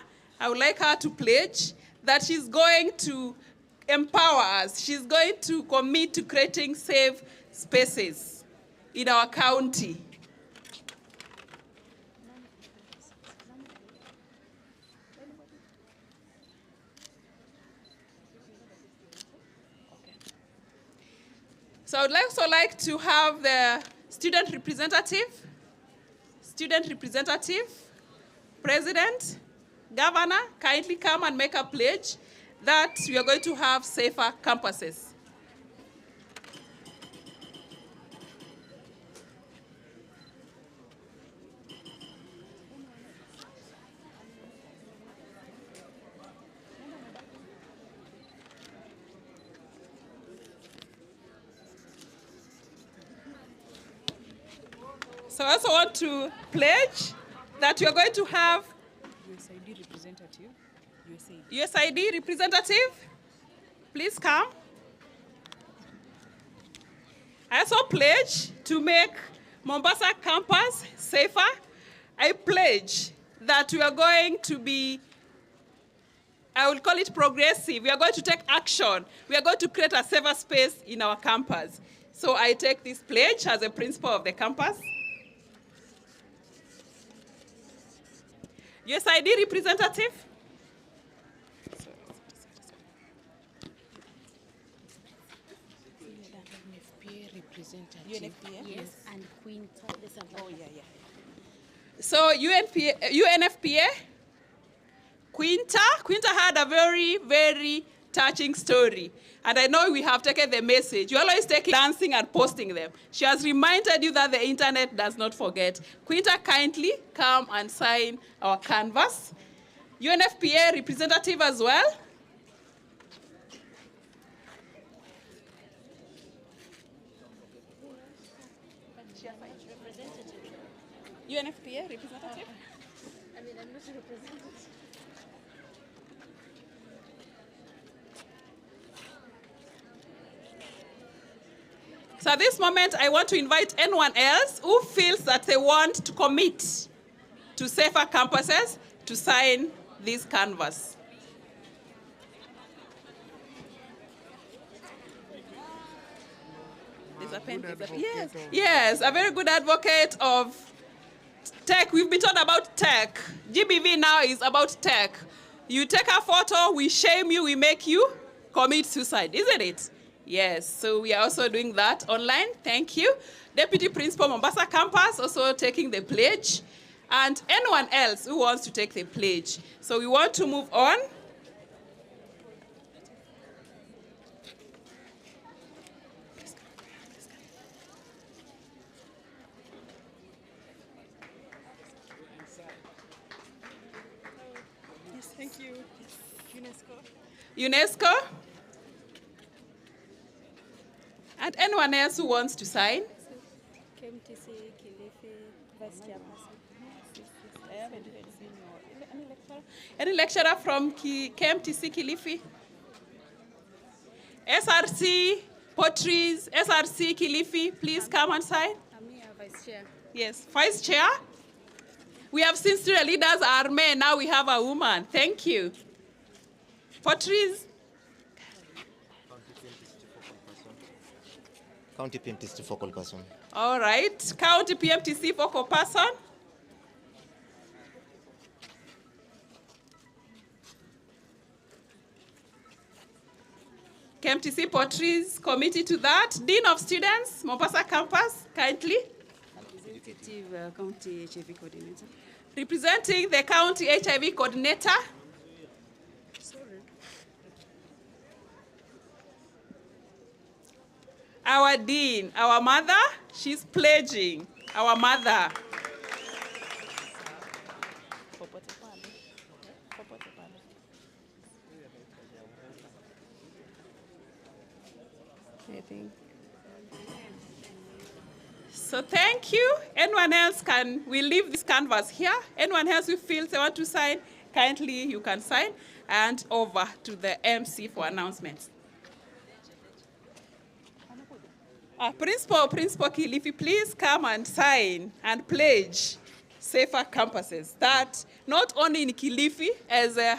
I would like her to pledge that she's going to empower us. She's going to commit to creating safe spaces in our county. So I would also like to have the student representative, president, governor, kindly come and make a pledge that we are going to have safer campuses. So I also want to pledge that we are going to have USID representative. USID representative, please come. I also pledge to make Mombasa campus safer. I pledge that we are going to be, I will call it progressive. We are going to take action. We are going to create a safer space in our campus. So I take this pledge as a principal of the campus. USID representative. UNFPA? Yes, and Quinta. Oh, yeah. So UNFPA, Quinta had a very, very touching story. And I know we have taken the message. You always take dancing and posting them. She has reminded you that the internet does not forget. Quinta, kindly come and sign our canvas. UNFPA representative as well. UNFPA representative? I mean, I'm not a representative. So at this moment, I want to invite anyone else who feels that they want to commit to safer campuses to sign this canvas. There's a pen. Yes, a very good advocate of tech. We've been taught about tech. GBV now is about tech. You take a photo, we shame you, we make you commit suicide, isn't it? Yes, so we are also doing that online. Thank you. Deputy Principal Mombasa Campus also taking the pledge. And anyone else who wants to take the pledge. So we want to move on. Yes, thank you. UNESCO. And anyone else who wants to sign? KMTC, Kilifi, Vice Chairperson. Any lecturer from KMTC Kilifi? SRC, Potteries, SRC Kilifi, please come and sign. I'm here, Vice Chair. Yes, Vice Chair. We have seen student leaders are men, now we have a woman. Thank you. Potteries. County PMTC focal person. All right, County PMTC focal person. KMTC Potteries committee to that. Dean of Students, Mombasa Campus, kindly. Executive County HIV Coordinator. Representing the County HIV Coordinator. Sorry. Our Dean, our mother, she's pledging. Our mother. I think. So thank you. Anyone else we leave this canvas here. Anyone else who feels they want to sign, kindly you can sign. And over to the MC for announcements. Principal Kilifi, please come and sign and pledge safer campuses. That not only in Kilifi, as a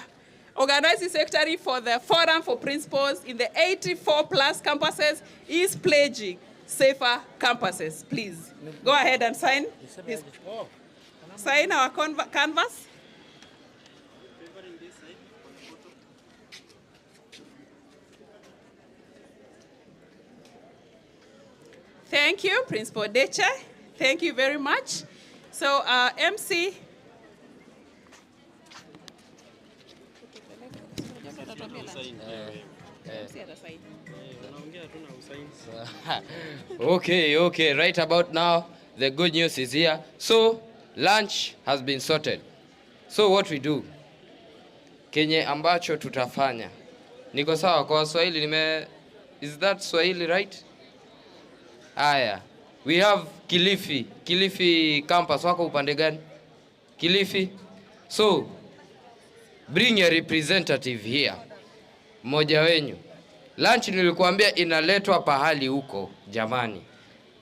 organizing secretary for the Forum for Principals in the 84 plus campuses, is pledging safer campuses. Please go ahead and sign sign our canvas. Thank you, Principal Deche. Thank you very much. So, MC. Okay, right about now, the good news is here. So, lunch has been sorted. So what we do, kenye ambacho tutafanya. Niko sawa kwa Swahili is that Swahili right? Aya. We have Kilifi campus, wako upande gani? Kilifi. So, bring a representative here. Mmoja wenyu. Lunch nilikuambia inaletwa pahali huko, jamani.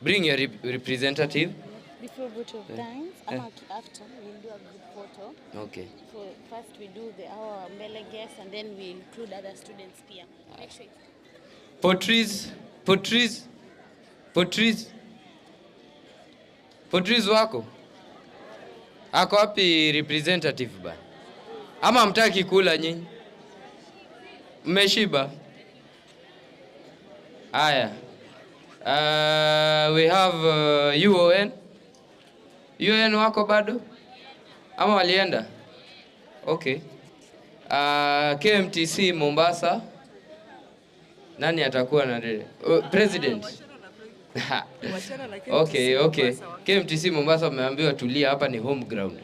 Bring a representative. Before vote of thanks, after we'll do a group photo. Okay. So first we do our mbele guests and then we include other students here. Make sure Portries wako? Ako wapi representative ba? Ama mtaki kula nyinyi? Mmeshiba? Aya. We have UON. UON wako bado? Ama walienda? Okay. KMTC Mombasa. Nani atakuwa na president? Okay. KMTC Mombasa wameambiwa tulia, hapa ni home ground.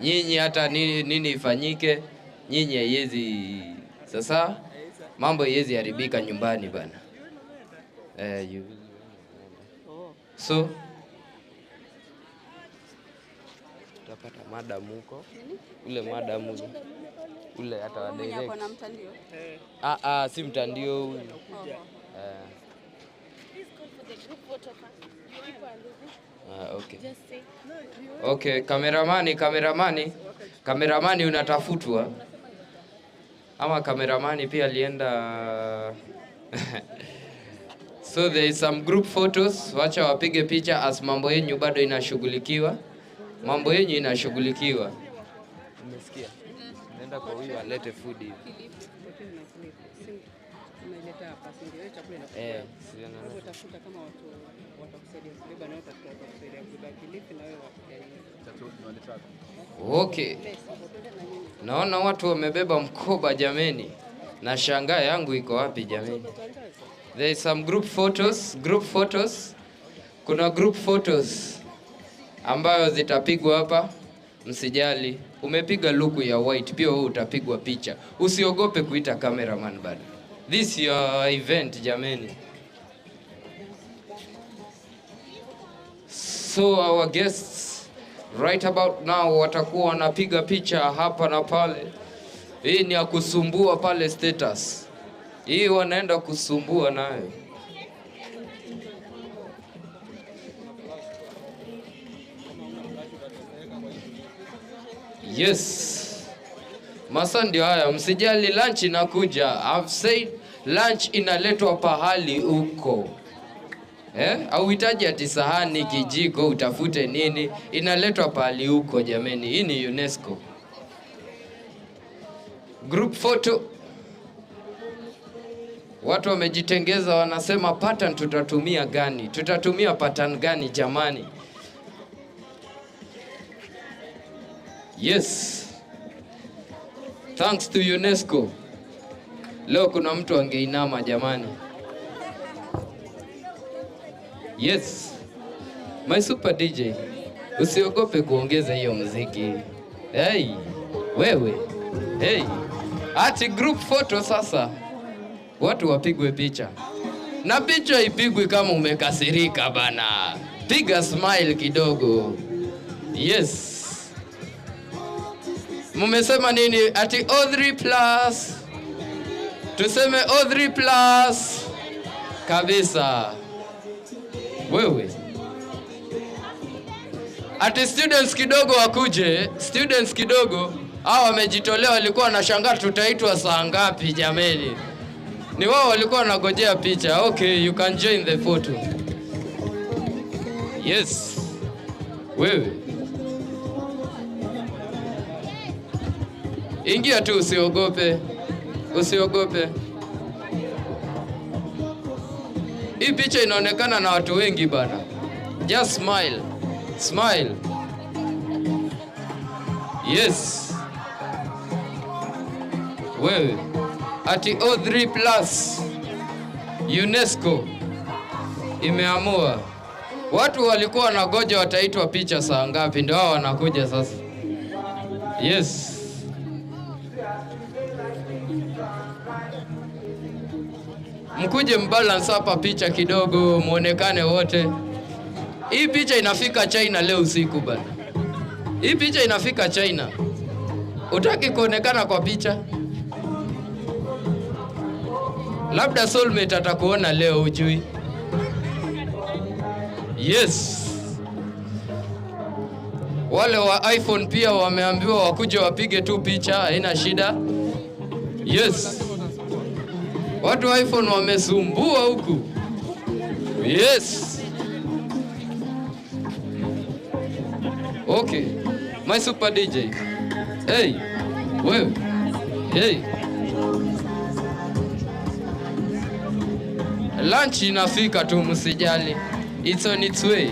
Nyinyi hata nini ifanyike, nyinyi haiwezi. Sasa mambo haiwezi haribika nyumbani bana. So tutapata madam huko. Ule madam ule hata wa direct. Si mtandio huyu. Okay, kameramani unatafutwa. Ama kameramani pia alienda. So there is some group photos. Wacha wapige picha as mambo yenyu bado inashughulikiwa. Mambo yenyu inashughulikiwa. Umesikia? Nenda kwa huyu alete food hivi. Utafuta kama watu watakusaidia kubeba na watakusaidia kubeba Kilifi na wewe Okay. Naona watu wamebeba mkoba jameni. Na shangaa yangu iko wapi jameni? There is some group photos. Kuna group photos ambayo zitapigwa hapa. Msijali. Umepiga luku ya white, pia wewe utapigwa picha. Usiogope kuita cameraman bado. This your event jameni. So our guests right about now watakuwa wanapiga picha hapa na pale. Hii ni ya kusumbua pale status. Hii wanaenda kusumbua nayo. Yes. Masa ndio haya, msijali lunch inakuja. I've said lunch inaletwa pahali huko. Au hitaji ati sahani, kijiko, utafute nini. Inaletwa pahali huko jameni. Hii ni UNESCO. Group photo. Watu wamejitengeza wanasema pattern tutatumia gani? Tutatumia pattern gani jamani? Yes. Thanks to UNESCO. Leo kuna mtu angeinama jamani. Yes. My super DJ. Usiogope kuongeza hiyo muziki. Hey, wewe. Hey. Ati group photo sasa. Watu wapigwe picha. Na picha ipigwe kama umekasirika bana. Piga smile kidogo. Yes. Mumesema nini? Ati O3+. Tuseme O3+. Kabisa. Wewe. Ati students kidogo wakuje. Students kidogo. Hao wamejitolea, walikuwa wanashangaa tutaitwa saa ngapi jameni. Ni wao walikuwa wanagojea picha. Okay, you can join the photo. Yes. Wewe. Ingia tu, usiogope. Usiogope. Hii picha inaonekana na watu wengi bana. Just smile. Smile. Yes. Wewe. Ati O3 plus. UNESCO imeamua. Watu walikuwa wanagoja wataitwa picha saa ngapi, ndio wao wanakuja sasa. Yes. Mkuje mbalance hapa picha kidogo muonekane wote. Hii picha inafika China leo usiku bana. Hii picha inafika China. Utaki kuonekana kwa picha? Labda soulmate atakuona leo ujui. Yes. Wale wa iPhone pia wameambiwa wakuje wapige tu picha, haina shida. Yes. Watu wa iPhone wamesumbua huku. Yes. Okay. My super DJ. Hey. Wewe. Hey. Lunch inafika tu, msijali. It's on its way.